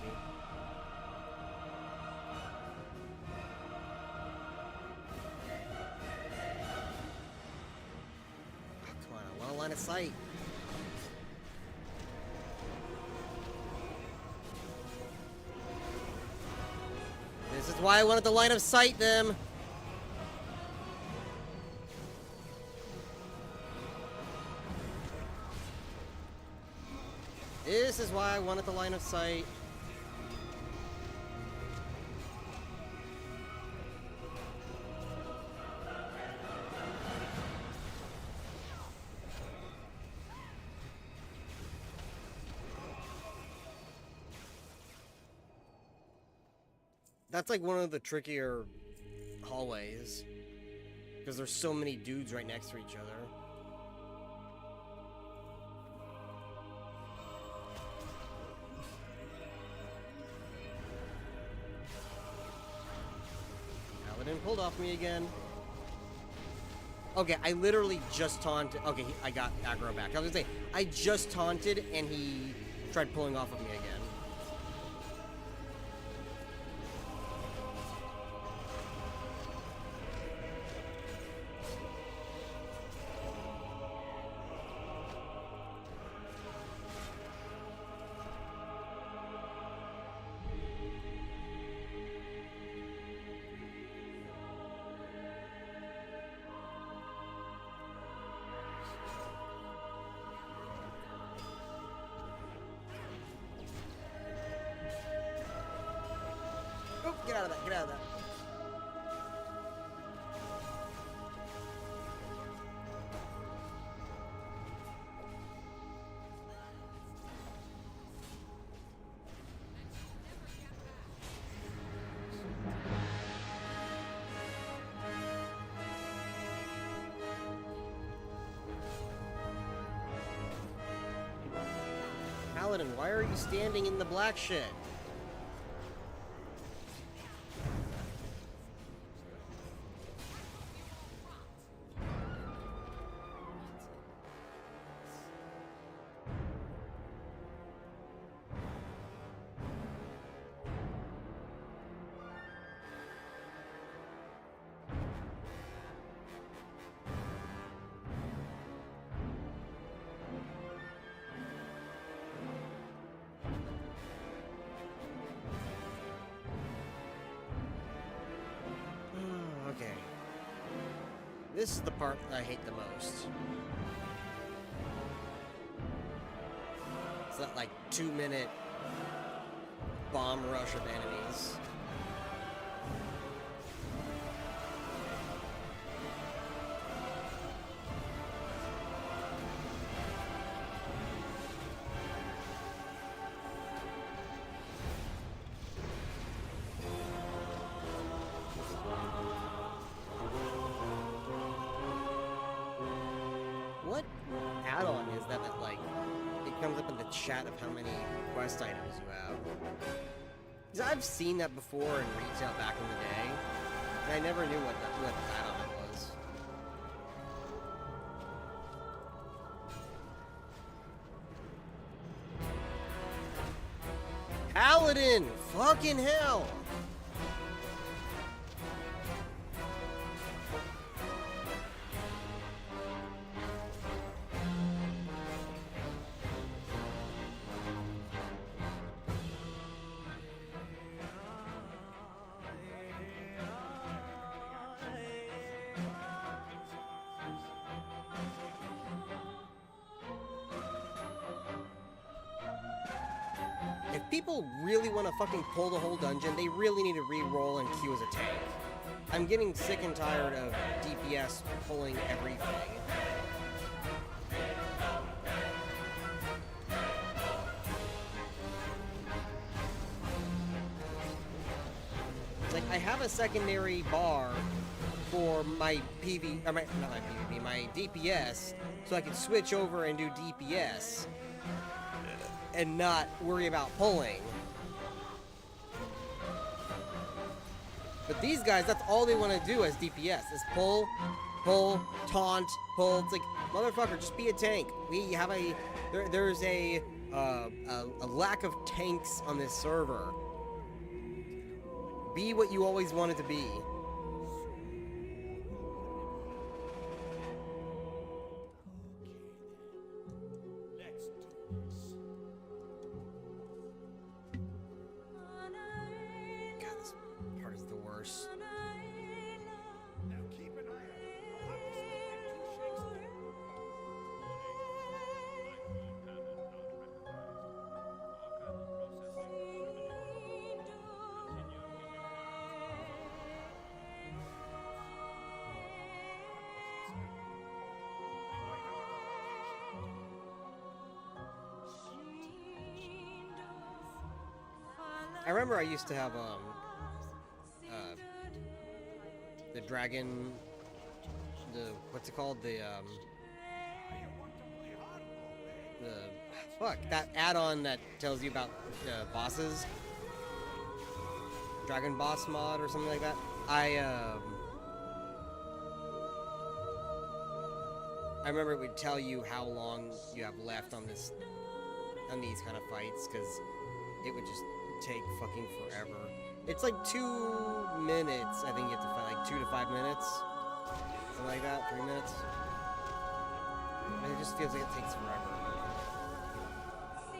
Oh, come on, I want a line of sight. This is why I wanted the line of sight them. This is why I wanted the line of sight. That's like one of the trickier hallways. Because there's so many dudes right next to each other. Pulled off me again. Okay, I literally just taunted. Okay, I got aggro back. I was gonna say, I just taunted and he tried pulling off of me again. Get out of that, get out of that. Paladin, why are you standing in the black shed? Okay. This is the part I hate the most. It's that like 2-minute bomb rush of enemies. What add-on is that like, it comes up in the chat of how many quest items you have? Because I've seen that before in retail back in the day, and I never knew what add-on it was. Paladin! Fucking hell! if people really want to fucking pull the whole dungeon, they really need to re-roll and queue as a tank. I'm getting sick and tired of DPS pulling everything. It's like, I have a secondary bar for my not my PvP, my DPS, so I can switch over and do DPS and not worry about pulling. But these guys, that's all they want to do as DPS, is pull, taunt, pull. It's like, motherfucker, just be a tank. We have there's a lack of tanks on this server. Be what you always wanted to be. I remember I used to have the dragon, what's it called, the fuck, that add-on that tells you about bosses, dragon boss mod or something like that. I remember it would tell you how long you have left on these kind of fights, because it would just take fucking forever. It's like 2 minutes, I think you have to fight, like 2 to 5 minutes. Something like that, 3 minutes. And it just feels like it takes forever.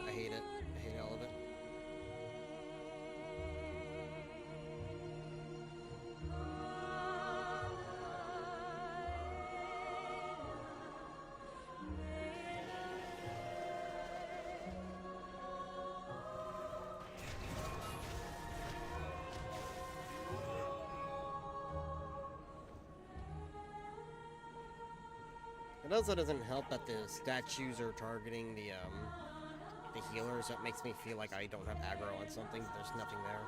I hate it. I hate all of it. It also doesn't help that the statues are targeting the healers. That makes me feel like I don't have aggro on something. There's nothing there.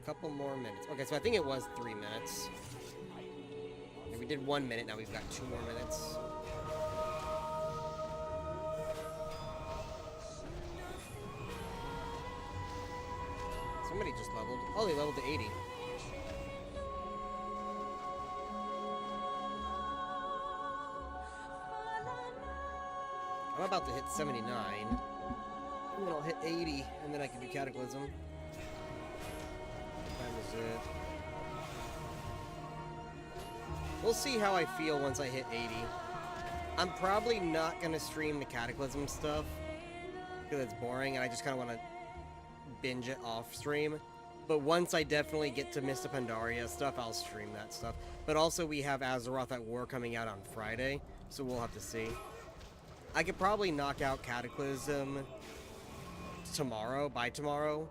A couple more minutes. Okay, so I think it was 3 minutes. And we did 1 minute, now we've got 2 more minutes. Somebody just leveled. Oh, they leveled to 80. I'm about to hit 79, and then I'll hit 80, and then I can do Cataclysm. What time is it? We'll see how I feel once I hit 80. I'm probably not going to stream the Cataclysm stuff, because it's boring, and I just kind of want to binge it off stream. But once I definitely get to Mist of Pandaria stuff, I'll stream that stuff. But also, we have Azeroth at War coming out on Friday, so we'll have to see. I could probably knock out Cataclysm tomorrow, by tomorrow.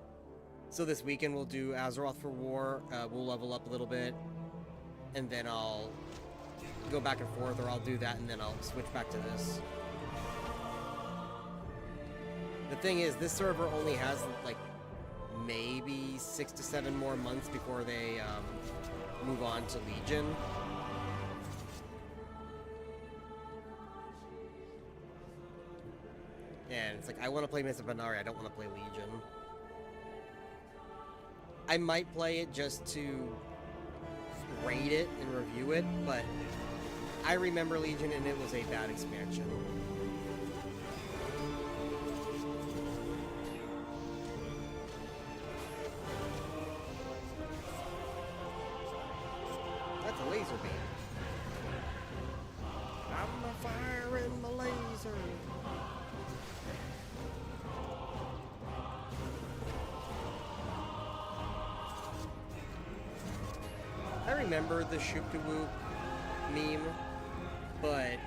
So this weekend we'll do Azeroth for War, we'll level up a little bit, and then I'll go back and forth, or I'll do that and then I'll switch back to this. The thing is, this server only has, like, maybe 6 to 7 more months before they move on to Legion. And it's like, I want to play Mist of Pandaria, I don't want to play Legion. I might play it just to rate it and review it, but I remember Legion and it was a bad expansion. That's a laser beam. I'm a fire in my laser. I remember the Shoop-to-Whoop meme, but,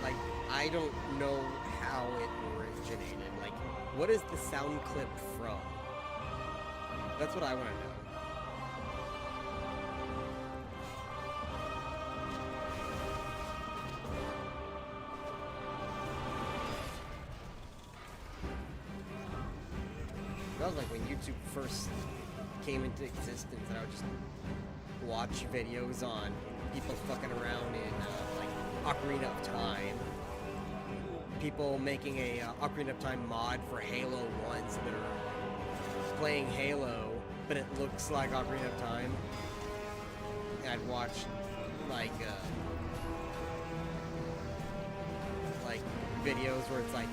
like, I don't know how how it originated. Like, what is the sound clip from? That's what I want to know. That was like when YouTube first came into existence, and I would just watch videos on people fucking around in like Ocarina of Time. People making a Ocarina of Time mod for Halo 1s that are playing Halo, but it looks like Ocarina of Time. And I'd watch like videos where it's like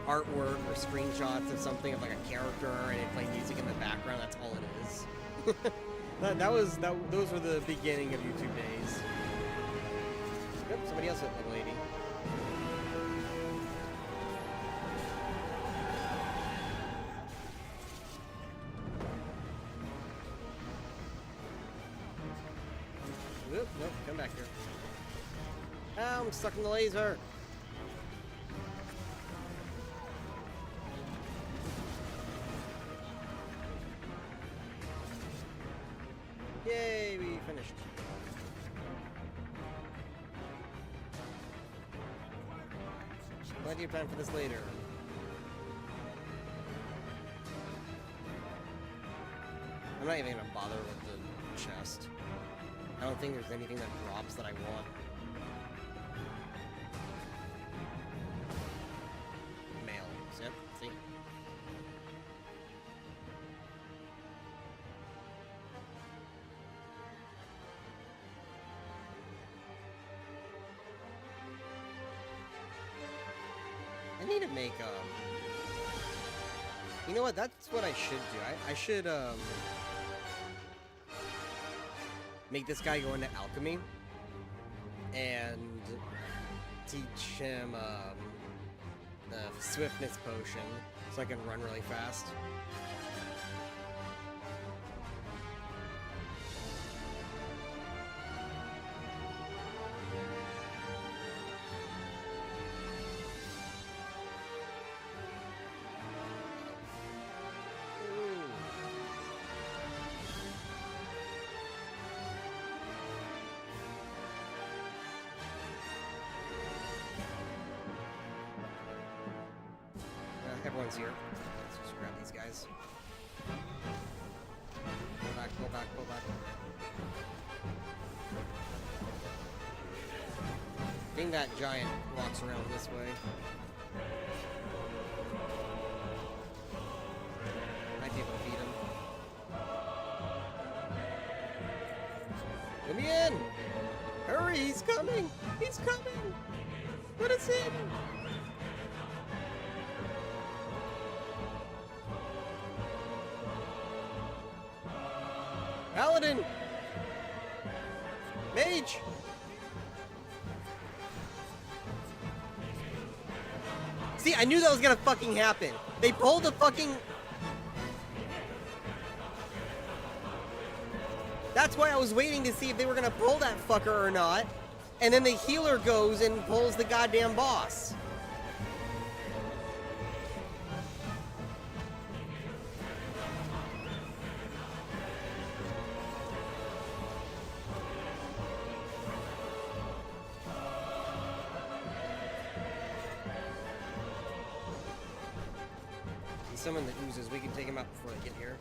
artwork or screenshots of something of like a character, and they play music in the background. That's all it is. Those were the beginning of YouTube days. Yep, somebody else hit level 80. Whoop, nope, come back here. Ah, I'm stuck in the laser. Yay, we finished. Plenty of time for this later. I'm not even gonna bother with the chest. I don't think there's anything that drops that I want. Mail. Yep, see? I need to make, you know what, that's what I should do. I should, make this guy go into alchemy and teach him, the swiftness potion so I can run really fast. Everyone's here. Let's just grab these guys. Go back, go back, go back. I think that giant walks around this way. Might be able to beat him. Let me in! Hurry, he's coming! He's coming! Let us in! Paladin! Mage! See, I knew that was gonna fucking happen. They pulled the fucking... That's why I was waiting to see if they were gonna pull that fucker or not. And then the healer goes and pulls the goddamn boss. Summon the oozes. We can take them out before they get here.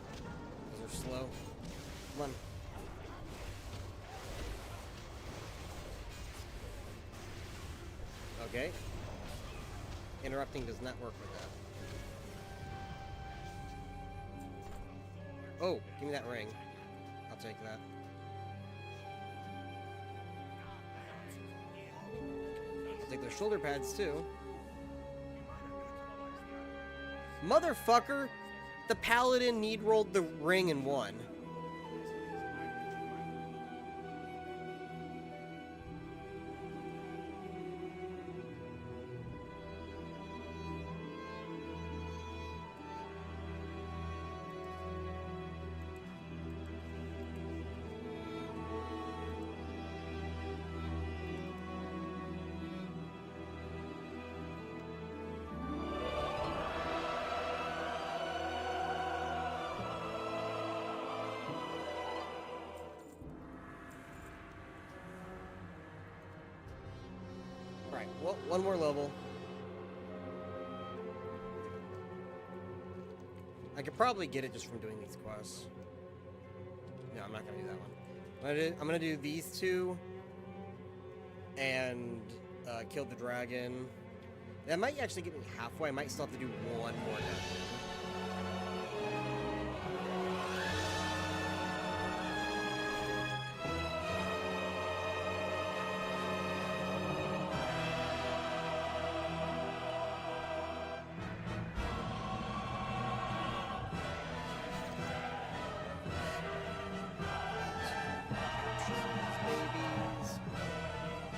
Those are slow. Come on. Okay. Interrupting does not work with that. Oh, give me that ring. I'll take that. I'll take their shoulder pads too. Motherfucker! The paladin need rolled the ring and won. Alright, well, one more level. I could probably get it just from doing these quests. No, I'm not gonna do that one. I'm gonna do these two and kill the dragon. That might actually get me halfway. I might still have to do one more dungeon.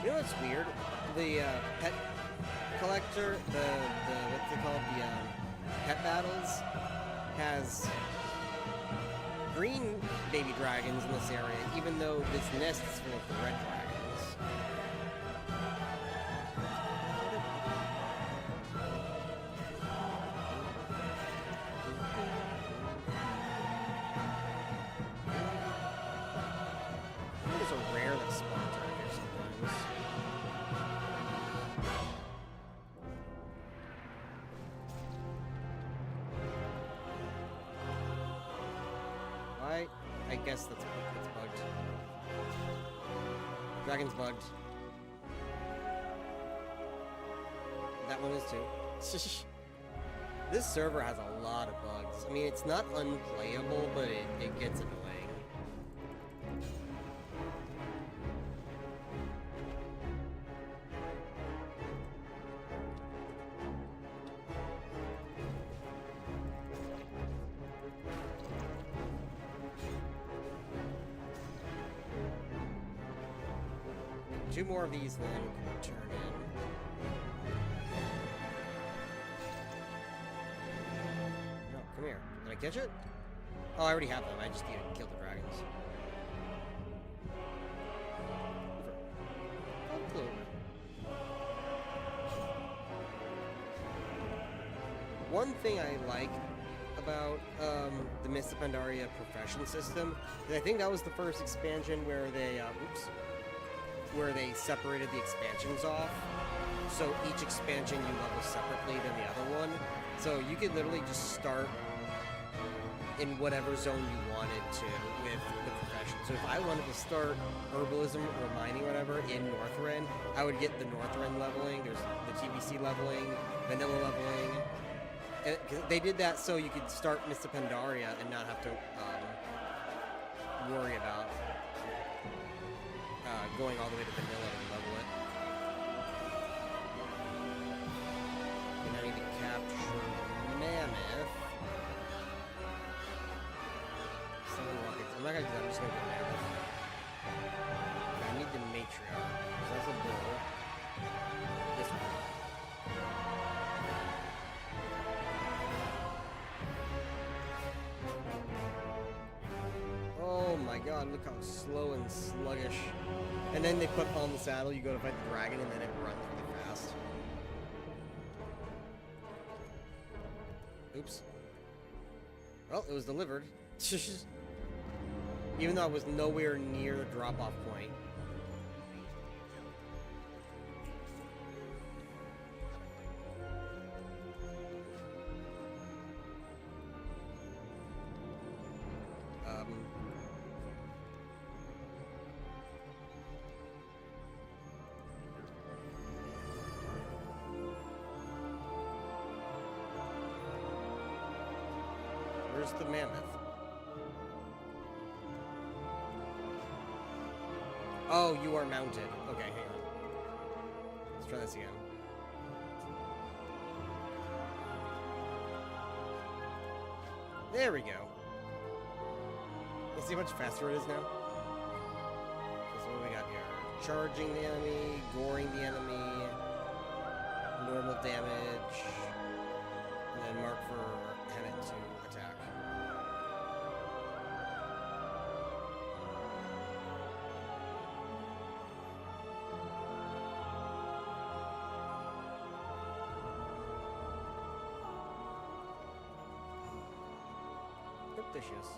You know what's weird? The pet collector, the what's it called? The pet battles has green baby dragons in this area, even though this nest is full of the red dragons. I think there's a rare that spawns around here sometimes. I guess that's bugged. Dragon's bugged. That one is too. This server has a lot of bugs. I mean, it's not unplayable, but it gets annoying. Two more of these, then we can turn in. No, come here. Did I catch it? Oh, I already have them. I just need to kill the dragons. Oh, clover. One thing I like about the Mists of Pandaria profession system is I think that was the first expansion where they, where they separated the expansions off. So each expansion you level separately than the other one. So you could literally just start in whatever zone you wanted to with the profession. So if I wanted to start herbalism or mining, whatever, in Northrend, I would get the Northrend leveling. There's the TBC leveling, vanilla leveling. And they did that so you could start Mists of Pandaria and not have to worry about going all the way to vanilla to level it. And I need to capture Mammoth. 7 rockets. I'm not gonna do that, I'm just gonna do Mammoth. Okay, I need the Matriarch. So that's a bull. This one. Oh my god, look how slow and sluggish. And then they put on the saddle, you go to fight the dragon, and then it runs really fast. Oops. Well, it was delivered. Even though I was nowhere near the drop-off point. Where's the mammoth? Oh, you are mounted. Okay, hang on. Let's try this again. There we go. Let's see how much faster it is now. Because what do we got here? Charging the enemy, goring the enemy, normal damage, and then mark for Hennet to attack. Dishes.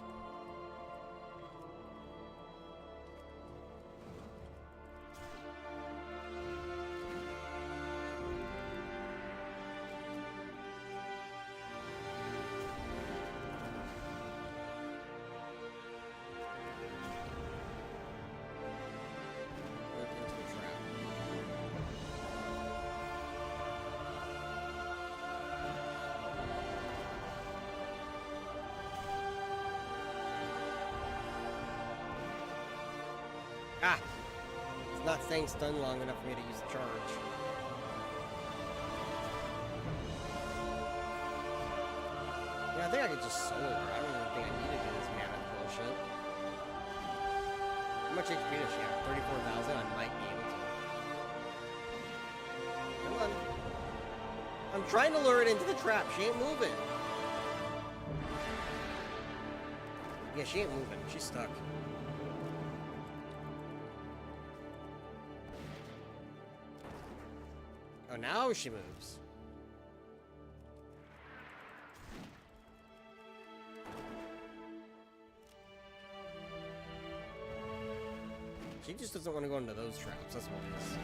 Ah! It's not staying stunned long enough for me to use the charge. Yeah, I think I could just solo her. I don't even think I need to do this mammoth bullshit. How much HP does she have? 34,000? I might be able to. Come on. I'm trying to lure it into the trap. She ain't moving. Yeah, she ain't moving. She's stuck. Oh, now she moves. She just doesn't want to go into those traps. That's what it is.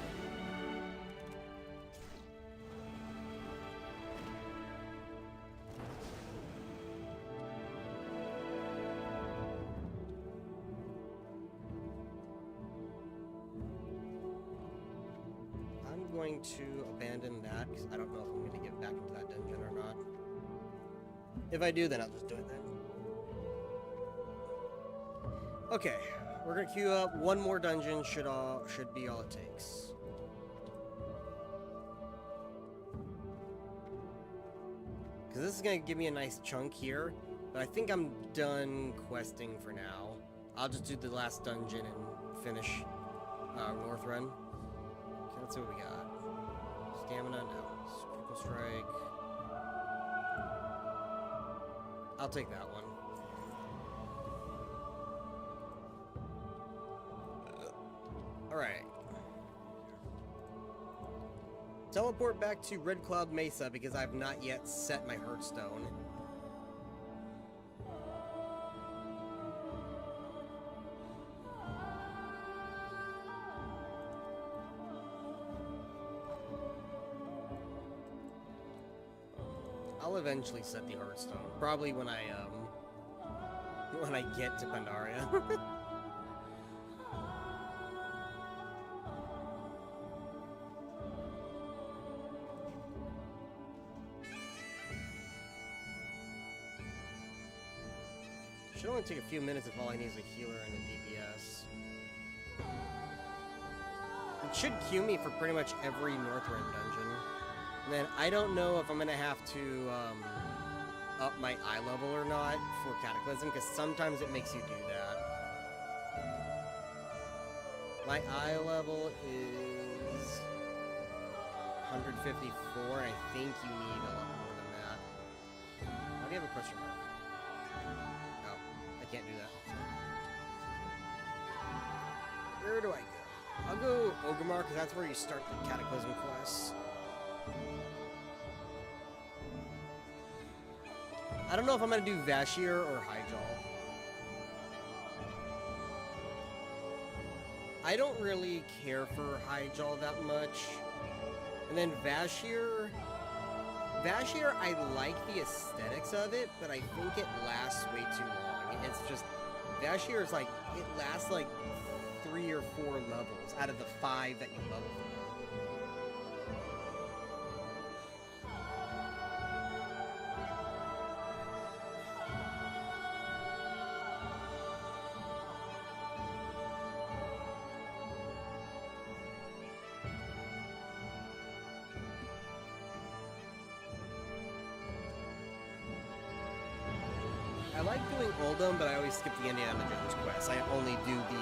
I'm going to abandon that because I don't know if I'm going to get back into that dungeon or not. If I do, then I'll just do it then. Okay, we're gonna queue up one more dungeon. Should be all it takes. Because this is gonna give me a nice chunk here, but I think I'm done questing for now. I'll just do the last dungeon and finish Northrend. Okay, let's see what we got. Stamina, no. Critical strike. I'll take that one. Alright. Teleport back to Red Cloud Mesa because I've not yet set my Hearthstone. I'll eventually set the Hearthstone. Probably when I get to Pandaria. Should only take a few minutes if all I need is a healer and a DPS. It should queue me for pretty much every Northrend dungeon. And then I don't know if I'm gonna have to up my eye level or not for Cataclysm, because sometimes it makes you do that. My eye level is 154, and I think you need a lot more than that. Why do you have a question mark? Can't do that. Where do I go? I'll go Orgrimmar because that's where you start the Cataclysm quests. I don't know if I'm gonna do Vashir or Hyjal. I don't really care for Hyjal that much. And then Vashir, I like the aesthetics of it, but I think it lasts way too long. It's just, Vashir is like, it lasts like 3 or 4 levels out of the 5 that you level for. I like doing Oldham, but I always skip the Indiana Jones quest. I only do the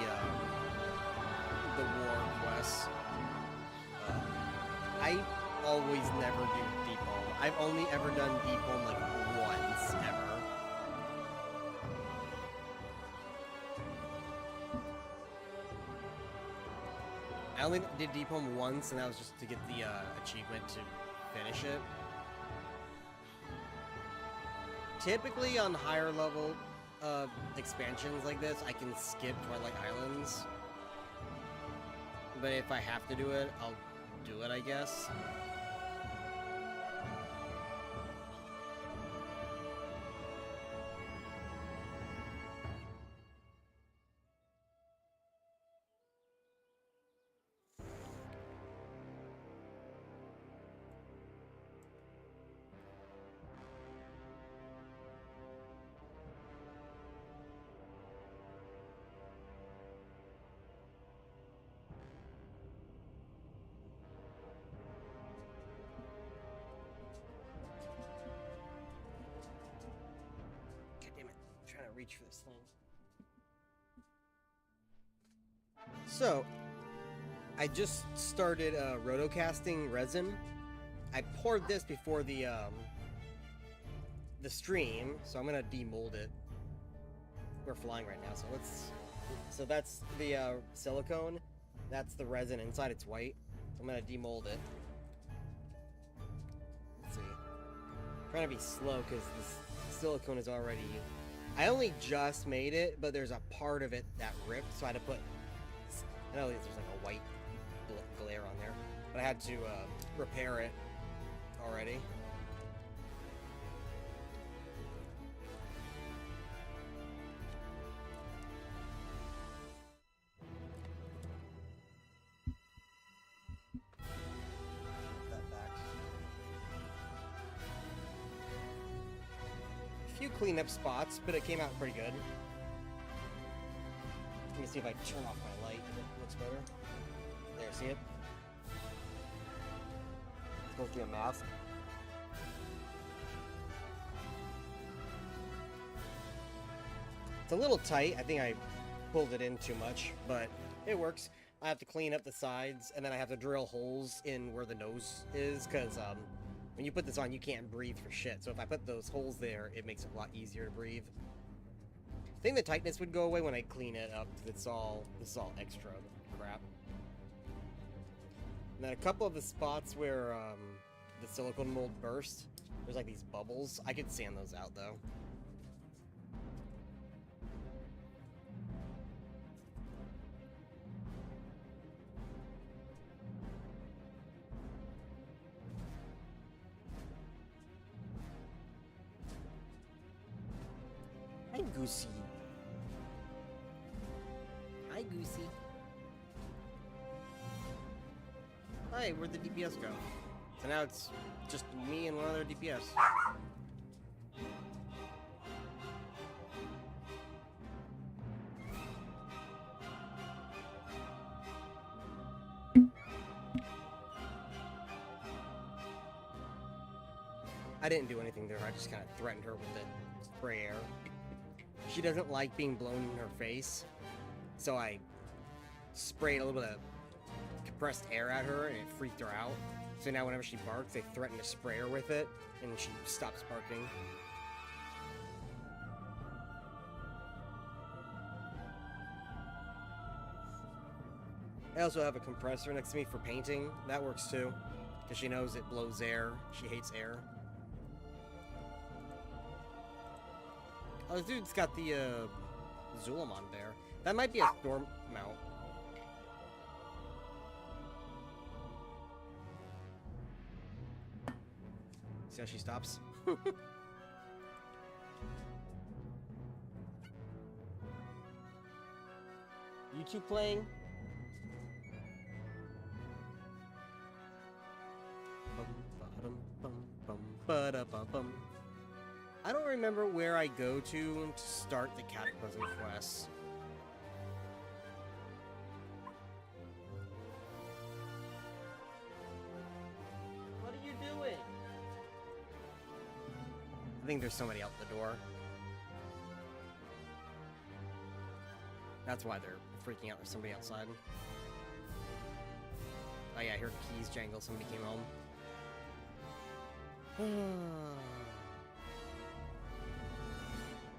war quests. I always never do Deep Home. I've only ever done Deep Home like once, ever. I only did Deep Home once, and that was just to get the achievement to finish it. Typically on higher level expansions like this, I can skip Twilight Islands. But if I have to do it, I'll do it, I guess. reach for this thing. So, I just started rotocasting resin. I poured this before the stream, so I'm gonna demold it. We're flying right now, so let's. So that's the silicone. That's the resin inside. It's white. So I'm gonna demold it. Let's see. I'm trying to be slow because the silicone is already. I only just made it, but there's a part of it that ripped, so I had to put. I know there's like a white glare on there, but I had to repair it already. That back. A few cleanup spots, but it came out pretty good. Let me see if I turn off my light. It looks better. There, see it? It's supposed to be a mask. It's a little tight. I think I pulled it in too much, but it works. I have to clean up the sides, and then I have to drill holes in where the nose is, because when you put this on, you can't breathe for shit. So if I put those holes there, it makes it a lot easier to breathe. I think the tightness would go away when I clean it up. This is all extra crap. And then a couple of the spots where the silicone mold burst, there's like these bubbles. I could sand those out though. Hi, Goosey. Hi, Goosey. Hi, where'd the DPS go? So now it's just me and one other DPS. I didn't do anything there, I just kind of threatened her with the spray air. She doesn't like being blown in her face, so I sprayed a little bit of compressed air at her and it freaked her out. So now whenever she barks, I threaten to spray her with it, and she stops barking. I also have a compressor next to me for painting. That works too, because she knows it blows air. She hates air. Oh, this dude's got the Zulamon there. That might be a storm mount. See how she stops? You two playing? I don't remember where I go to start the Cataclysm quest. What are you doing? I think there's somebody out the door. That's why they're freaking out. There's somebody outside. Oh yeah, I heard keys jangle. Somebody came home.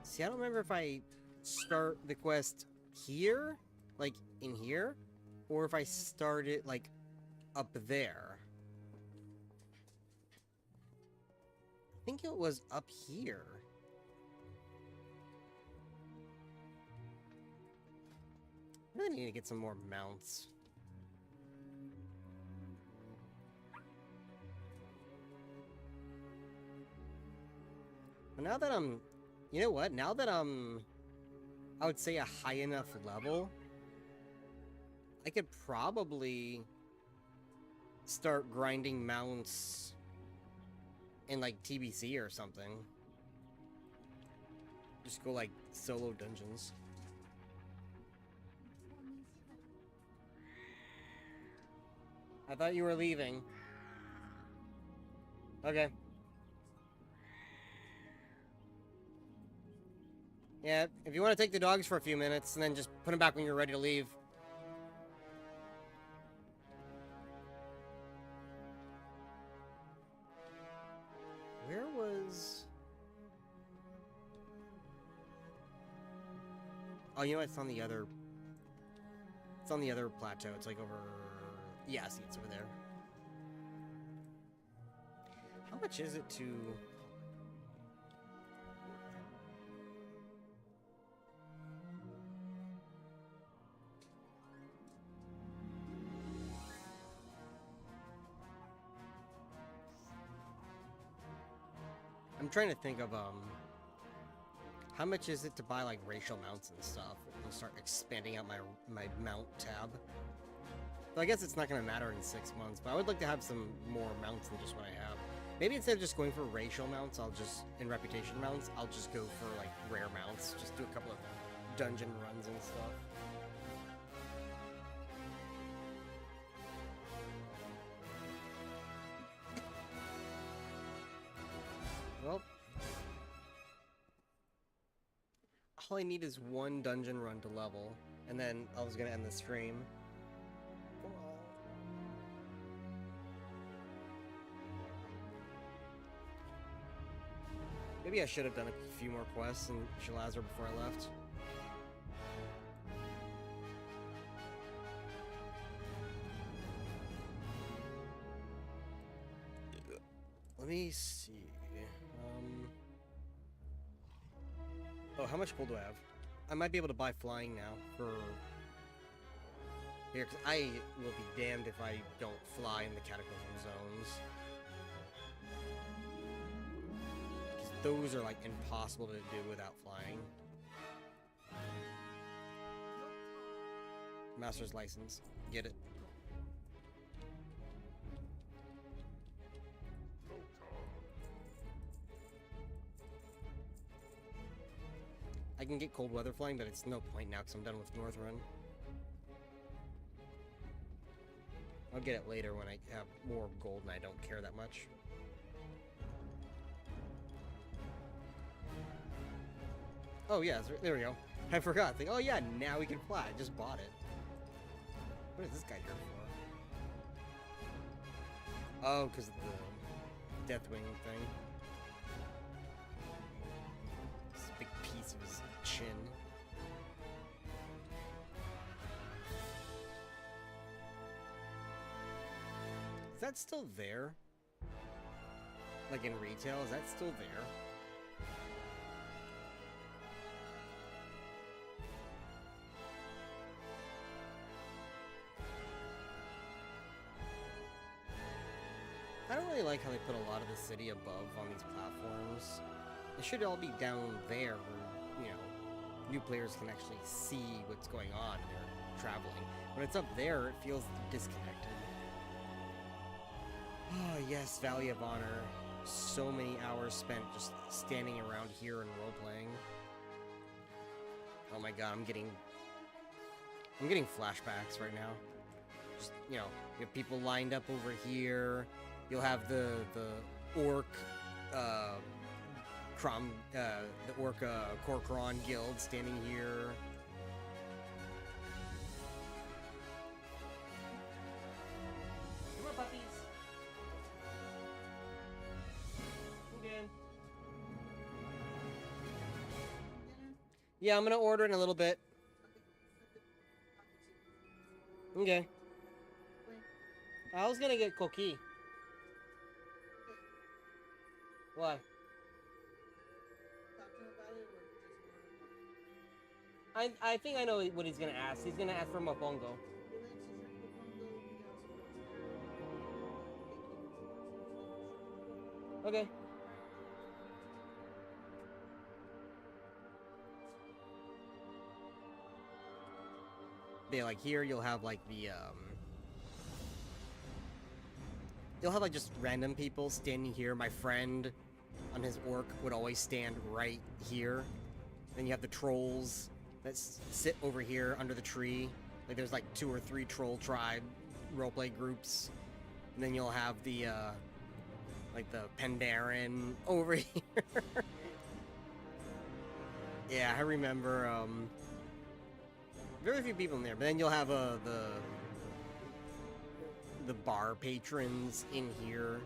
See, I don't remember if I start the quest here, like in here, or if I start it like up there. I think it was up here. I really need to get some more mounts. But now that I'm... You know what? Now that I'm... I would say a high enough level, I could probably start grinding mounts in like TBC or something. Just go like solo dungeons. I thought you were leaving. Okay. Yeah, if you want to take the dogs for a few minutes, and then just put them back when you're ready to leave. Where was... Oh, you know what? It's on the other... It's on the other plateau. It's like over... Yeah, see, it's over there. How much is it to... I'm trying to think of, how much is it to buy, like, racial mounts and stuff? And start expanding out my mount tab. So I guess it's not going to matter in 6 months, but I would like to have some more mounts than just what I have. Maybe instead of just going for racial mounts, in reputation mounts, I'll just go for, like, rare mounts. Just do a couple of dungeon runs and stuff. Well, all I need is one dungeon run to level, and then I was gonna end the stream. Maybe I should have done a few more quests in Shalazar before I left. Let me see. Oh, how much gold do I have? I might be able to buy flying now for... Here, because I will be damned if I don't fly in the Cataclysm zones. Because those are, like, impossible to do without flying. Master's license. Get it. I can get cold weather flying, but it's no point now because I'm done with Northrend. I'll get it later when I have more gold and I don't care that much. Oh yeah, there we go. I forgot. Oh yeah, now we can fly. I just bought it. What is this guy here for? Oh, because of the Deathwing thing. Big piece of his chin. Is that still there? Like in retail, is that still there? I don't really like how they put a lot of the city above on these platforms. It should all be down there where, you know, new players can actually see what's going on when they're traveling. When it's up there, it feels disconnected. Oh yes, Valley of Honor. So many hours spent just standing around here and role-playing. Oh my god, I'm getting flashbacks right now. Just, you know, you have people lined up over here. You'll have the orc, the orc Korkron guild standing here. Come on, puppies. Okay. Yeah, I'm gonna order in a little bit. Okay. I was gonna get Koki. Why? I think I know what he's gonna ask. He's gonna ask for Mopongo. Okay. Yeah, like here you'll have like the you'll have like just random people standing here. My friend on his orc would always stand right here. Then you have the trolls that sit over here under the tree. Like there's like 2 or 3 troll tribe roleplay groups. And then you'll have the like the Pandaren over here. Yeah, I remember, very few people in there, but then you'll have, the bar patrons in here.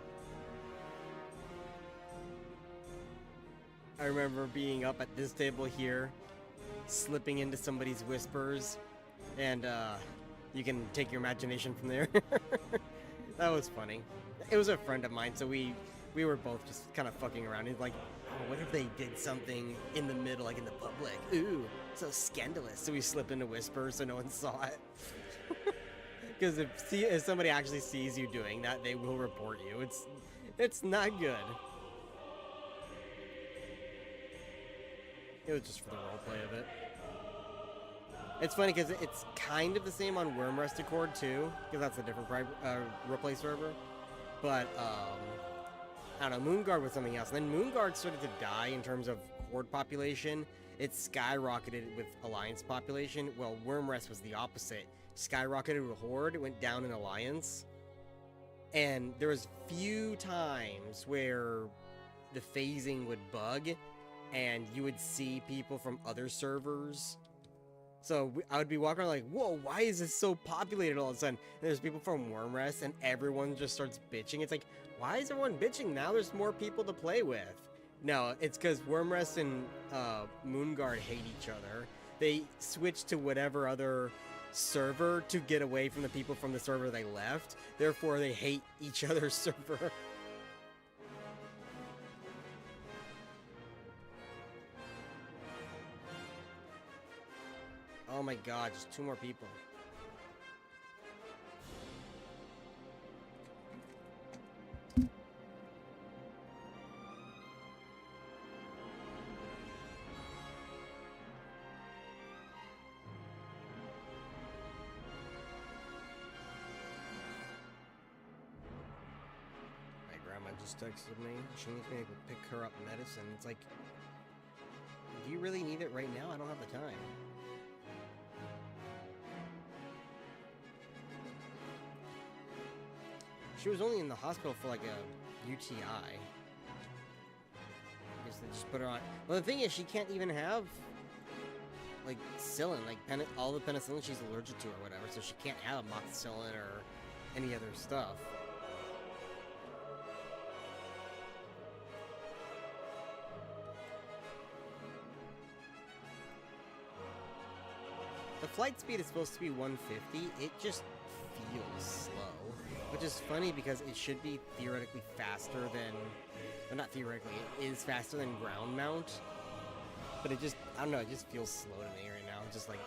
I remember being up at this table here, slipping into somebody's whispers, and, you can take your imagination from there. That was funny. It was a friend of mine, so we were both just kind of fucking around. He's like, oh, what if they did something in the middle, like in the public? Ooh, so scandalous. So we slipped into whispers so no one saw it. Because if somebody actually sees you doing that, they will report you. It's not good. It was just for the roleplay of it. It's funny because it's kind of the same on Wormrest Accord too, because that's a different roleplay server. But I don't know, Moonguard was something else. And then Moonguard started to die in terms of Horde population. It skyrocketed with Alliance population. Well, Wormrest was the opposite. Skyrocketed with Horde, it went down in Alliance. And there was few times where the phasing would bug, and you would see people from other servers. So I would be walking around like, whoa, why is this so populated all of a sudden? And there's people from Wormrest, and everyone just starts bitching. It's like, why is everyone bitching now? There's more people to play with. No, it's because Wormrest and Moonguard hate each other. They switched to whatever other server to get away from the people from the server they left. Therefore, they hate each other's server. Oh my god, just 2 more people. My grandma just texted me. She needs me to pick her up medicine. It's like, do you really need it right now? I don't have the time. She was only in the hospital for like a UTI. I guess they just put her on. Well, the thing is, she can't even have like penicillin, like all the penicillin she's allergic to or whatever. So she can't have amoxicillin or any other stuff. The flight speed is supposed to be 150. It just feels slow, which is funny because it should be theoretically faster than, well, not theoretically, it is faster than ground mount, but it just, I don't know, it just feels slow to me right now. It's just like,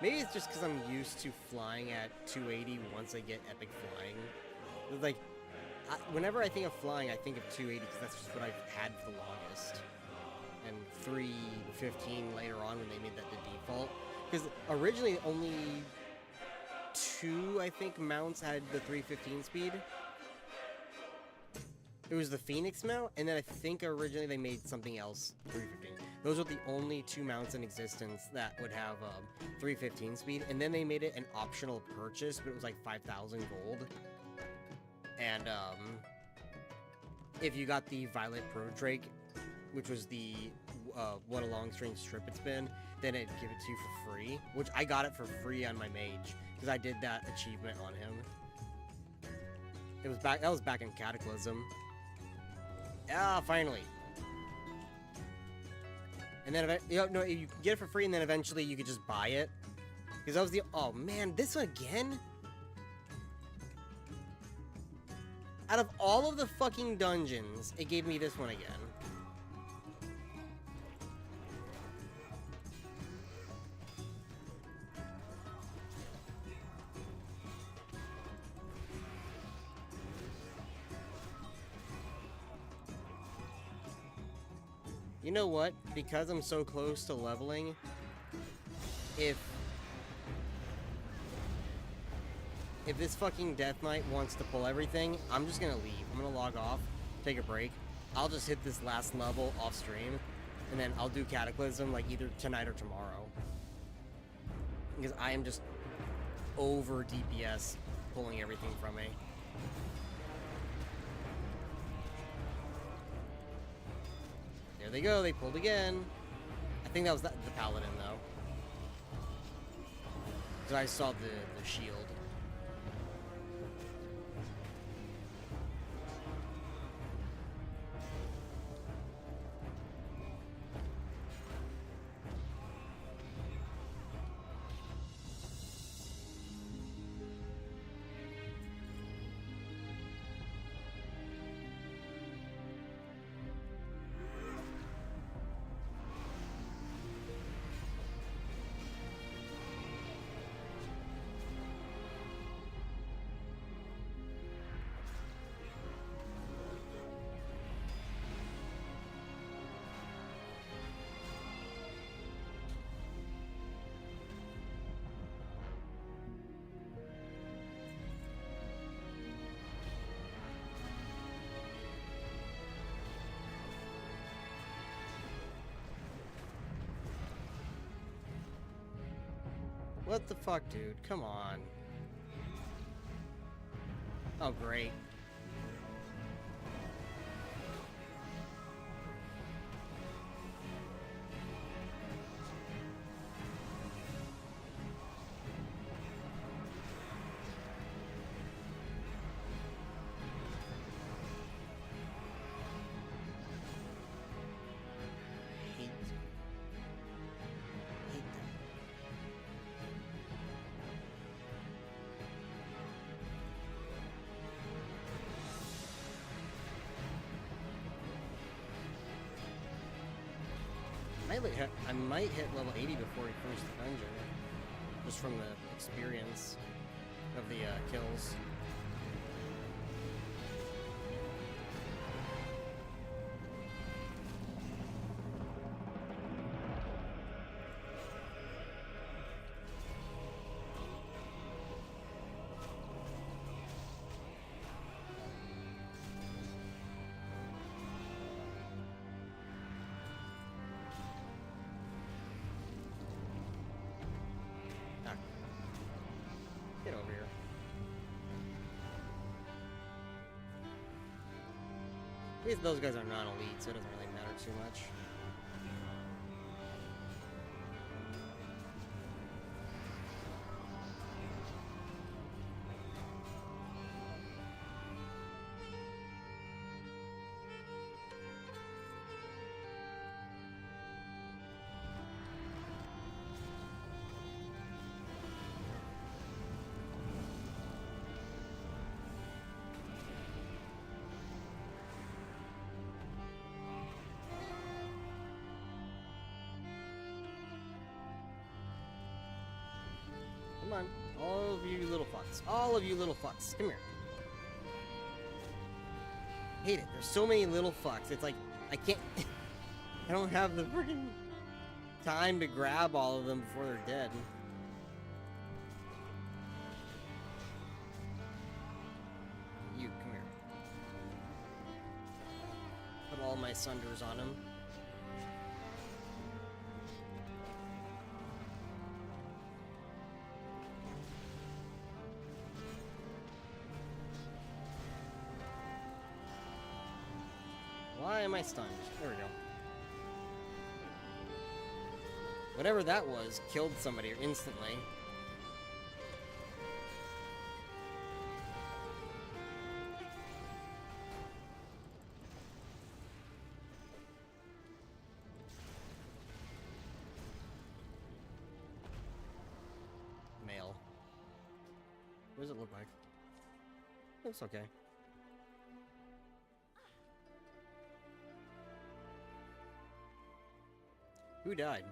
maybe it's just because I'm used to flying at 280 once I get epic flying. It's like, whenever I think of flying, I think of 280 because that's just what I've had for the longest. And 315 later on when they made that the default. Because originally only 2, I think, mounts had the 315 speed. It was the Phoenix mount, and then I think originally they made something else 315. Those were the only 2 mounts in existence that would have 315 speed, and then they made it an optional purchase, but it was like 5,000 gold. And if you got the Violet Pro Drake, which was the what a long strange trip it's been, then it'd give it to you for free, which I got it for free on my mage because I did that achievement on him. It was back, that was back in Cataclysm. Ah, finally. And then no, you get it for free, and then eventually you could just buy it because that was the, oh man, this one again. Out of all of the fucking dungeons, it gave me this one again. You know what? Because I'm so close to leveling, if this fucking Death Knight wants to pull everything, I'm just gonna leave. I'm gonna log off, take a break. I'll just hit this last level off stream, and then I'll do Cataclysm like either tonight or tomorrow. Because I am just over DPS pulling everything from me. they go. They pulled again. I think that was the paladin, though. Because I saw the shield. What the fuck, dude? Come on. Oh, great. I might hit level 80 before we finish the dungeon. Just from the experience of the kills. Get over here. At least those guys are non-elite, so it doesn't really matter too much. Come on. All of you little fucks. All of you little fucks. Come here. I hate it. There's so many little fucks. It's like, I can't... I don't have the freaking time to grab all of them before they're dead. You, come here. Put all my sunders on him. Why am I stunned? There we go. Whatever that was killed somebody instantly. Male. What does it look like? Looks okay. Who died?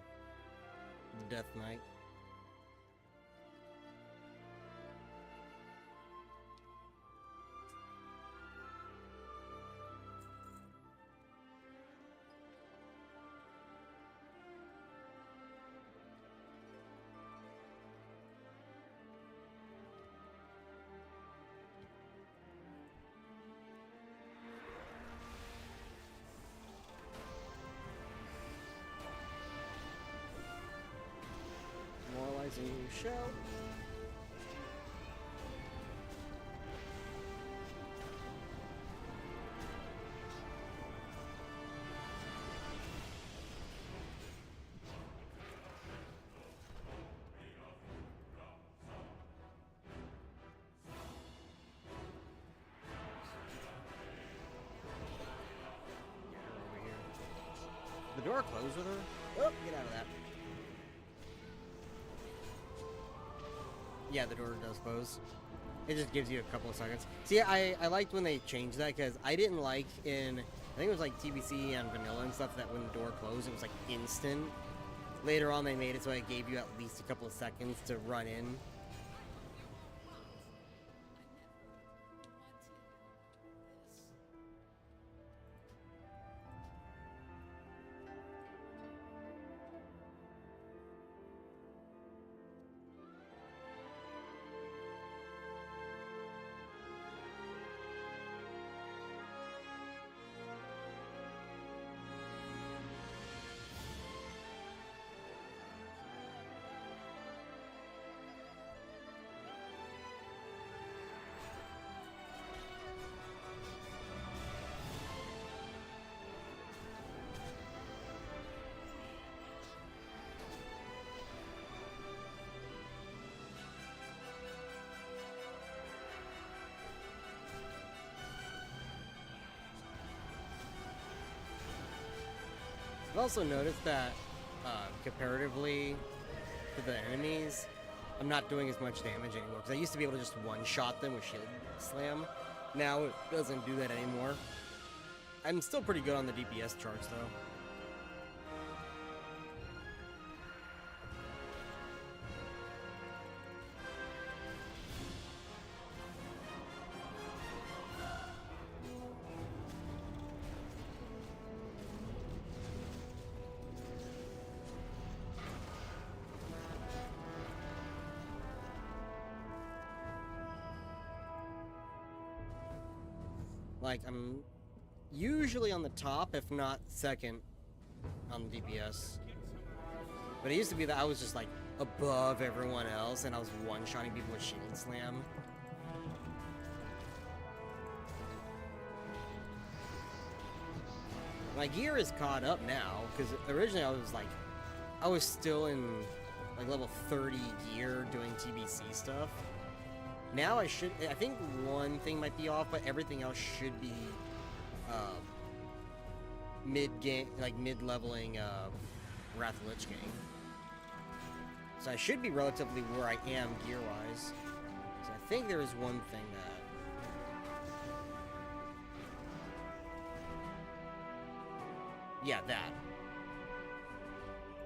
The Death Knight. Moralizing shell. The door closed with her? Oh, get out of that. Yeah, the door does close. It just gives you a couple of seconds. See, I liked when they changed that, because I didn't like in... I think it was like TBC and Vanilla and stuff, that when the door closed, it was like instant. Later on, they made it so it gave you at least a couple of seconds to run in. I've also noticed that, comparatively to the enemies, I'm not doing as much damage anymore, because I used to be able to just one-shot them with Shield Slam. Now it doesn't do that anymore. I'm still pretty good on the DPS charge, though. Like, I'm usually on the top, if not second, on the DPS. But it used to be that I was just, like, above everyone else, and I was one-shotting people with Shield Slam. My gear is caught up now, because originally I was still in, like, level 30 gear doing TBC stuff. Now I think one thing might be off, but everything else should be mid-game, like mid-leveling Wrath of Lich King. So I should be relatively where I am gear-wise. So I think there is one thing that... Yeah, that.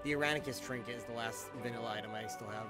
The Iranicus Trinket is the last vanilla item I still have.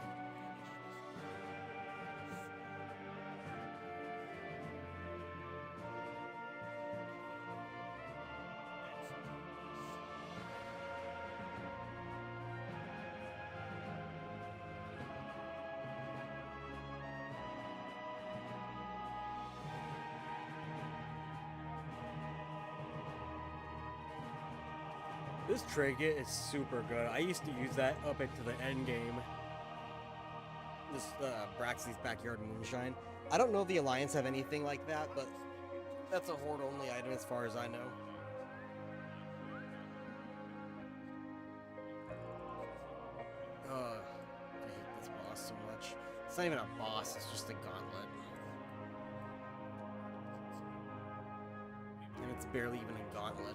This trinket is super good. I used to use that up into the end game. This Braxley's Backyard Moonshine. I don't know if the Alliance have anything like that, but that's a horde-only item as far as I know. I hate this boss so much. It's not even a boss, it's just a gauntlet. And it's barely even a gauntlet.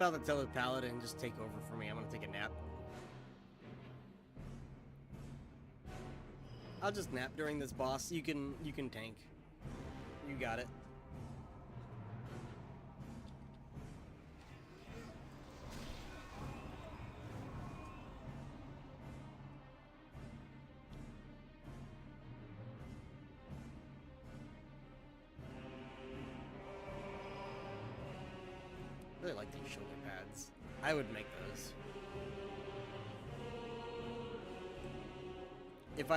I'll have to tell the paladin just take over for me. I'm gonna take a nap. I'll just nap during this boss. You can tank. You got it. I really like these shoulder pads. I would make those. If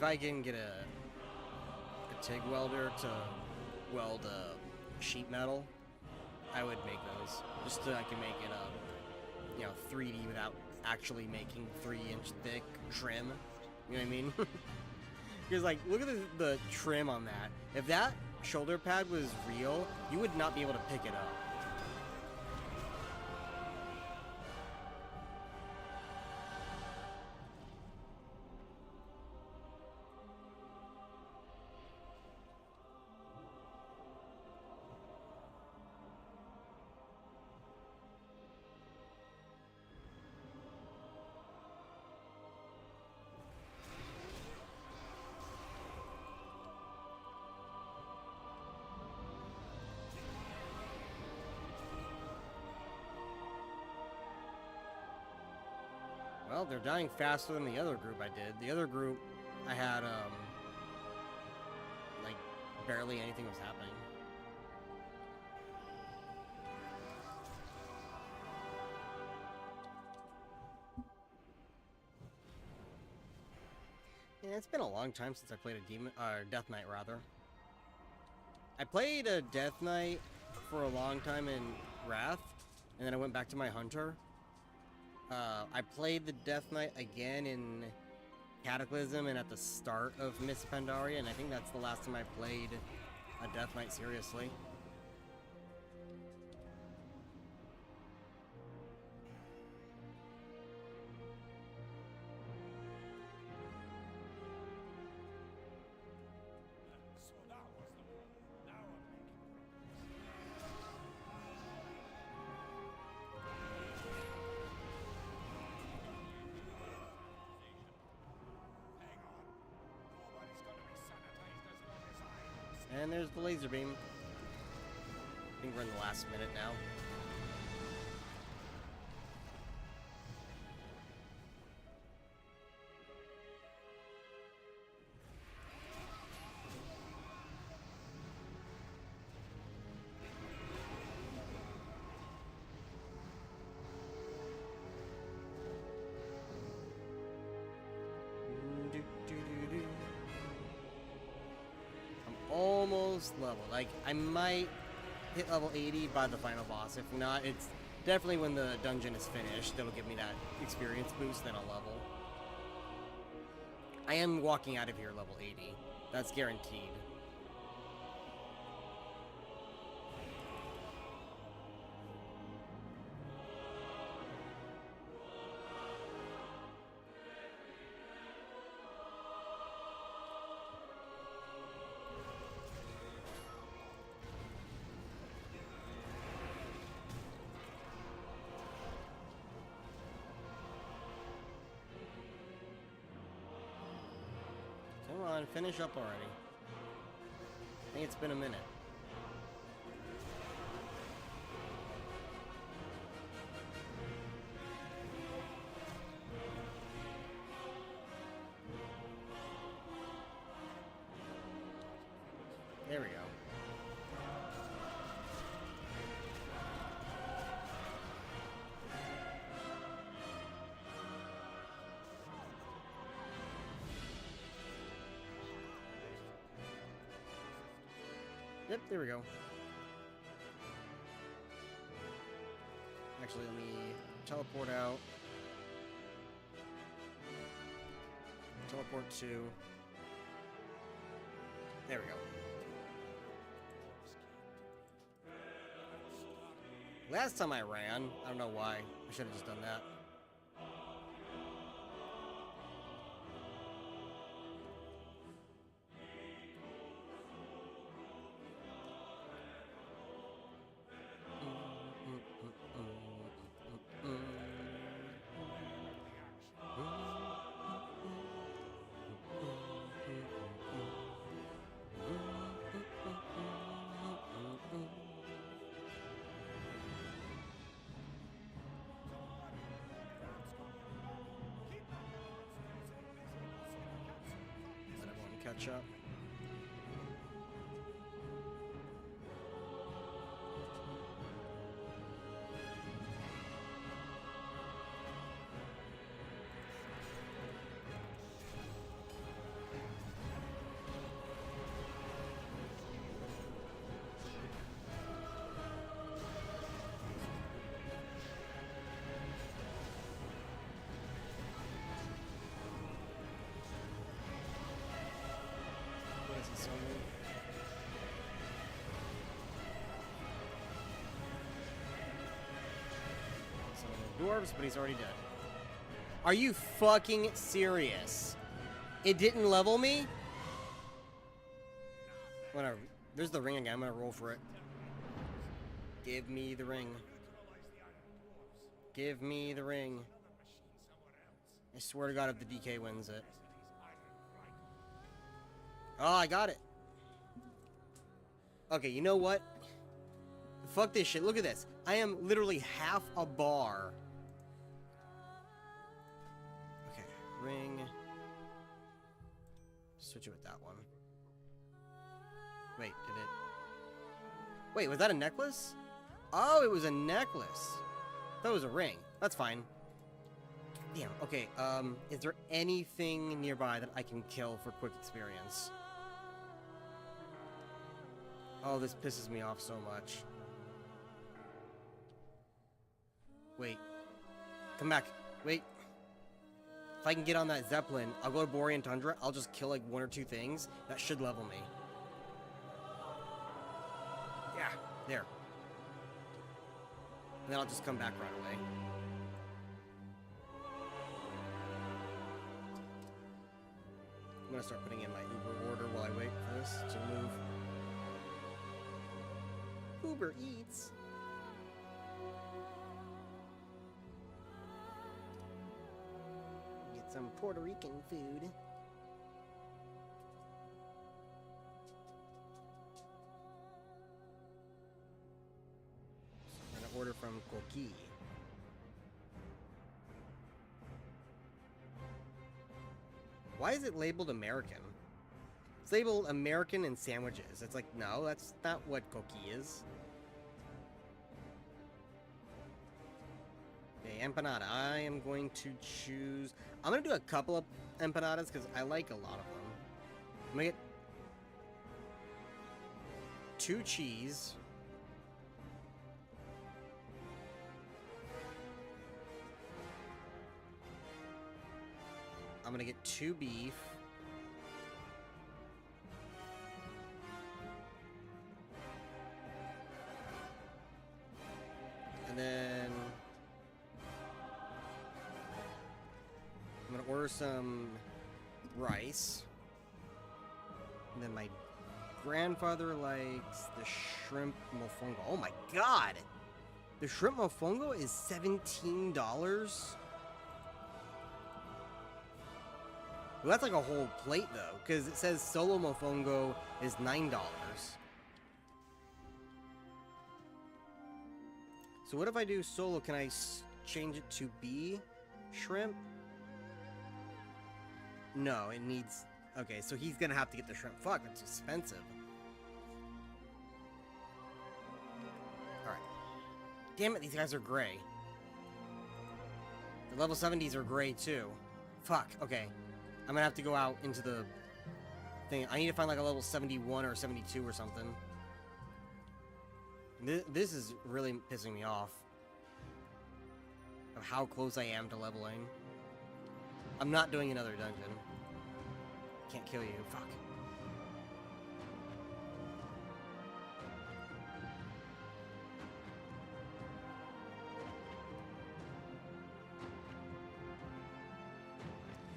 I can get a TIG welder to weld sheet metal, I would make those. Just so I can make it you know, 3D without actually making 3-inch thick trim. You know what I mean? Because, like, look at the trim on that. If that shoulder pad was real, you would not be able to pick it up. Well, they're dying faster than the other group I did. The other group, I had, like, barely anything was happening. Yeah, it's been a long time since I played a Death Knight, rather. I played a Death Knight for a long time in Wrath, and then I went back to my Hunter. I played the Death Knight again in Cataclysm and at the start of Miss Pandaria, and I think that's the last time I played a Death Knight seriously. So that was the problem. Now I'm making Hang on. Nobody's gonna be sanitized as long as I am. And there's the laser beam. I think we're in the last minute now. I'm almost level. Like, I might hit level 80 by the final boss. If not, it's definitely when the dungeon is finished. That'll give me that experience boost, then I'll level. I am walking out of here level 80. That's guaranteed. Come on, finish up already. I think it's been a minute. There we go. Yep, there we go. Actually, let me teleport out. Teleport to... There we go. Last time I ran, I don't know why. I should have just done that. Let everyone catch up. dwarves, but he's already dead. Are you fucking serious? It didn't level me? Whatever. There's the ring again. I'm gonna roll for it. Give me the ring. Give me the ring. I swear to God if the DK wins it. Oh, I got it. Okay, you know what? Fuck this shit. Look at this. I am literally half a bar. Okay, ring. Switch it with that one. Wait, did it... Wait, was that a necklace? Oh, it was a necklace. That was a ring. That's fine. Damn, okay, is there anything nearby that I can kill for quick experience? Oh, this pisses me off so much. Wait. Come back. Wait. If I can get on that Zeppelin, I'll go to Borean Tundra, I'll just kill like 1 or 2 things. That should level me. Yeah, there. And then I'll just come back right away. I'm gonna start putting in my Uber order while I wait for this to move. Uber Eats. Get some Puerto Rican food. I'm gonna order from Coqui. Why is it labeled American? It's labeled American and sandwiches. It's like, no, that's not what Coqui is. Okay, empanada. I am going to choose... I'm going to do a couple of empanadas because I like a lot of them. I'm going to get 2 cheese. I'm gonna get 2 beef. And then I'm gonna order some rice. And then my grandfather likes the shrimp mofongo. Oh my god! The shrimp mofongo is $17? Well, that's like a whole plate, though, because it says solo mofongo is $9. So what if I do solo? Can I change it to B shrimp? No, it needs... Okay, so he's gonna have to get the shrimp. Fuck, that's expensive. Alright. Damn it, these guys are gray. The level 70s are gray, too. Fuck, okay. I'm gonna have to go out into the thing. I need to find like a level 71 or 72 or something. This is really pissing me off. Of how close I am to leveling. I'm not doing another dungeon. Can't kill you. Fuck.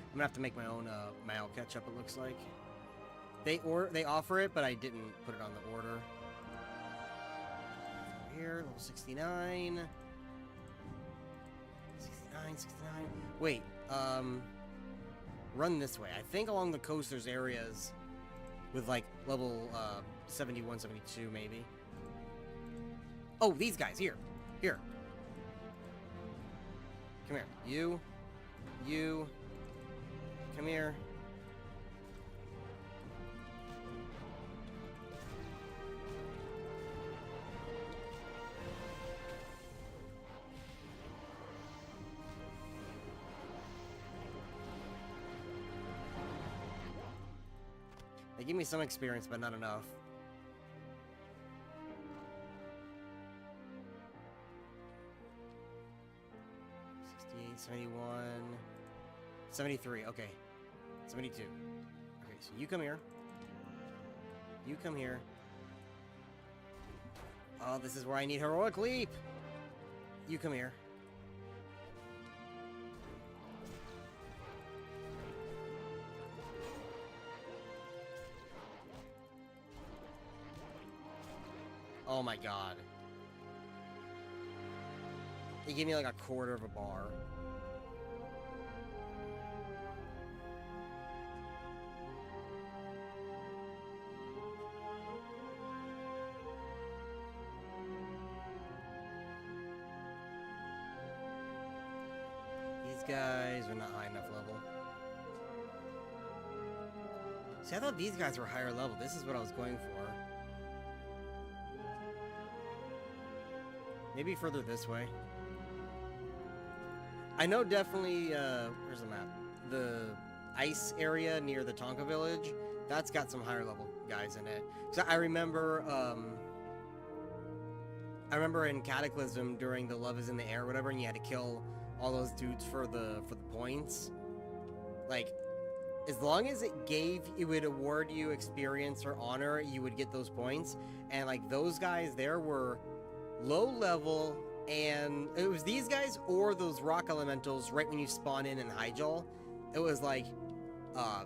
I'm gonna have to make my own mayo ketchup, it looks like. They offer it, but I didn't put it on the order. Here, level 69. 69. Wait, run this way. I think along the coast there's areas with like level 71, 72 maybe. Oh, these guys, here. Here. Come here. You. Come here. They give me some experience, but not enough. $68, 71... 73, okay. 72. Okay, so you come here. You come here. Oh, this is where I need heroic leap! You come here. Oh my god. He gave me like a quarter of a bar. These guys are not high enough level. See, I thought these guys were higher level. This is what I was going for. Maybe further this way. I know definitely, where's the map? The ice area near the Tonka village, that's got some higher level guys in it. So I remember in Cataclysm during the Love is in the Air or whatever, and you had to kill all those dudes for the points. Like, as long as it would award you experience or honor, you would get those points. And like those guys there were low level, and it was these guys or those rock elementals right when you spawn in Hyjal. It was like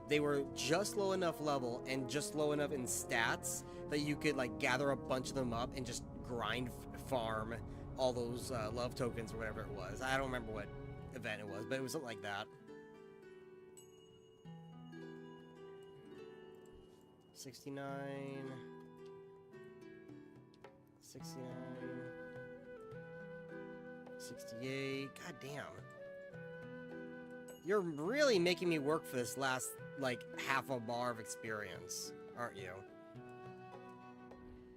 they were just low enough level and just low enough in stats that you could like gather a bunch of them up and just grind farm all those love tokens or whatever it was. I don't remember what event it was, but it was something like that. 69, 69, 68. God damn. You're really making me work for this last, like, half a bar of experience, aren't you?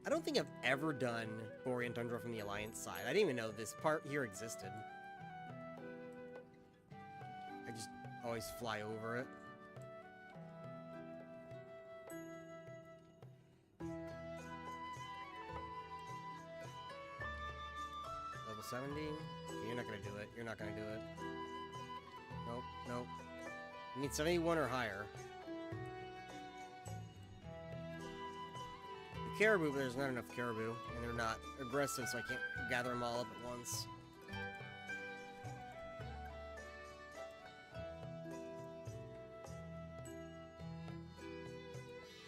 I don't think I've ever done Borean Tundra from the Alliance side. I didn't even know this part here existed. I just always fly over it. Level 70? Okay, you're not gonna do it. You're not gonna do it. Nope, nope. You need 71 or higher. The caribou, but there's not enough caribou. And they're not aggressive, so I can't gather them all up at once.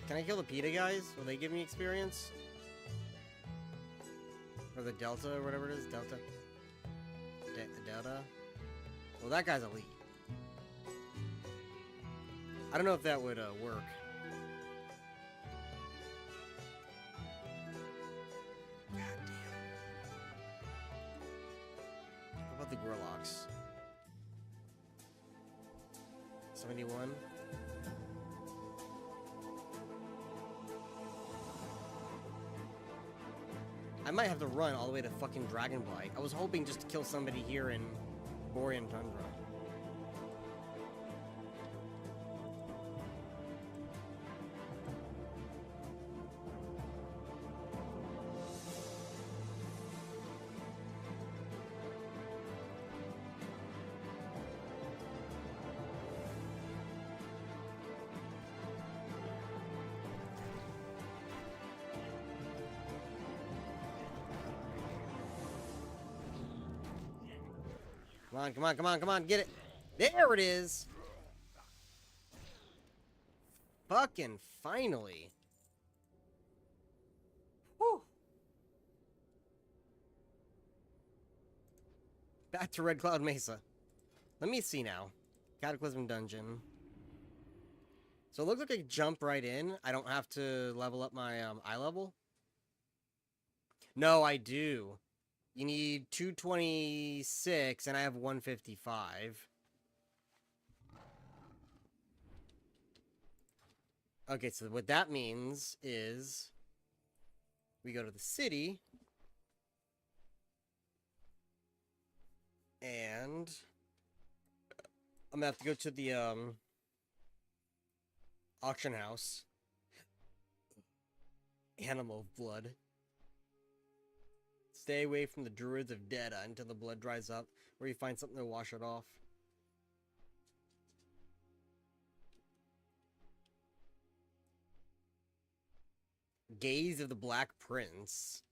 Can I kill the PETA guys? Will they give me experience? Or the Delta, or whatever it is? Delta? The Delta? Well, that guy's elite. I don't know if that would work. God damn. How about the Gorloks? 71? I might have to run all the way to fucking Dragonblight. I was hoping just to kill somebody here in Borean Tundra. Come on, come on, come on, come on, get it. There it is. Fucking finally. Whew. Back to Red Cloud Mesa. Let me see now. Cataclysm Dungeon. So it looks like I can jump right in. I don't have to level up my eye level. No, I do. You need 226, and I have 155. Okay, so what that means is we go to the city, and I'm gonna have to go to the auction house. Animal of Blood. Stay away from the Druids of Deda until the blood dries up, or you find something to wash it off. Gaze of the Black Prince.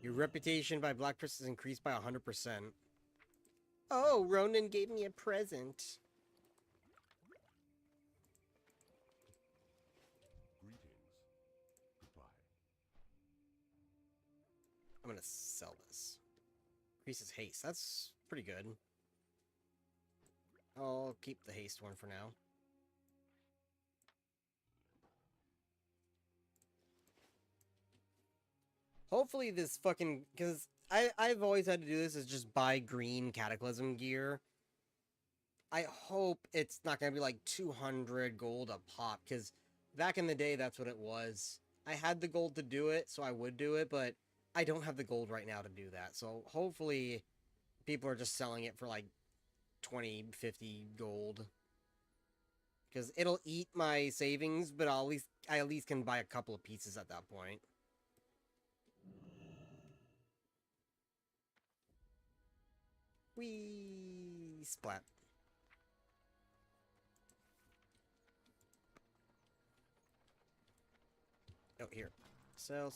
Your reputation by Black Prince is increased by 100%. Oh, Ronan gave me a present. Greetings. Goodbye. I'm gonna sell this. Increases haste. That's pretty good. I'll keep the haste one for now. Hopefully this fucking... Because I've always had to do this, is just buy green Cataclysm gear. I hope it's not going to be like 200 gold a pop, because back in the day, that's what it was. I had the gold to do it, so I would do it, but I don't have the gold right now to do that. So hopefully people are just selling it for like 20, 50 gold. Because it'll eat my savings, but I at least can buy a couple of pieces at that point. Whee! Splat. Oh, here. Sell.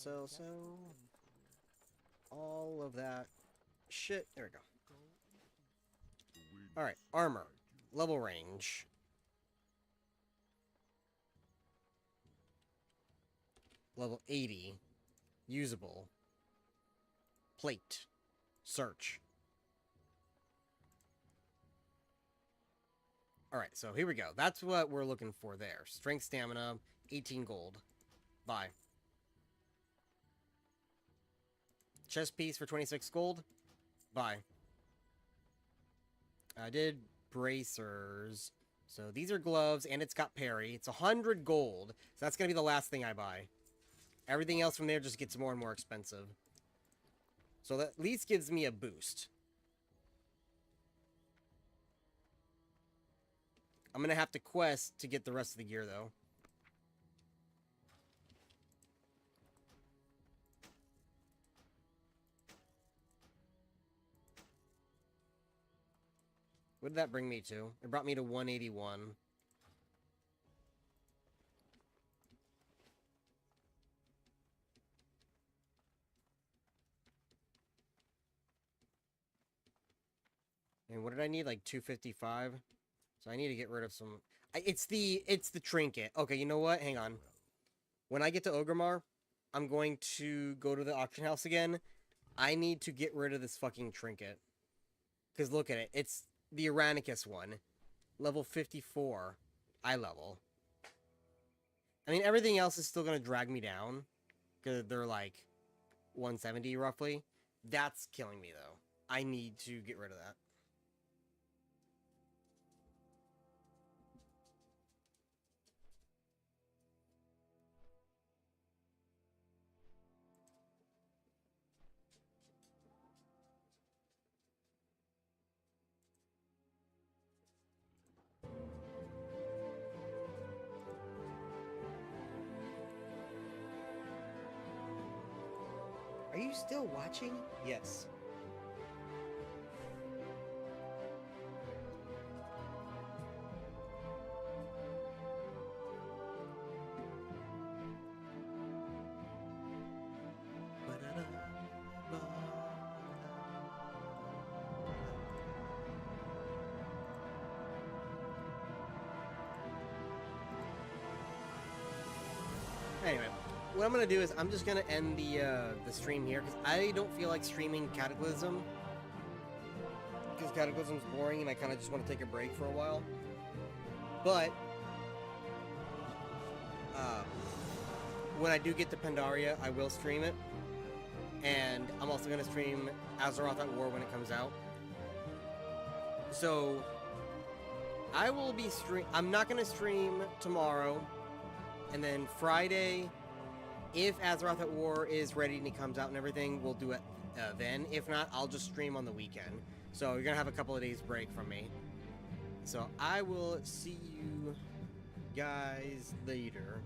All of that shit. There we go. Alright, armor. Level range. Level 80. Usable. Plate. Search. Alright, so here we go. That's what we're looking for there. Strength, stamina, 18 gold. Buy. Chest piece for 26 gold. Buy. I did bracers. So these are gloves, and it's got parry. It's 100 gold. So that's going to be the last thing I buy. Everything else from there just gets more and more expensive. So that at least gives me a boost. I'm going to have to quest to get the rest of the gear, though. What did that bring me to? It brought me to 181. And what did I need? Like 255? So I need to get rid of some... It's the trinket. Okay, you know what? Hang on. When I get to Ogremar, I'm going to go to the auction house again. I need to get rid of this fucking trinket. Because look at it. It's the Iranicus one. Level 54. Eye level. I mean, everything else is still going to drag me down. Because they're like 170 roughly. That's killing me, though. I need to get rid of that. Are you still watching? Yes. Anyway, what I'm gonna do is I'm just gonna end the stream here because I don't feel like streaming Cataclysm because Cataclysm's boring and I kind of just want to take a break for a while. But when I do get to Pandaria, I will stream it, and I'm also gonna stream Azeroth at War when it comes out. So I will be I'm not gonna stream tomorrow. And then Friday, if Azeroth at War is ready and it comes out and everything, we'll do it then. If not, I'll just stream on the weekend. So you're going to have a couple of days break from me. So I will see you guys later.